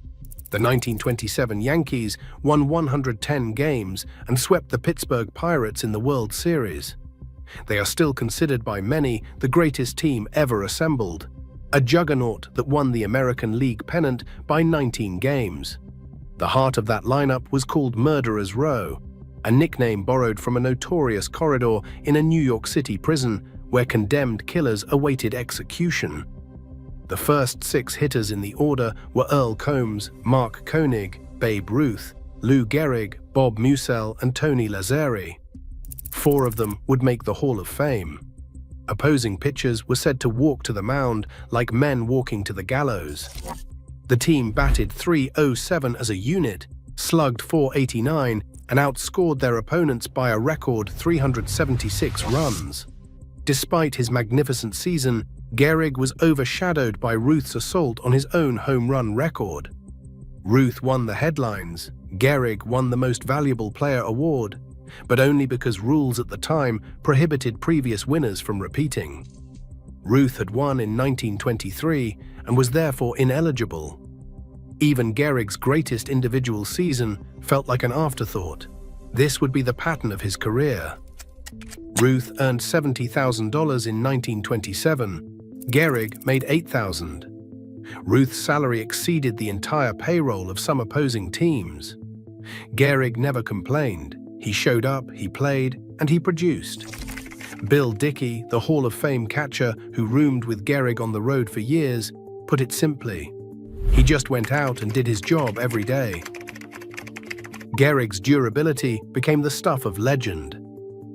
The 1927 Yankees won 110 games and swept the Pittsburgh Pirates in the World Series. They are still considered by many the greatest team ever assembled, a juggernaut that won the American League pennant by 19 games. The heart of that lineup was called Murderers Row, a nickname borrowed from a notorious corridor in a New York City prison where condemned killers awaited execution. The first 6 hitters in the order were Earl Combs, Mark Koenig, Babe Ruth, Lou Gehrig, Bob Musell, and Tony Lazzeri. 4 of them would make the Hall of Fame. Opposing pitchers were said to walk to the mound like men walking to the gallows. The team batted .307 as a unit, slugged .489, and outscored their opponents by a record 376 runs. Despite his magnificent season, Gehrig was overshadowed by Ruth's assault on his own home run record. Ruth won the headlines, Gehrig won the Most Valuable Player award, but only because rules at the time prohibited previous winners from repeating. Ruth had won in 1923 and was therefore ineligible. Even Gehrig's greatest individual season felt like an afterthought. This would be the pattern of his career. Ruth earned $70,000 in 1927. Gehrig made $8,000. Ruth's salary exceeded the entire payroll of some opposing teams. Gehrig never complained. He showed up, he played, and he produced. Bill Dickey, the Hall of Fame catcher who roomed with Gehrig on the road for years, put it simply: he just went out and did his job every day. Gehrig's durability became the stuff of legend.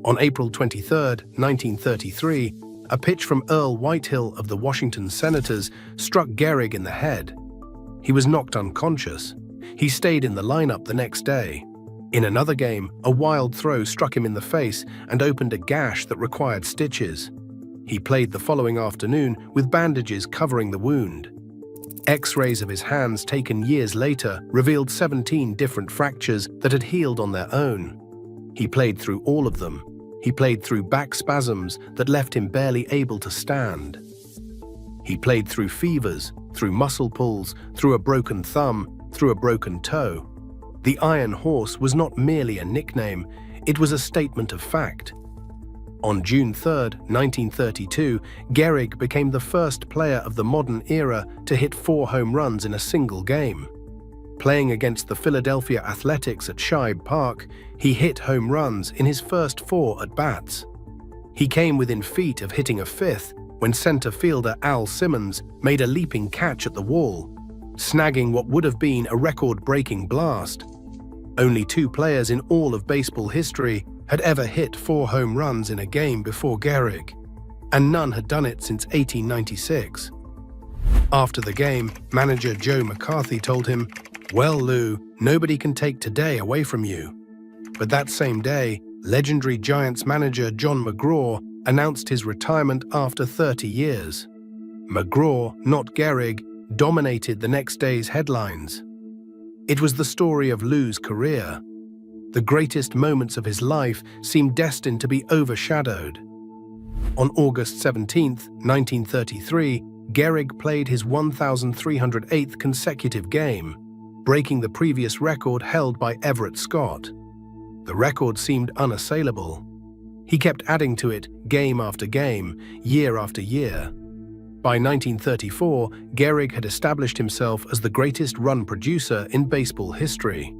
On April 23, 1933, a pitch from Earl Whitehill of the Washington Senators struck Gehrig in the head. He was knocked unconscious. He stayed in the lineup the next day. In another game, a wild throw struck him in the face and opened a gash that required stitches. He played the following afternoon with bandages covering the wound. X-rays of his hands taken years later revealed 17 different fractures that had healed on their own. He played through all of them. He played through back spasms that left him barely able to stand. He played through fevers, through muscle pulls, through a broken thumb, through a broken toe. The Iron Horse was not merely a nickname, it was a statement of fact. On June 3, 1932, Gehrig became the first player of the modern era to hit 4 home runs in a single game. Playing against the Philadelphia Athletics at Shibe Park, he hit home runs in his first 4 at-bats. He came within feet of hitting a 5th when center fielder Al Simmons made a leaping catch at the wall, snagging what would have been a record-breaking blast. Only 2 players in all of baseball history had ever hit 4 home runs in a game before Gehrig, and none had done it since 1896. After the game, manager Joe McCarthy told him, "Well, Lou, nobody can take today away from you." But that same day, legendary Giants manager John McGraw announced his retirement after 30 years. McGraw, not Gehrig, dominated the next day's headlines. It was the story of Lou's career. The greatest moments of his life seemed destined to be overshadowed. On August 17, 1933, Gehrig played his 1,308th consecutive game, breaking the previous record held by Everett Scott. The record seemed unassailable. He kept adding to it game after game, year after year. By 1934, Gehrig had established himself as the greatest run producer in baseball history.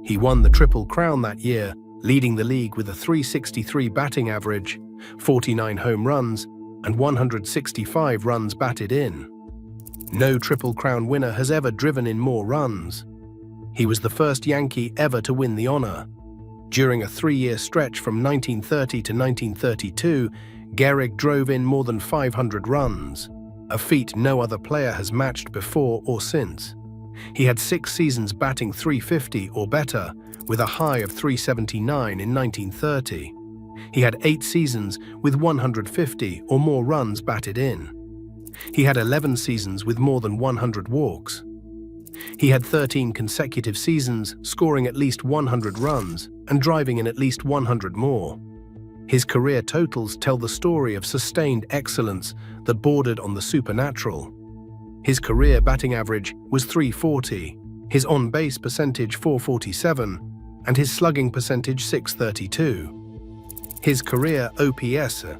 He won the Triple Crown that year, leading the league with a .363 batting average, 49 home runs, and 165 runs batted in. No Triple Crown winner has ever driven in more runs. He was the first Yankee ever to win the honor. During a 3-year stretch from 1930 to 1932, Gehrig drove in more than 500 runs, a feat no other player has matched before or since. He had 6 seasons batting .350 or better, with a high of .379 in 1930. He had 8 seasons with 150 or more runs batted in. He had 11 seasons with more than 100 walks. He had 13 consecutive seasons scoring at least 100 runs and driving in at least 100 more. His career totals tell the story of sustained excellence that bordered on the supernatural. His career batting average was .340, his on-base percentage .447, and his slugging percentage .632. His career OPS of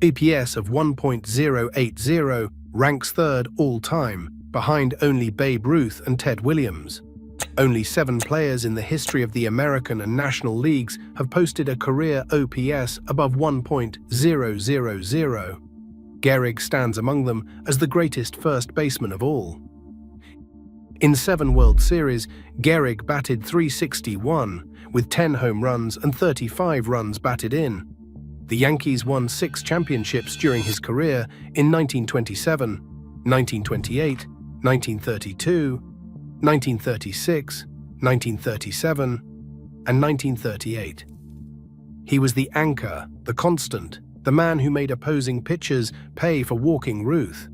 1.080 ranks third all-time, behind only Babe Ruth and Ted Williams. Only 7 players in the history of the American and National Leagues have posted a career OPS above 1.000. Gehrig stands among them as the greatest first baseman of all. In 7 World Series, Gehrig batted .361, with 10 home runs and 35 runs batted in. The Yankees won 6 championships during his career in 1927, 1928, 1932, 1936, 1937, and 1938. He was the anchor, the constant, the man who made opposing pitchers pay for walking Ruth.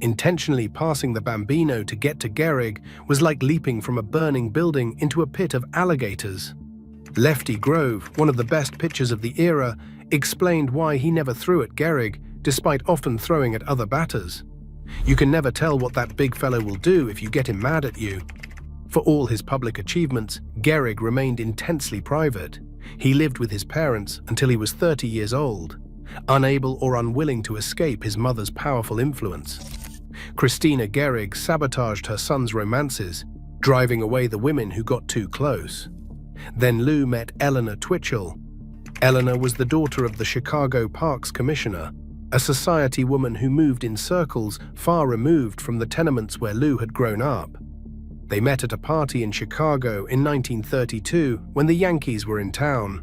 Intentionally passing the Bambino to get to Gehrig was like leaping from a burning building into a pit of alligators. Lefty Grove, one of the best pitchers of the era, explained why he never threw at Gehrig, despite often throwing at other batters. "You can never tell what that big fellow will do if you get him mad at you." For all his public achievements, Gehrig remained intensely private. He lived with his parents until he was 30 years old, unable or unwilling to escape his mother's powerful influence. Christina Gehrig sabotaged her son's romances, driving away the women who got too close. Then Lou met Eleanor Twitchell. Eleanor was the daughter of the Chicago Parks Commissioner, a society woman who moved in circles far removed from the tenements where Lou had grown up. They met at a party in Chicago in 1932 when the Yankees were in town.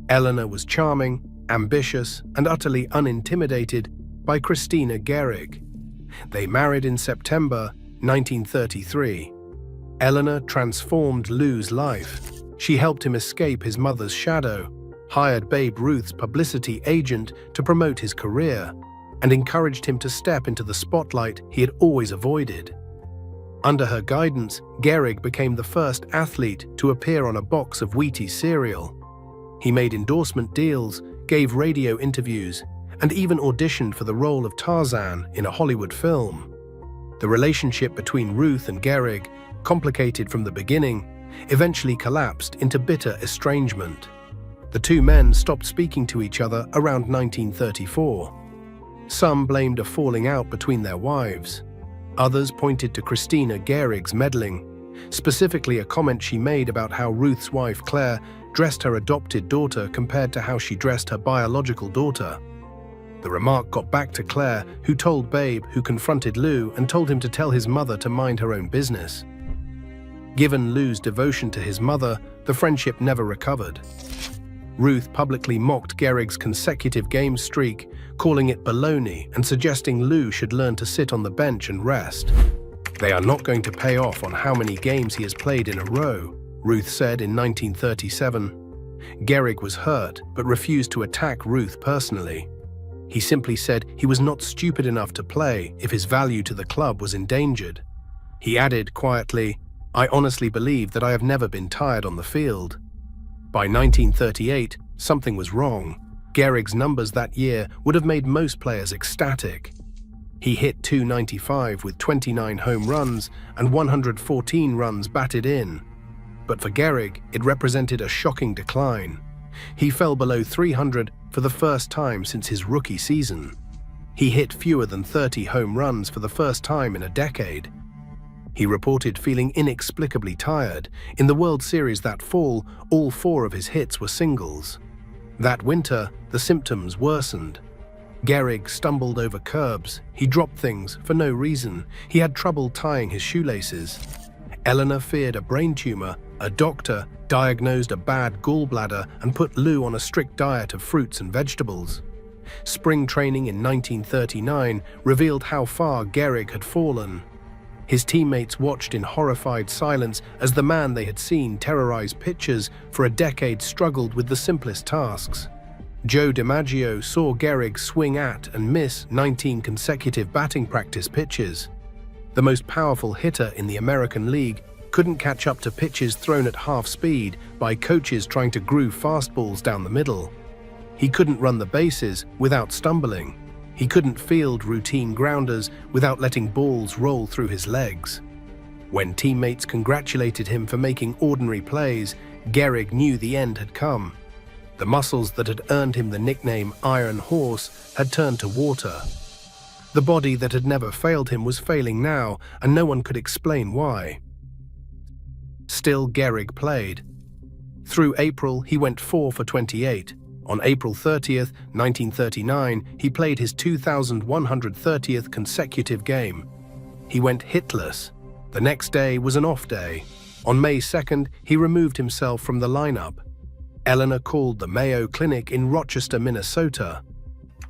Eleanor was charming, ambitious, and utterly unintimidated by Christina Gehrig. They married in September 1933. Eleanor transformed Lou's life. She helped him escape his mother's shadow, hired Babe Ruth's publicity agent to promote his career, and encouraged him to step into the spotlight he had always avoided. Under her guidance, Gehrig became the first athlete to appear on a box of Wheaties cereal. He made endorsement deals, gave radio interviews, and even auditioned for the role of Tarzan in a Hollywood film. The relationship between Ruth and Gehrig, complicated from the beginning, eventually collapsed into bitter estrangement. The two men stopped speaking to each other around 1934. Some blamed a falling out between their wives. Others pointed to Christina Gehrig's meddling, specifically a comment she made about how Ruth's wife Claire dressed her adopted daughter compared to how she dressed her biological daughter. The remark got back to Claire, who told Babe, who confronted Lou and told him to tell his mother to mind her own business. Given Lou's devotion to his mother, the friendship never recovered. Ruth publicly mocked Gehrig's consecutive game streak, calling it baloney and suggesting Lou should learn to sit on the bench and rest. "They are not going to pay off on how many games he has played in a row," Ruth said in 1937. Gehrig was hurt but refused to attack Ruth personally. He simply said he was not stupid enough to play if his value to the club was endangered. He added quietly, "I honestly believe that I have never been tired on the field." By 1938, something was wrong. Gehrig's numbers that year would have made most players ecstatic. He hit .295 with 29 home runs and 114 runs batted in. But for Gehrig, it represented a shocking decline. He fell below 300 for the first time since his rookie season. He hit fewer than 30 home runs for the first time in a decade. He reported feeling inexplicably tired. In the World Series that fall, all 4 of his hits were singles. That winter, the symptoms worsened. Gehrig stumbled over curbs. He dropped things for no reason. He had trouble tying his shoelaces. Eleanor feared a brain tumor. A doctor diagnosed a bad gallbladder and put Lou on a strict diet of fruits and vegetables. Spring training in 1939 revealed how far Gehrig had fallen. His teammates watched in horrified silence as the man they had seen terrorize pitchers for a decade struggled with the simplest tasks. Joe DiMaggio saw Gehrig swing at and miss 19 consecutive batting practice pitches. The most powerful hitter in the American League couldn't catch up to pitches thrown at half speed by coaches trying to groove fastballs down the middle. He couldn't run the bases without stumbling. He couldn't field routine grounders without letting balls roll through his legs. When teammates congratulated him for making ordinary plays, Gehrig knew the end had come. The muscles that had earned him the nickname Iron Horse had turned to water. The body that had never failed him was failing now, and no one could explain why. Still, Gehrig played. Through April, he went 4 for 28. On April 30th, 1939, he played his 2,130th consecutive game. He went hitless. The next day was an off day. On May 2nd, he removed himself from the lineup. Eleanor called the Mayo Clinic in Rochester, Minnesota.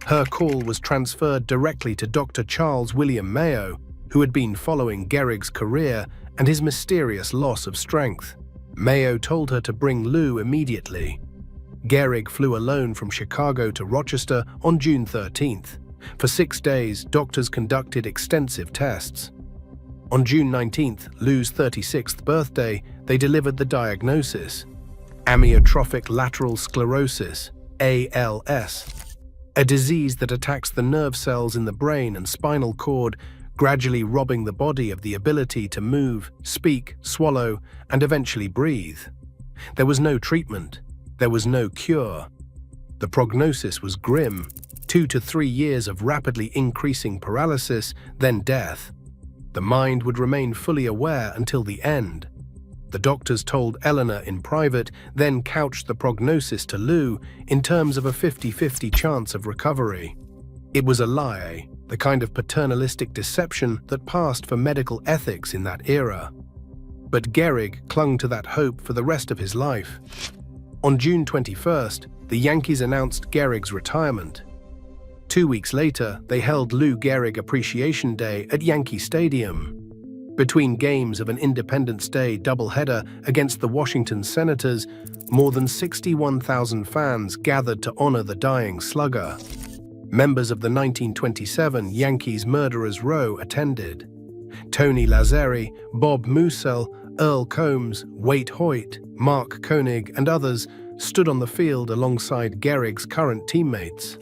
Her call was transferred directly to Dr. Charles William Mayo, who had been following Gehrig's career and his mysterious loss of strength. Mayo told her to bring Lou immediately. Gehrig flew alone from Chicago to Rochester on June 13th. For 6 days, doctors conducted extensive tests. On June 19th, Lou's 36th birthday, they delivered the diagnosis: amyotrophic lateral sclerosis, ALS, a disease that attacks the nerve cells in the brain and spinal cord, gradually robbing the body of the ability to move, speak, swallow, and eventually breathe. There was no treatment. There was no cure. The prognosis was grim: 2 to 3 years of rapidly increasing paralysis, then death. The mind would remain fully aware until the end. The doctors told Eleanor in private, then couched the prognosis to Lou in terms of a 50-50 chance of recovery. It was a lie, the kind of paternalistic deception that passed for medical ethics in that era. But Gehrig clung to that hope for the rest of his life. On June 21st, the Yankees announced Gehrig's retirement. 2 weeks later, they held Lou Gehrig Appreciation Day at Yankee Stadium. Between games of an Independence Day doubleheader against the Washington Senators, more than 61,000 fans gathered to honor the dying slugger. Members of the 1927 Yankees Murderers Row attended. Tony Lazzeri, Bob Musell, Earl Combs, Waite Hoyt, Mark Koenig, and others stood on the field alongside Gehrig's current teammates.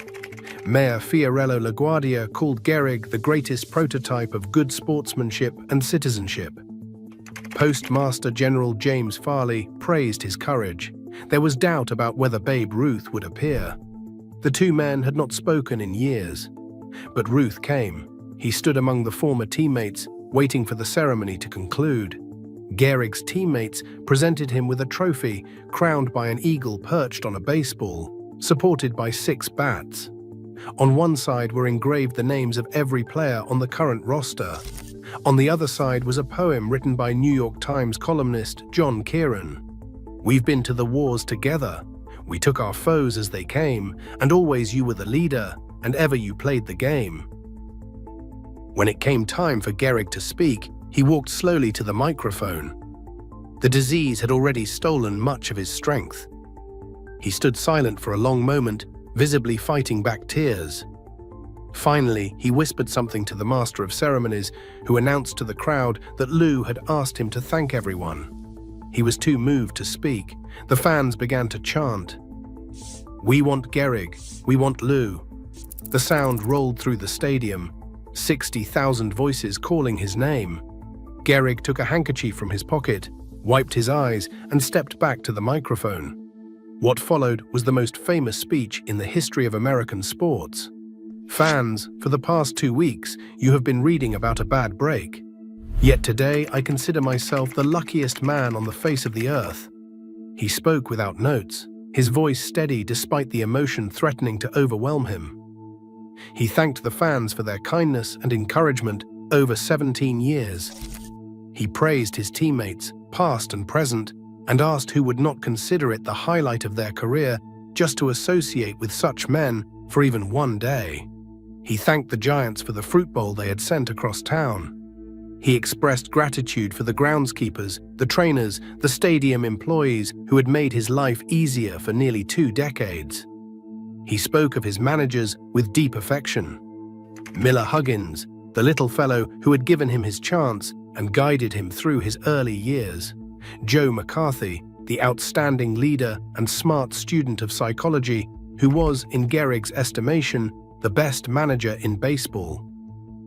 Mayor Fiorello LaGuardia called Gehrig the greatest prototype of good sportsmanship and citizenship. Postmaster General James Farley praised his courage. There was doubt about whether Babe Ruth would appear. The two men had not spoken in years. But Ruth came. He stood among the former teammates, waiting for the ceremony to conclude. Gehrig's teammates presented him with a trophy crowned by an eagle perched on a baseball, supported by 6 bats. On one side were engraved the names of every player on the current roster. On the other side was a poem written by New York Times columnist John Kieran. "We've been to the wars together. We took our foes as they came, and always you were the leader, and ever you played the game." When it came time for Gehrig to speak, he walked slowly to the microphone. The disease had already stolen much of his strength. He stood silent for a long moment, visibly fighting back tears. Finally, he whispered something to the master of ceremonies, who announced to the crowd that Lou had asked him to thank everyone. He was too moved to speak. The fans began to chant, "We want Gehrig, we want Lou." The sound rolled through the stadium, 60,000 voices calling his name. Gehrig took a handkerchief from his pocket, wiped his eyes, and stepped back to the microphone. What followed was the most famous speech in the history of American sports. "Fans, for the past 2 weeks, you have been reading about a bad break. Yet today I consider myself the luckiest man on the face of the earth." He spoke without notes, his voice steady despite the emotion threatening to overwhelm him. He thanked the fans for their kindness and encouragement over 17 years. He praised his teammates, past and present, and asked who would not consider it the highlight of their career just to associate with such men for even one day. He thanked the Giants for the fruit bowl they had sent across town. He expressed gratitude for the groundskeepers, the trainers, the stadium employees who had made his life easier for nearly 2 decades. He spoke of his managers with deep affection. Miller Huggins, the little fellow who had given him his chance and guided him through his early years. Joe McCarthy, the outstanding leader and smart student of psychology, who was, in Gehrig's estimation, the best manager in baseball.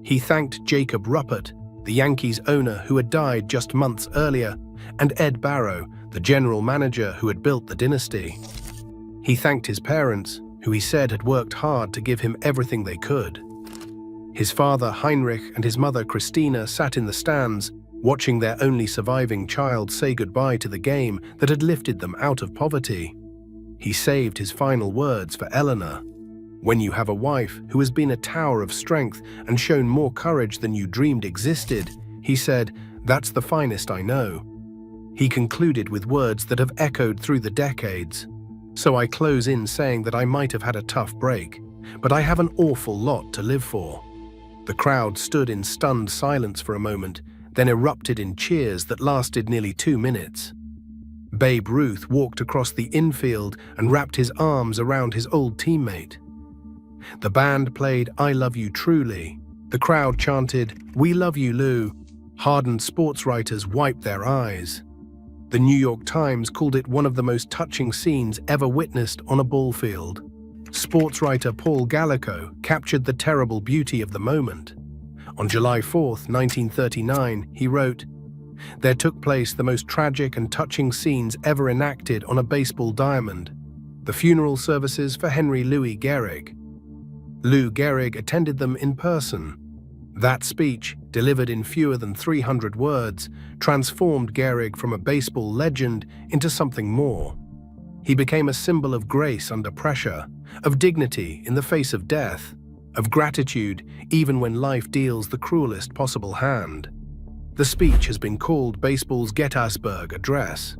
He thanked Jacob Ruppert, the Yankees owner who had died just months earlier, and Ed Barrow, the general manager who had built the dynasty. He thanked his parents, who he said had worked hard to give him everything they could. His father Heinrich and his mother Christina sat in the stands, watching their only surviving child say goodbye to the game that had lifted them out of poverty. He saved his final words for Eleanor. "When you have a wife who has been a tower of strength and shown more courage than you dreamed existed," he said, "that's the finest I know." He concluded with words that have echoed through the decades. "So I close in saying that I might have had a tough break, but I have an awful lot to live for." The crowd stood in stunned silence for a moment, then erupted in cheers that lasted nearly 2 minutes. Babe Ruth walked across the infield and wrapped his arms around his old teammate. The band played "I Love You Truly." The crowd chanted, "We love you, Lou." Hardened sports writers wiped their eyes. The New York Times called it one of the most touching scenes ever witnessed on a ball field. Sports writer Paul Gallico captured the terrible beauty of the moment. On July 4, 1939, he wrote, "There took place the most tragic and touching scenes ever enacted on a baseball diamond. The funeral services for Henry Louis Gehrig. Lou Gehrig attended them in person. That speech, delivered in fewer than 300 words, transformed Gehrig from a baseball legend into something more. He became a symbol of grace under pressure, of dignity in the face of death, of gratitude even when life deals the cruelest possible hand. The speech has been called baseball's Gettysburg Address."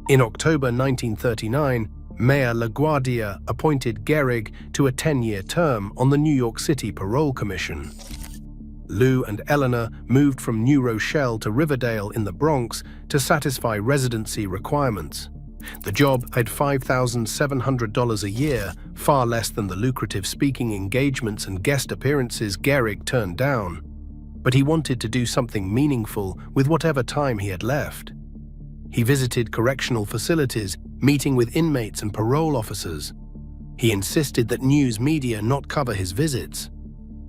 In October 1939, Mayor LaGuardia appointed Gehrig to a 10-year term on the New York City Parole Commission. Lou and Eleanor moved from New Rochelle to Riverdale in the Bronx to satisfy residency requirements. The job had $5,700 a year, far less than the lucrative speaking engagements and guest appearances Gehrig turned down. But he wanted to do something meaningful with whatever time he had left. He visited correctional facilities, meeting with inmates and parole officers. He insisted that news media not cover his visits.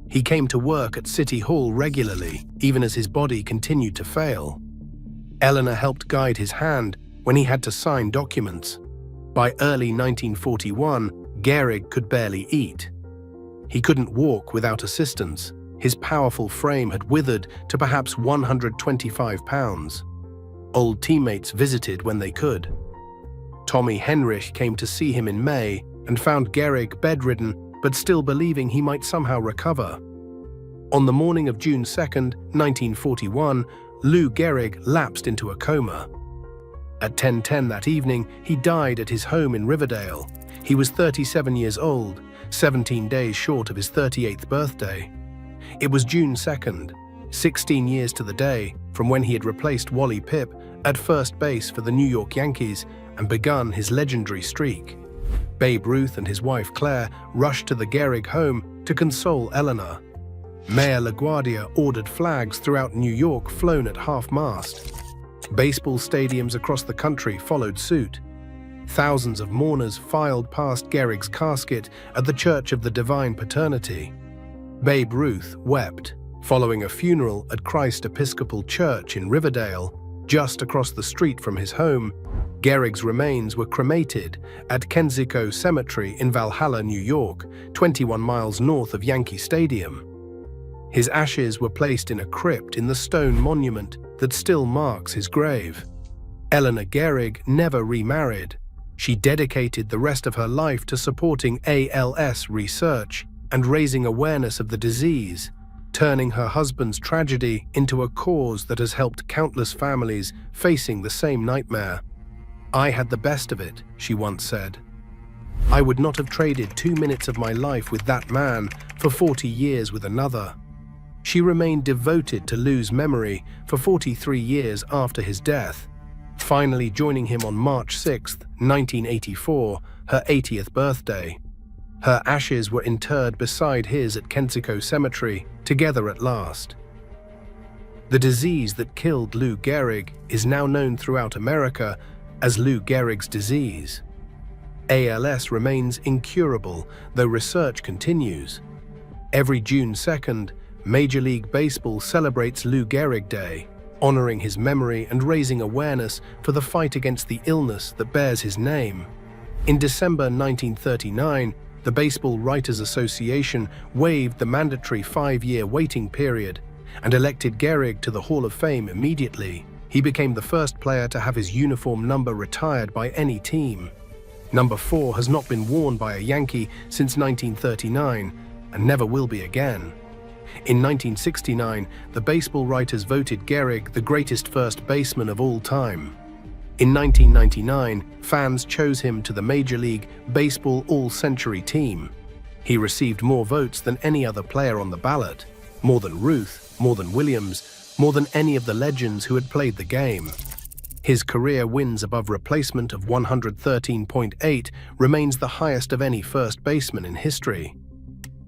He came to work at City Hall regularly, even as his body continued to fail. Eleanor helped guide his hand when he had to sign documents. By early 1941, Gehrig could barely eat. He couldn't walk without assistance. His powerful frame had withered to perhaps 125 pounds. Old teammates visited when they could. Tommy Henrich came to see him in May and found Gehrig bedridden but still believing he might somehow recover. On the morning of June 2, 1941, Lou Gehrig lapsed into a coma. At 10:10 that evening, he died at his home in Riverdale. He was 37 years old, 17 days short of his 38th birthday. It was June 2nd, 16 years to the day from when he had replaced Wally Pipp at first base for the New York Yankees and begun his legendary streak. Babe Ruth and his wife Claire rushed to the Gehrig home to console Eleanor. Mayor LaGuardia ordered flags throughout New York flown at half-mast. Baseball stadiums across the country followed suit. Thousands of mourners filed past Gehrig's casket at the Church of the Divine Paternity. Babe Ruth wept, following a funeral at Christ Episcopal Church in Riverdale, just across the street from his home. Gehrig's remains were cremated at Kensico Cemetery in Valhalla, New York, 21 miles north of Yankee Stadium. His ashes were placed in a crypt in the stone monument that still marks his grave. Eleanor Gehrig never remarried. She dedicated the rest of her life to supporting ALS research and raising awareness of the disease, turning her husband's tragedy into a cause that has helped countless families facing the same nightmare. "I had the best of it," she once said. "I would not have traded 2 minutes of my life with that man for 40 years with another." She remained devoted to Lou's memory for 43 years after his death, finally joining him on March 6, 1984, her 80th birthday. Her ashes were interred beside his at Kensico Cemetery, together at last. The disease that killed Lou Gehrig is now known throughout America as Lou Gehrig's disease. ALS remains incurable, though research continues. Every June 2nd, Major League Baseball celebrates Lou Gehrig Day, honoring his memory and raising awareness for the fight against the illness that bears his name. In December 1939, the Baseball Writers Association waived the mandatory 5-year waiting period and elected Gehrig to the Hall of Fame immediately. He became the first player to have his uniform number retired by any team. Number 4 has not been worn by a Yankee since 1939 and never will be again. In 1969, the baseball writers voted Gehrig the greatest first baseman of all time. In 1999, fans chose him to the Major League Baseball All-Century team. He received more votes than any other player on the ballot, more than Ruth, more than Williams, more than any of the legends who had played the game. His career wins above replacement of 113.8 remains the highest of any first baseman in history.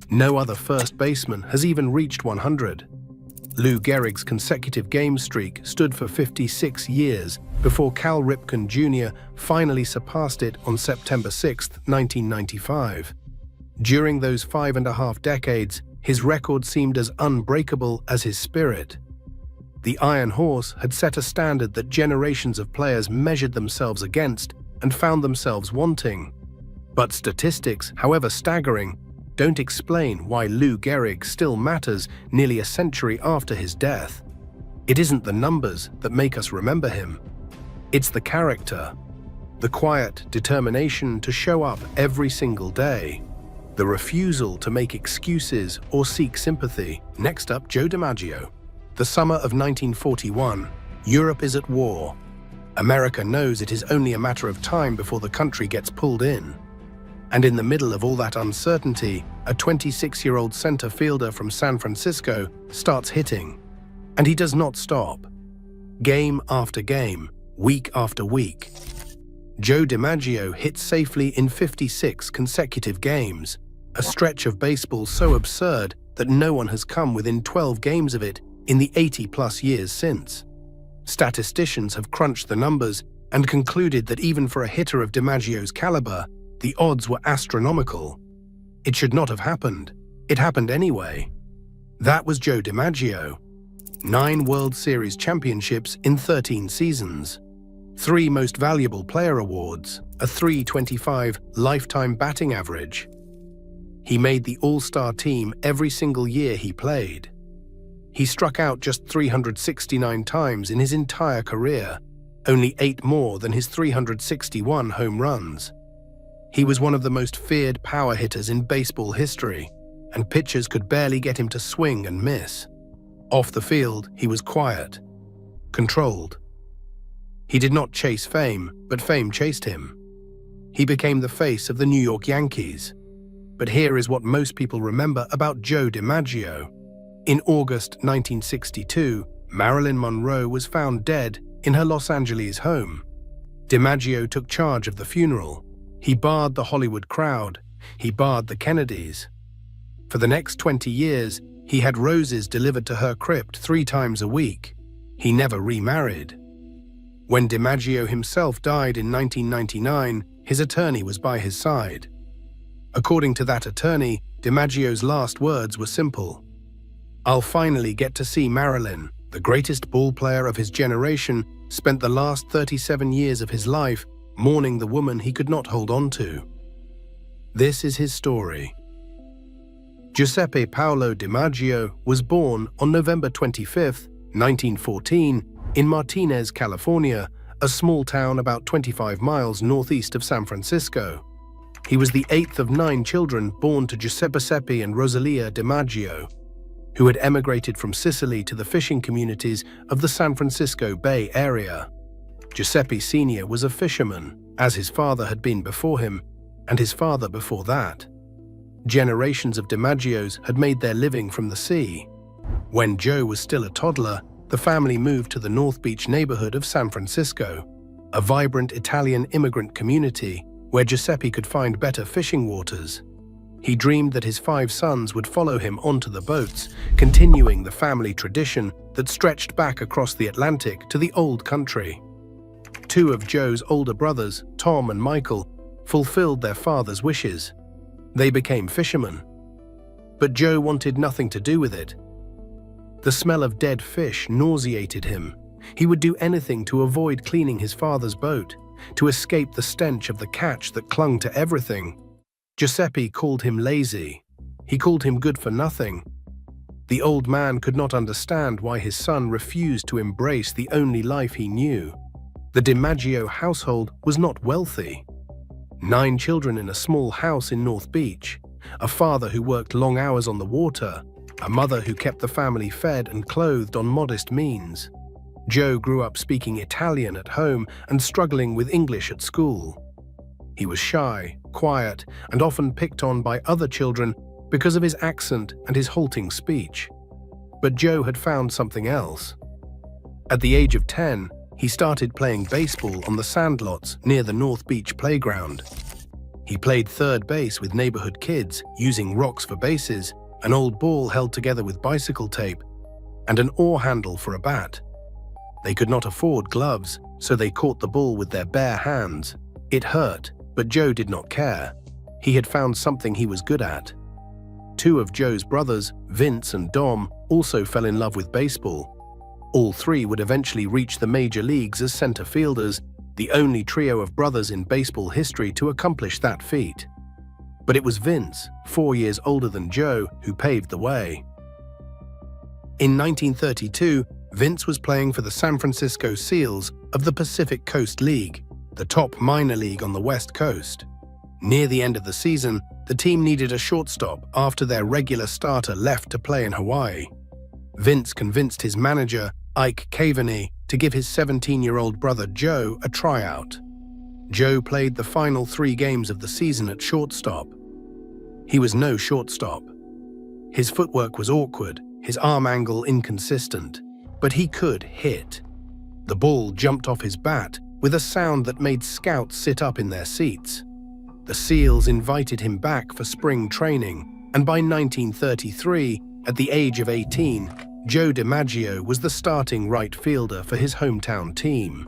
No other first baseman has even reached 100. Lou Gehrig's consecutive game streak stood for 56 years before Cal Ripken Jr. finally surpassed it on September 6, 1995. During those 5.5 decades, his record seemed as unbreakable as his spirit. The Iron Horse had set a standard that generations of players measured themselves against and found themselves wanting. But statistics, however staggering, don't explain why Lou Gehrig still matters nearly a century after his death. It isn't the numbers that make us remember him. It's the character, the quiet determination to show up every single day, the refusal to make excuses or seek sympathy. Next up, Joe DiMaggio. The summer of 1941, Europe is at war. America knows it is only a matter of time before the country gets pulled in. And in the middle of all that uncertainty, a 26-year-old center fielder from San Francisco starts hitting. And he does not stop. Game after game, week after week. Joe DiMaggio hit safely in 56 consecutive games, a stretch of baseball so absurd that no one has come within 12 games of it in the 80-plus years since. Statisticians have crunched the numbers and concluded that even for a hitter of DiMaggio's caliber, the odds were astronomical. It should not have happened. It happened anyway. That was Joe DiMaggio. 9 World Series championships in 13 seasons. 3 Most Valuable Player awards, a .325 lifetime batting average. He made the All-Star team every single year he played. He struck out just 369 times in his entire career, only 8 more than his 361 home runs. He was one of the most feared power hitters in baseball history, and pitchers could barely get him to swing and miss. Off the field, he was quiet, controlled. He did not chase fame, but fame chased him. He became the face of the New York Yankees. But here is what most people remember about Joe DiMaggio. In August 1962, Marilyn Monroe was found dead in her Los Angeles home. DiMaggio took charge of the funeral. He barred the Hollywood crowd. He barred the Kennedys. For the next 20 years, he had roses delivered to her crypt 3 times a week. He never remarried. When DiMaggio himself died in 1999, his attorney was by his side. According to that attorney, DiMaggio's last words were simple. "I'll finally get to see Marilyn, the greatest ball player of his generation, spent the last 37 years of his life mourning the woman he could not hold on to." This is his story. Giuseppe Paolo DiMaggio was born on November 25, 1914, in Martinez, California, a small town about 25 miles northeast of San Francisco. He was the 8th of 9 children born to Giuseppe and Rosalia DiMaggio. who had emigrated from Sicily to the fishing communities of the San Francisco Bay Area. Giuseppe Sr. was a fisherman, as his father had been before him, and his father before that. Generations of DiMaggios had made their living from the sea. When Joe was still a toddler, the family moved to the North Beach neighborhood of San Francisco, a vibrant Italian immigrant community where Giuseppe could find better fishing waters. He dreamed that his 5 sons would follow him onto the boats, continuing the family tradition that stretched back across the Atlantic to the old country. 2 of Joe's older brothers, Tom and Michael, fulfilled their father's wishes. They became fishermen. But Joe wanted nothing to do with it. The smell of dead fish nauseated him. He would do anything to avoid cleaning his father's boat, to escape the stench of the catch that clung to everything. Giuseppe called him lazy. He called him good for nothing. The old man could not understand why his son refused to embrace the only life he knew. The DiMaggio household was not wealthy. 9 children in a small house in North Beach, a father who worked long hours on the water, a mother who kept the family fed and clothed on modest means. Joe grew up speaking Italian at home and struggling with English at school. He was shy, quiet, and often picked on by other children because of his accent and his halting speech. But Joe had found something else. At the age of 10, he started playing baseball on the sandlots near the North Beach playground. He played third base with neighborhood kids, using rocks for bases, an old ball held together with bicycle tape, and an oar handle for a bat. They could not afford gloves, so they caught the ball with their bare hands. It hurt, but Joe did not care. He had found something he was good at. 2 of Joe's brothers, Vince and Dom, also fell in love with baseball. All 3 would eventually reach the major leagues as center fielders, the only trio of brothers in baseball history to accomplish that feat. But it was Vince, 4 years older than Joe, who paved the way. In 1932, Vince was playing for the San Francisco Seals of the Pacific Coast League, the top minor league on the West Coast. Near the end of the season, the team needed a shortstop after their regular starter left to play in Hawaii. Vince convinced his manager, Ike Caveney, to give his 17-year-old brother Joe a tryout. Joe played the final 3 games of the season at shortstop. He was no shortstop. His footwork was awkward, his arm angle inconsistent, but he could hit. The ball jumped off his bat with a sound that made scouts sit up in their seats. The Seals invited him back for spring training, and by 1933, at the age of 18, Joe DiMaggio was the starting right fielder for his hometown team.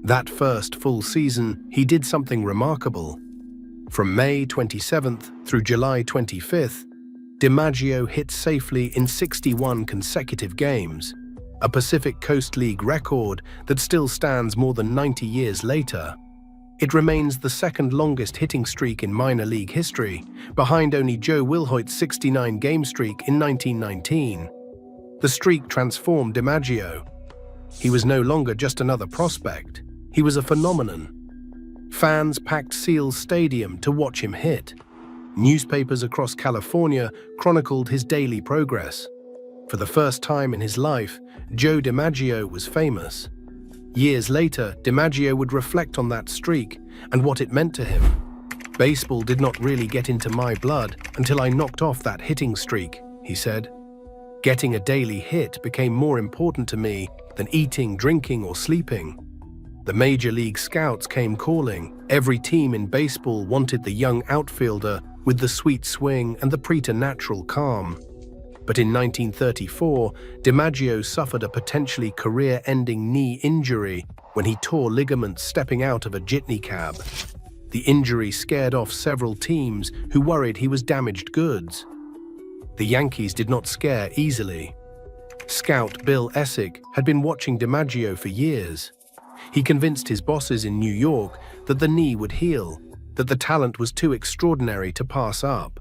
That first full season, he did something remarkable. From May 27th through July 25th, DiMaggio hit safely in 61 consecutive games, a Pacific Coast League record that still stands more than 90 years later. It remains the second longest hitting streak in minor league history, behind only Joe Wilhoit's 69-game streak in 1919. The streak transformed DiMaggio. He was no longer just another prospect. He was a phenomenon. Fans packed Seals Stadium to watch him hit. Newspapers across California chronicled his daily progress. For the first time in his life, Joe DiMaggio was famous. Years later, DiMaggio would reflect on that streak and what it meant to him. "Baseball did not really get into my blood until I knocked off that hitting streak," he said. "Getting a daily hit became more important to me than eating, drinking, or sleeping." The Major League Scouts came calling. Every team in baseball wanted the young outfielder with the sweet swing and the preternatural calm. But in 1934, DiMaggio suffered a potentially career-ending knee injury when he tore ligaments stepping out of a jitney cab. The injury scared off several teams who worried he was damaged goods. The Yankees did not scare easily. Scout Bill Essig had been watching DiMaggio for years. He convinced his bosses in New York that the knee would heal, that the talent was too extraordinary to pass up.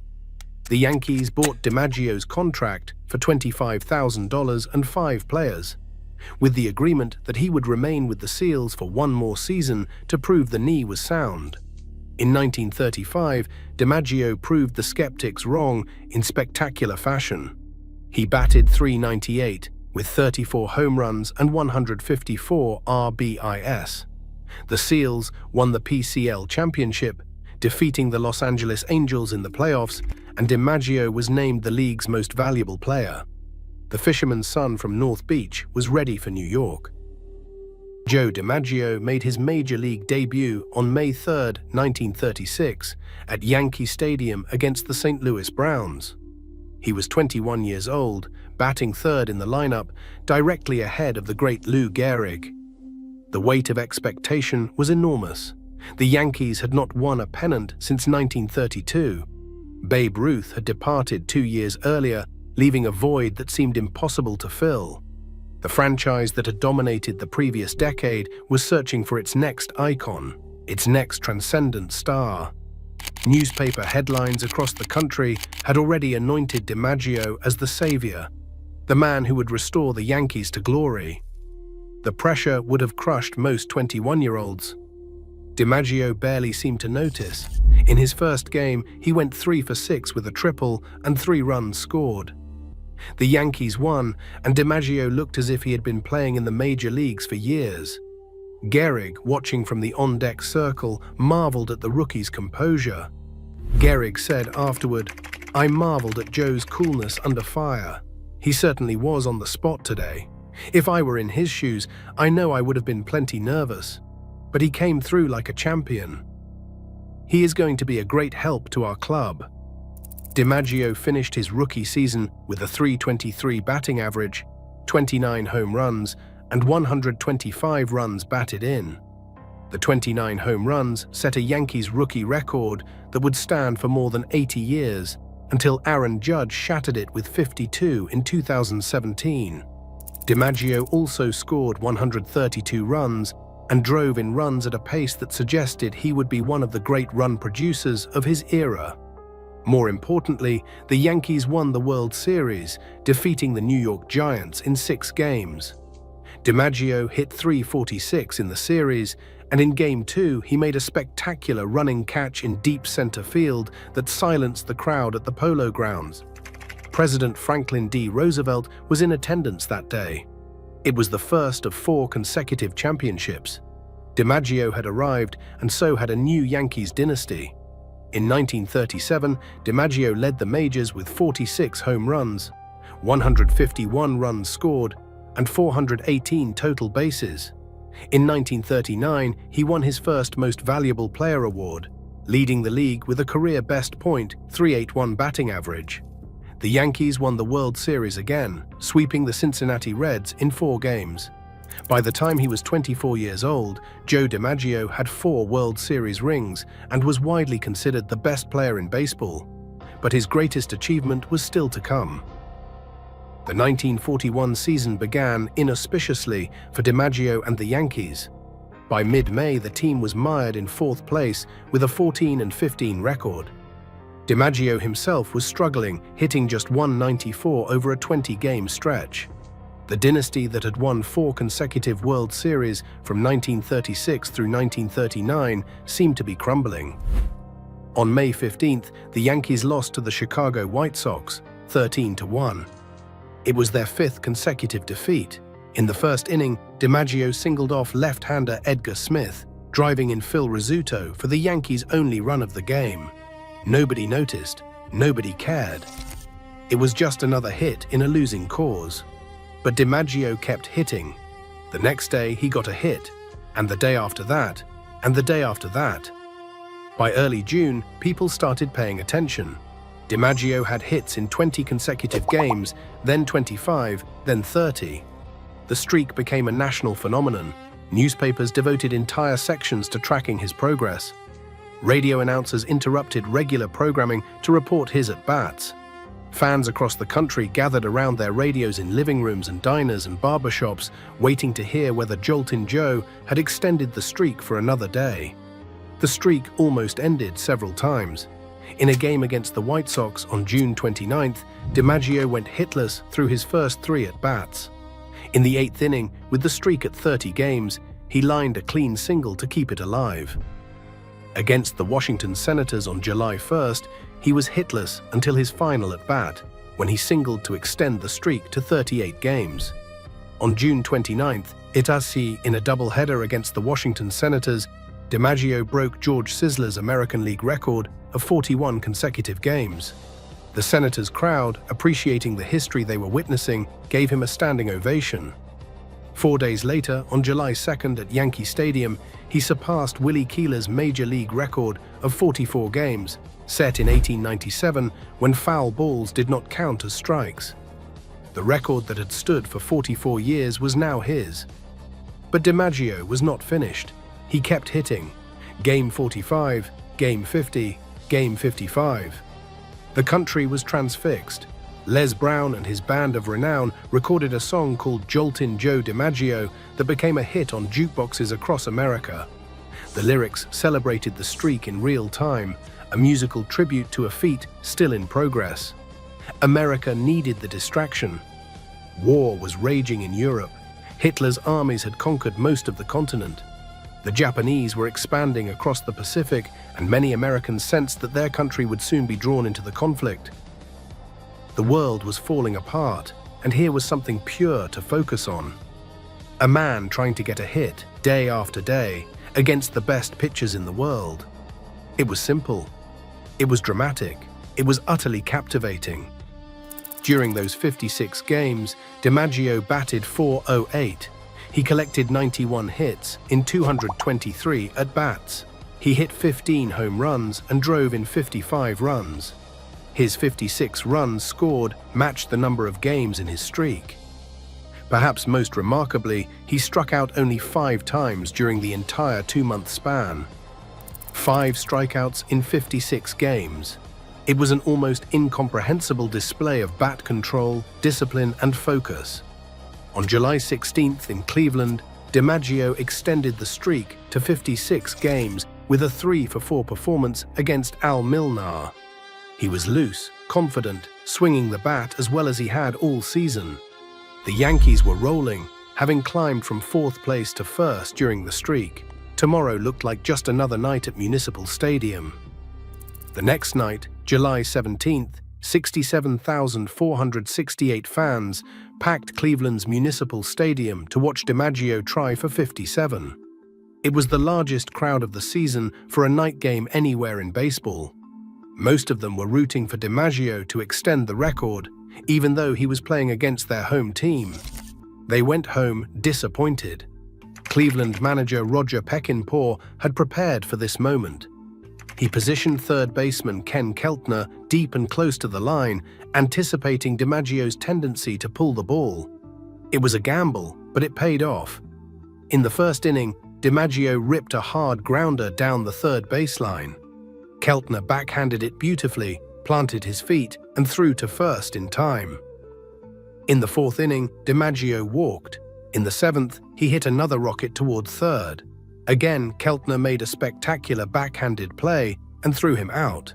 The Yankees bought DiMaggio's contract for $25,000 and 5 players, with the agreement that he would remain with the Seals for 1 more season to prove the knee was sound. In 1935, DiMaggio proved the skeptics wrong in spectacular fashion. He batted .398 with 34 home runs and 154 RBIs. The Seals won the PCL championship, defeating the Los Angeles Angels in the playoffs, and DiMaggio was named the league's most valuable player. The fisherman's son from North Beach was ready for New York. Joe DiMaggio made his major league debut on May 3, 1936, at Yankee Stadium against the St. Louis Browns. He was 21 years old, batting third in the lineup, directly ahead of the great Lou Gehrig. The weight of expectation was enormous. The Yankees had not won a pennant since 1932. Babe Ruth had departed 2 years earlier, leaving a void that seemed impossible to fill. The franchise that had dominated the previous decade was searching for its next icon, its next transcendent star. Newspaper headlines across the country had already anointed DiMaggio as the savior, the man who would restore the Yankees to glory. The pressure would have crushed most 21-year-olds. DiMaggio barely seemed to notice. In his first game, he went 3 for 6 with a triple and 3 runs scored. The Yankees won, and DiMaggio looked as if he had been playing in the major leagues for years. Gehrig, watching from the on-deck circle, marveled at the rookie's composure. Gehrig said afterward, "I marveled at Joe's coolness under fire. He certainly was on the spot today. If I were in his shoes, I know I would have been plenty nervous. But he came through like a champion. He is going to be a great help to our club." DiMaggio finished his rookie season with a .323 batting average, 29 home runs, and 125 runs batted in. The 29 home runs set a Yankees rookie record that would stand for more than 80 years, until Aaron Judge shattered it with 52 in 2017. DiMaggio also scored 132 runs and drove in runs at a pace that suggested he would be one of the great run producers of his era. More importantly, the Yankees won the World Series, defeating the New York Giants in 6 games. DiMaggio hit .346 in the series, and in Game 2 he made a spectacular running catch in deep center field that silenced the crowd at the Polo Grounds. President Franklin D. Roosevelt was in attendance that day. It was the first of 4 consecutive championships. DiMaggio had arrived, and so had a new Yankees dynasty. In 1937, DiMaggio led the majors with 46 home runs, 151 runs scored, and 418 total bases. In 1939, he won his first Most Valuable Player award, leading the league with a career best .381 batting average. The Yankees won the World Series again, sweeping the Cincinnati Reds in 4 games. By the time he was 24 years old, Joe DiMaggio had 4 World Series rings and was widely considered the best player in baseball. But his greatest achievement was still to come. The 1941 season began inauspiciously for DiMaggio and the Yankees. By mid-May, the team was mired in 4th place with a 14-15 record. DiMaggio himself was struggling, hitting just .194 over a 20-game stretch. The dynasty that had won 4 consecutive World Series from 1936 through 1939 seemed to be crumbling. On May 15th, the Yankees lost to the Chicago White Sox, 13-1. It was their 5th consecutive defeat. In the first inning, DiMaggio singled off left-hander Edgar Smith, driving in Phil Rizzuto for the Yankees' only run of the game. Nobody noticed, nobody cared. It was just another hit in a losing cause. But DiMaggio kept hitting. The next day he got a hit, and the day after that, and the day after that. By early June, people started paying attention. DiMaggio had hits in 20 consecutive games, then 25, then 30. The streak became a national phenomenon. Newspapers devoted entire sections to tracking his progress. Radio announcers interrupted regular programming to report his at-bats. Fans across the country gathered around their radios in living rooms and diners and barbershops, waiting to hear whether Joltin' Joe had extended the streak for another day. The streak almost ended several times. In a game against the White Sox on June 29th, DiMaggio went hitless through his first 3 at-bats. In the 8th inning, with the streak at 30 games, he lined a clean single to keep it alive. Against the Washington Senators on July 1st, he was hitless until his final at-bat. when he singled to extend the streak to 38 games. On June 29th, in a doubleheader against the Washington Senators, DiMaggio broke George Sisler's American League record of 41 consecutive games. The Senators' crowd, appreciating the history they were witnessing, gave him a standing ovation. 4 days later, on July 2nd at Yankee Stadium, he surpassed Willie Keeler's Major League record of 44 games, set in 1897 when foul balls did not count as strikes. The record that had stood for 44 years was now his. But DiMaggio was not finished. He kept hitting. Game 45, Game 50, Game 55. The country was transfixed. Les Brown and his band of renown recorded a song called Joltin' Joe DiMaggio that became a hit on jukeboxes across America. The lyrics celebrated the streak in real time, a musical tribute to a feat still in progress. America needed the distraction. War was raging in Europe. Hitler's armies had conquered most of the continent. The Japanese were expanding across the Pacific, and many Americans sensed that their country would soon be drawn into the conflict. The world was falling apart, and here was something pure to focus on. A man trying to get a hit, day after day, against the best pitchers in the world. It was simple. It was dramatic. It was utterly captivating. During those 56 games, DiMaggio batted .408. He collected 91 hits in 223 at-bats. He hit 15 home runs and drove in 55 runs. His 56 runs scored matched the number of games in his streak. Perhaps most remarkably, he struck out only 5 times during the entire 2-month span. 5 strikeouts in 56 games. It was an almost incomprehensible display of bat control, discipline, and focus. On July 16th in Cleveland, DiMaggio extended the streak to 56 games with a 3-for-4 performance against Al Milnar. He was loose, confident, swinging the bat as well as he had all season. The Yankees were rolling, having climbed from 4th place to 1st during the streak. Tomorrow looked like just another night at Municipal Stadium. The next night, July 17th, 67,468 fans packed Cleveland's Municipal Stadium to watch DiMaggio try for 57. It was the largest crowd of the season for a night game anywhere in baseball. Most of them were rooting for DiMaggio to extend the record, even though he was playing against their home team. They went home disappointed. Cleveland manager Roger Peckinpah had prepared for this moment. He positioned third baseman Ken Keltner deep and close to the line, anticipating DiMaggio's tendency to pull the ball. It was a gamble, but it paid off. In the first inning, DiMaggio ripped a hard grounder down the third baseline. Keltner backhanded it beautifully, planted his feet, and threw to first in time. In the 4th inning, DiMaggio walked. In the 7th, he hit another rocket toward third. Again, Keltner made a spectacular backhanded play and threw him out.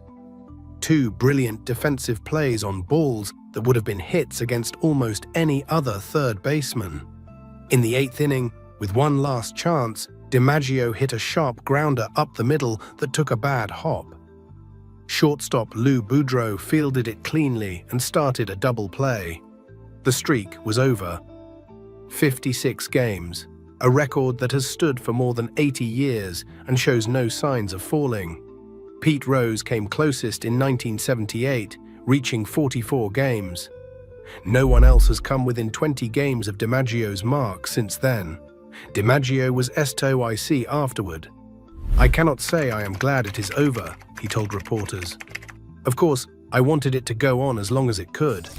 2 brilliant defensive plays on balls that would have been hits against almost any other third baseman. In the 8th inning, with one last chance, DiMaggio hit a sharp grounder up the middle that took a bad hop. Shortstop Lou Boudreau fielded it cleanly and started a double play. The streak was over. 56 games. A record that has stood for more than 80 years and shows no signs of falling. Pete Rose came closest in 1978, reaching 44 games. No one else has come within 20 games of DiMaggio's mark since then. DiMaggio was stoic afterward. "I cannot say I am glad it is over," he told reporters. "Of course, I wanted it to go on as long as it could."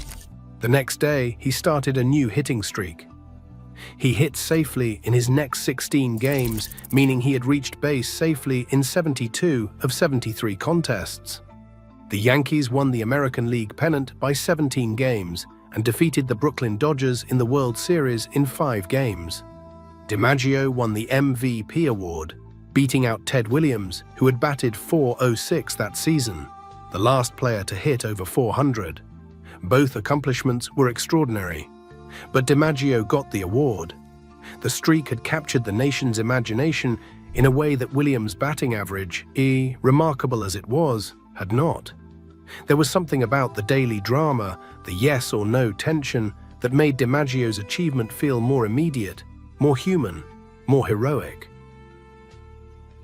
The next day, he started a new hitting streak. He hit safely in his next 16 games, meaning he had reached base safely in 72 of 73 contests. The Yankees won the American League pennant by 17 games and defeated the Brooklyn Dodgers in the World Series in 5 games. DiMaggio won the MVP award, beating out Ted Williams, who had batted .406 that season, the last player to hit over 400. Both accomplishments were extraordinary. But DiMaggio got the award. The streak had captured the nation's imagination in a way that Williams' batting average, remarkable as it was, had not. There was something about the daily drama, the yes or no tension, that made DiMaggio's achievement feel more immediate, more human, more heroic.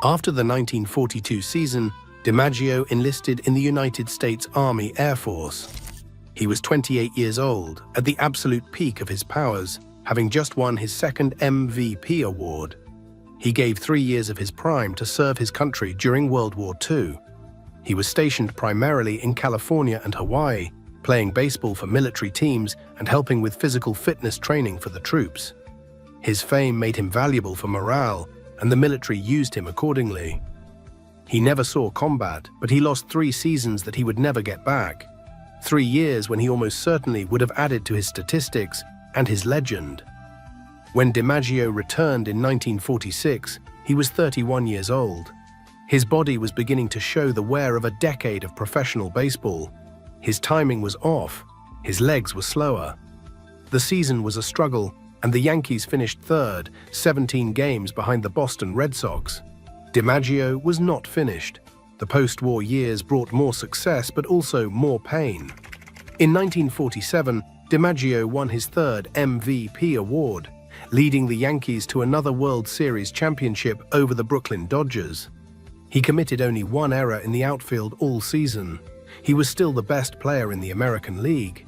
After the 1942 season, DiMaggio enlisted in the United States Army Air Force. He was 28 years old, at the absolute peak of his powers, having just won his second MVP award. He gave 3 years of his prime to serve his country during World War II. He was stationed primarily in California and Hawaii, playing baseball for military teams and helping with physical fitness training for the troops. His fame made him valuable for morale, and the military used him accordingly. He never saw combat, but he lost 3 seasons that he would never get back. 3 years when he almost certainly would have added to his statistics and his legend. When DiMaggio returned in 1946, he was 31 years old. His body was beginning to show the wear of a decade of professional baseball. His timing was off, his legs were slower. The season was a struggle, and the Yankees finished third, 17 games behind the Boston Red Sox. DiMaggio was not finished. The post-war years brought more success but also more pain. In 1947, DiMaggio won his third MVP award, leading the Yankees to another World Series championship over the Brooklyn Dodgers. He committed only 1 error in the outfield all season. He was still the best player in the American League.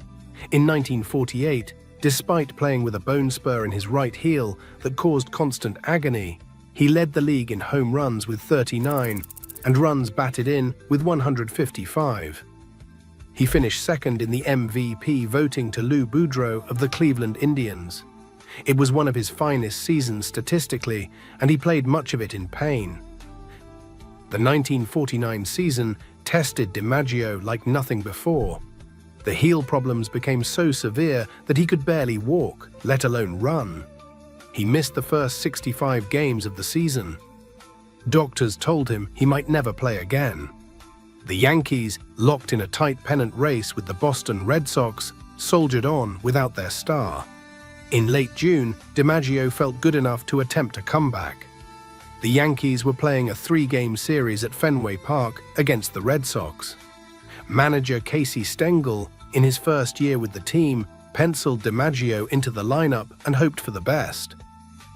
In 1948, despite playing with a bone spur in his right heel that caused constant agony, he led the league in home runs with 39 and runs batted in with 155. He finished second in the MVP voting to Lou Boudreau of the Cleveland Indians. It was one of his finest seasons statistically, and he played much of it in pain. The 1949 season tested DiMaggio like nothing before. The heel problems became so severe that he could barely walk, let alone run. He missed the first 65 games of the season. Doctors told him he might never play again. The Yankees, locked in a tight pennant race with the Boston Red Sox, soldiered on without their star. In late June, DiMaggio felt good enough to attempt a comeback. The Yankees were playing a 3-game series at Fenway Park against the Red Sox. Manager Casey Stengel, in his first year with the team, penciled DiMaggio into the lineup and hoped for the best.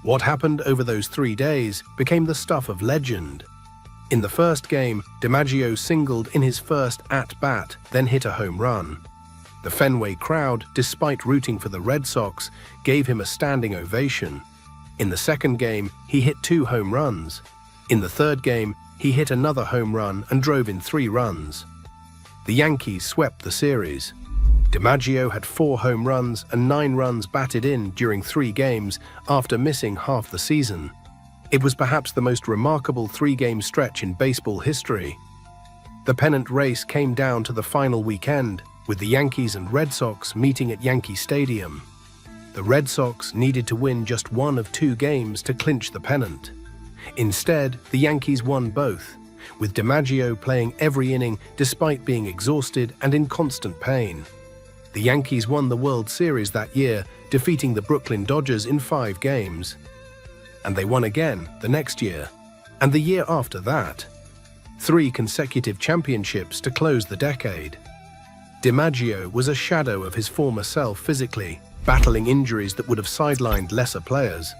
What happened over those 3 days became the stuff of legend. In the first game, DiMaggio singled in his first at-bat, then hit a home run. The Fenway crowd, despite rooting for the Red Sox, gave him a standing ovation. In the second game, he hit 2 home runs. In the third game, he hit another home run and drove in 3 runs. The Yankees swept the series. DiMaggio had 4 home runs and 9 runs batted in during 3 games after missing half the season. It was perhaps the most remarkable 3-game stretch in baseball history. The pennant race came down to the final weekend, with the Yankees and Red Sox meeting at Yankee Stadium. The Red Sox needed to win just 1 of 2 games to clinch the pennant. Instead, the Yankees won both, with DiMaggio playing every inning despite being exhausted and in constant pain. The Yankees won the World Series that year, defeating the Brooklyn Dodgers in 5 games. And they won again the next year, and the year after that. 3 consecutive championships to close the decade. DiMaggio was a shadow of his former self physically, battling injuries that would have sidelined lesser players.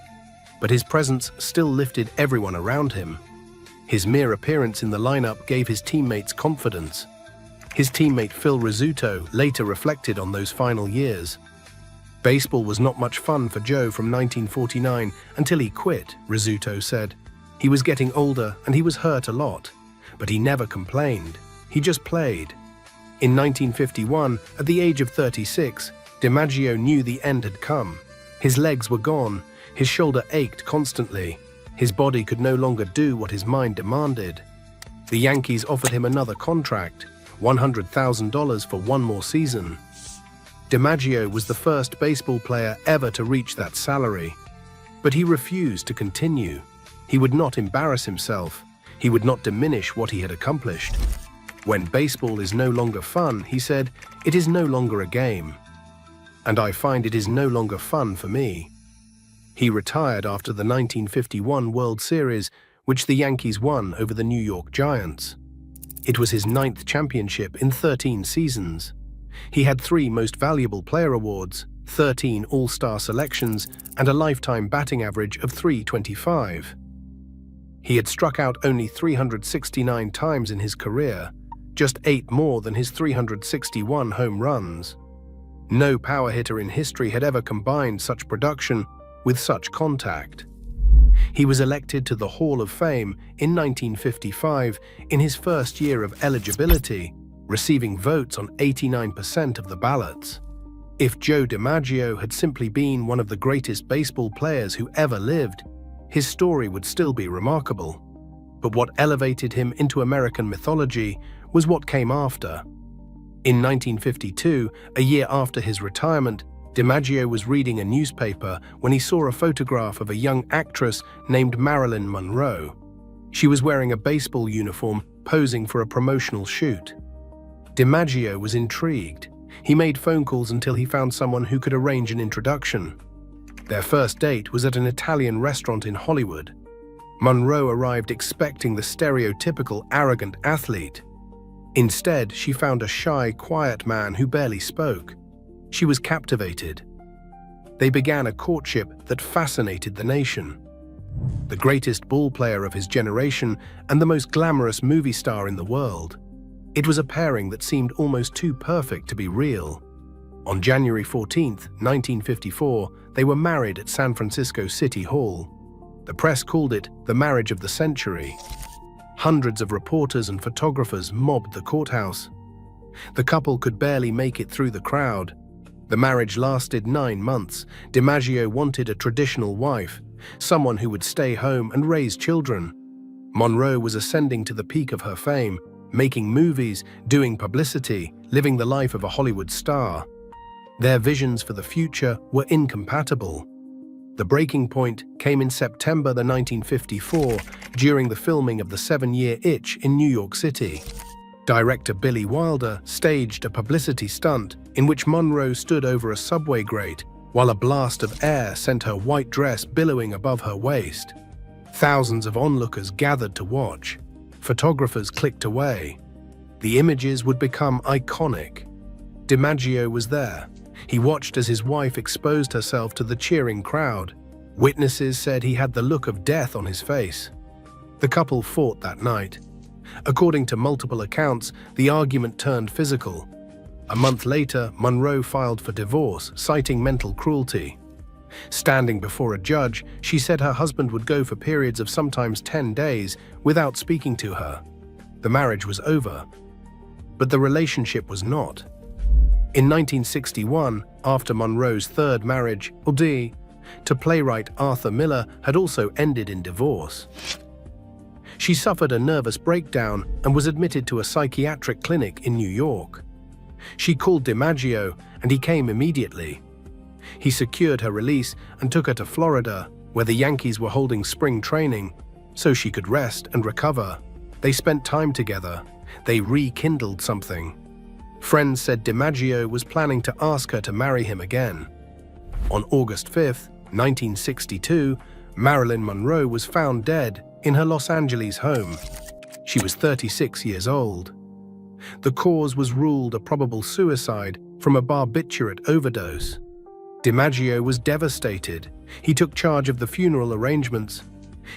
But his presence still lifted everyone around him. His mere appearance in the lineup gave his teammates confidence. His teammate Phil Rizzuto later reflected on those final years. Baseball was not much fun for Joe from 1949 until he quit, Rizzuto said. He was getting older and he was hurt a lot, but he never complained. He just played. In 1951, at the age of 36, DiMaggio knew the end had come. His legs were gone, his shoulder ached constantly. His body could no longer do what his mind demanded. The Yankees offered him another contract, $100,000 for 1 more season. DiMaggio was the first baseball player ever to reach that salary. But he refused to continue. He would not embarrass himself. He would not diminish what he had accomplished. When baseball is no longer fun, he said, it is no longer a game. And I find it is no longer fun for me. He retired after the 1951 World Series, which the Yankees won over the New York Giants. It was his 9th championship in 13 seasons. He had 3 Most Valuable Player awards, 13 All-Star selections, and a lifetime batting average of .325. He had struck out only 369 times in his career, just 8 more than his 361 home runs. No power hitter in history had ever combined such production with such contact. He was elected to the Hall of Fame in 1955 in his first year of eligibility, receiving votes on 89% of the ballots. If Joe DiMaggio had simply been one of the greatest baseball players who ever lived, his story would still be remarkable. But what elevated him into American mythology was what came after. In 1952, a year after his retirement, DiMaggio was reading a newspaper when he saw a photograph of a young actress named Marilyn Monroe. She was wearing a baseball uniform, posing for a promotional shoot. DiMaggio was intrigued. He made phone calls until he found someone who could arrange an introduction. Their first date was at an Italian restaurant in Hollywood. Monroe arrived expecting the stereotypical arrogant athlete. Instead, she found a shy, quiet man who barely spoke. She was captivated. They began a courtship that fascinated the nation. The greatest ball player of his generation and the most glamorous movie star in the world. It was a pairing that seemed almost too perfect to be real. On January 14, 1954, they were married at San Francisco City Hall. The press called it the marriage of the century. Hundreds of reporters and photographers mobbed the courthouse. The couple could barely make it through the crowd. The marriage lasted 9 months. DiMaggio wanted a traditional wife, someone who would stay home and raise children. Monroe was ascending to the peak of her fame, making movies, doing publicity, living the life of a Hollywood star. Their visions for the future were incompatible. The breaking point came in September 1954 during the filming of The 7-Year Itch in New York City. Director Billy Wilder staged a publicity stunt in which Monroe stood over a subway grate while a blast of air sent her white dress billowing above her waist. Thousands of onlookers gathered to watch. Photographers clicked away. The images would become iconic. DiMaggio was there. He watched as his wife exposed herself to the cheering crowd. Witnesses said he had the look of death on his face. The couple fought that night. According to multiple accounts, the argument turned physical. A month later, Monroe filed for divorce, citing mental cruelty. Standing before a judge, she said her husband would go for periods of sometimes 10 days without speaking to her. The marriage was over. But the relationship was not. In 1961, after Monroe's 3rd marriage, to playwright Arthur Miller had also ended in divorce. She suffered a nervous breakdown and was admitted to a psychiatric clinic in New York. She called DiMaggio, and he came immediately. He secured her release and took her to Florida, where the Yankees were holding spring training, so she could rest and recover. They spent time together. They rekindled something. Friends said DiMaggio was planning to ask her to marry him again. On August 5, 1962, Marilyn Monroe was found dead in her Los Angeles home. She was 36 years old. The cause was ruled a probable suicide from a barbiturate overdose. DiMaggio was devastated. He took charge of the funeral arrangements.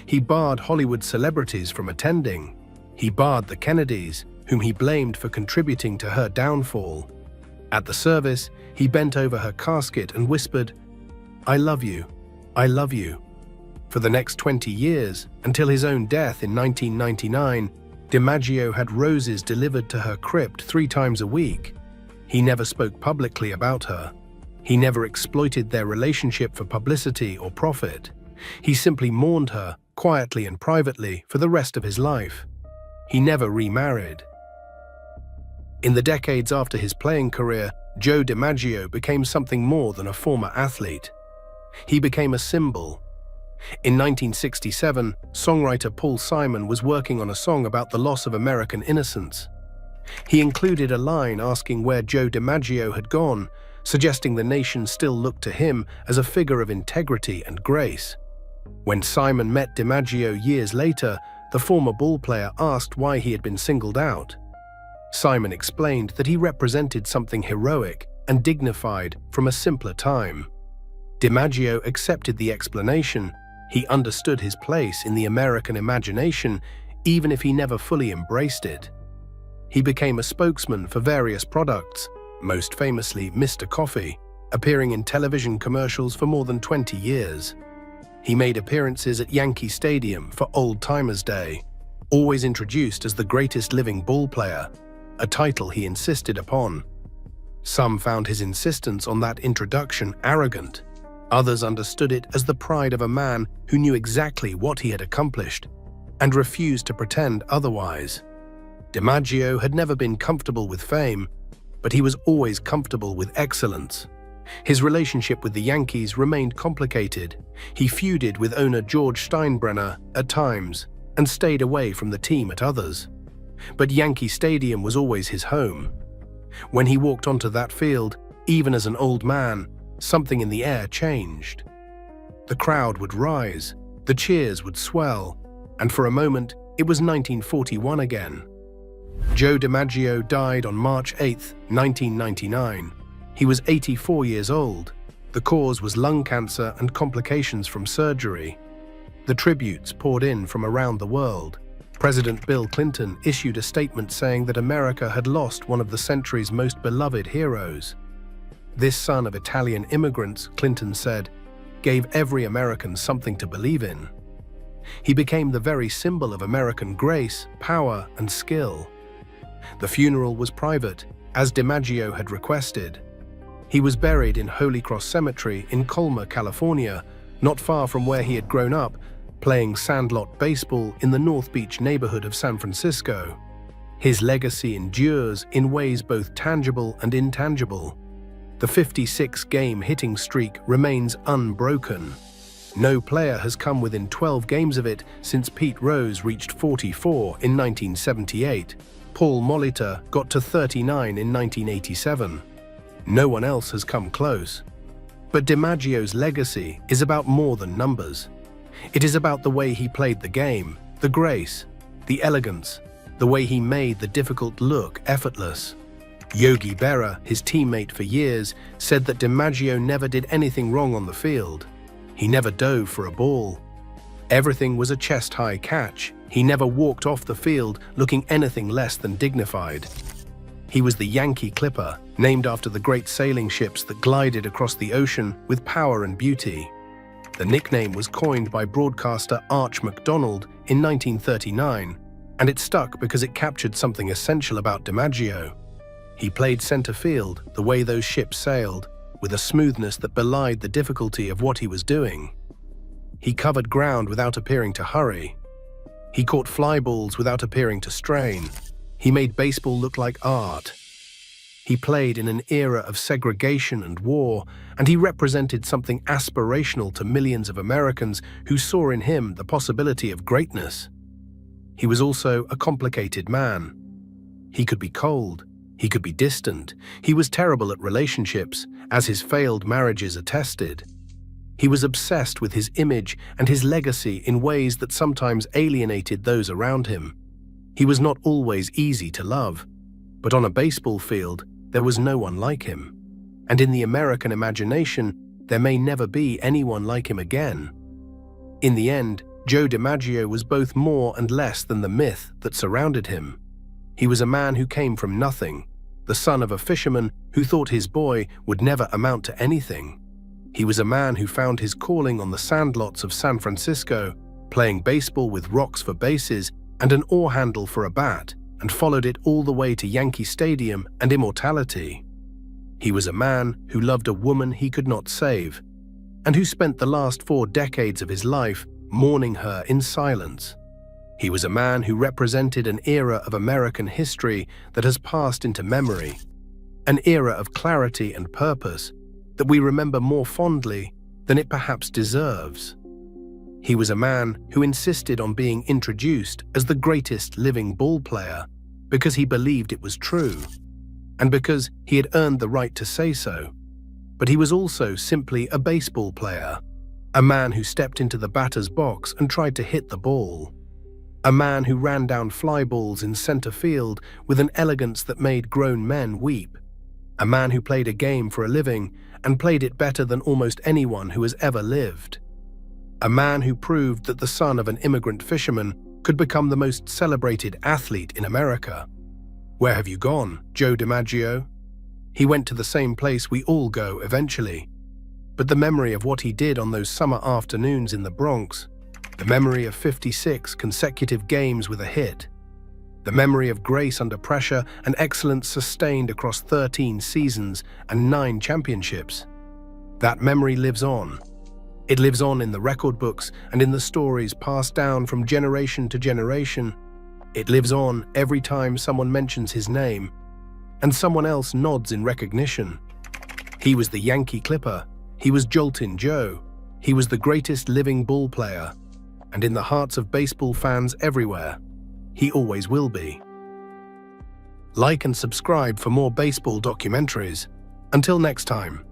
He barred Hollywood celebrities from attending. He barred the Kennedys, whom he blamed for contributing to her downfall. At the service, he bent over her casket and whispered, "I love you, I love you." For the next 20 years, until his own death in 1999, DiMaggio had roses delivered to her crypt 3 times a week. He never spoke publicly about her. He never exploited their relationship for publicity or profit. He simply mourned her, quietly and privately, for the rest of his life. He never remarried. In the decades after his playing career, Joe DiMaggio became something more than a former athlete. He became a symbol. In 1967, songwriter Paul Simon was working on a song about the loss of American innocence. He included a line asking where Joe DiMaggio had gone, suggesting the nation still looked to him as a figure of integrity and grace. When Simon met DiMaggio years later, the former ball player asked why he had been singled out. Simon explained that he represented something heroic and dignified from a simpler time. DiMaggio accepted the explanation. He understood his place in the American imagination, even if he never fully embraced it. He became a spokesman for various products, most famously Mr. Coffee, appearing in television commercials for more than 20 years. He made appearances at Yankee Stadium for Old Timers' Day, always introduced as the greatest living ball player, a title he insisted upon. Some found his insistence on that introduction arrogant. Others understood it as the pride of a man who knew exactly what he had accomplished and refused to pretend otherwise. DiMaggio had never been comfortable with fame, but he was always comfortable with excellence. His relationship with the Yankees remained complicated. He feuded with owner George Steinbrenner at times and stayed away from the team at others. But Yankee Stadium was always his home. When he walked onto that field, even as an old man, something in the air changed. The crowd would rise, the cheers would swell, and for a moment, it was 1941 again. Joe DiMaggio died on March 8, 1999. He was 84 years old. The cause was lung cancer and complications from surgery. The tributes poured in from around the world. President Bill Clinton issued a statement saying that America had lost one of the century's most beloved heroes. This son of Italian immigrants, Clinton said, gave every American something to believe in. He became the very symbol of American grace, power, and skill. The funeral was private, as DiMaggio had requested. He was buried in Holy Cross Cemetery in Colma, California, not far from where he had grown up, playing sandlot baseball in the North Beach neighborhood of San Francisco. His legacy endures in ways both tangible and intangible. The 56-game hitting streak remains unbroken. No player has come within 12 games of it since Pete Rose reached 44 in 1978. Paul Molitor got to 39 in 1987. No one else has come close. But DiMaggio's legacy is about more than numbers. It is about the way he played the game, the grace, the elegance, the way he made the difficult look effortless. Yogi Berra, his teammate for years, said that DiMaggio never did anything wrong on the field. He never dove for a ball. Everything was a chest-high catch. He never walked off the field looking anything less than dignified. He was the Yankee Clipper, named after the great sailing ships that glided across the ocean with power and beauty. The nickname was coined by broadcaster Arch MacDonald in 1939, and it stuck because it captured something essential about DiMaggio. He played center field the way those ships sailed, with a smoothness that belied the difficulty of what he was doing. He covered ground without appearing to hurry. He caught fly balls without appearing to strain. He made baseball look like art. He played in an era of segregation and war, and he represented something aspirational to millions of Americans who saw in him the possibility of greatness. He was also a complicated man. He could be cold. He could be distant. He was terrible at relationships, as his failed marriages attested. He was obsessed with his image and his legacy in ways that sometimes alienated those around him. He was not always easy to love, but on a baseball field, there was no one like him. And in the American imagination, there may never be anyone like him again. In the end, Joe DiMaggio was both more and less than the myth that surrounded him. He was a man who came from nothing, the son of a fisherman who thought his boy would never amount to anything. He was a man who found his calling on the sandlots of San Francisco, playing baseball with rocks for bases and an oar handle for a bat, and followed it all the way to Yankee Stadium and immortality. He was a man who loved a woman he could not save, and who spent the last 4 decades of his life mourning her in silence. He was a man who represented an era of American history that has passed into memory, an era of clarity and purpose that we remember more fondly than it perhaps deserves. He was a man who insisted on being introduced as the greatest living ball player because he believed it was true, and because he had earned the right to say so. But he was also simply a baseball player, a man who stepped into the batter's box and tried to hit the ball. A man who ran down fly balls in center field with an elegance that made grown men weep. A man who played a game for a living and played it better than almost anyone who has ever lived. A man who proved that the son of an immigrant fisherman could become the most celebrated athlete in America. Where have you gone, Joe DiMaggio? He went to the same place we all go eventually. But the memory of what he did on those summer afternoons in the Bronx, the memory of 56 consecutive games with a hit, the memory of grace under pressure and excellence sustained across 13 seasons and 9 championships, that memory lives on. It lives on in the record books and in the stories passed down from generation to generation. It lives on every time someone mentions his name and someone else nods in recognition. He was the Yankee Clipper. He was Joltin' Joe. He was the greatest living ball player. And in the hearts of baseball fans everywhere, he always will be. Like and subscribe for more baseball documentaries. Until next time.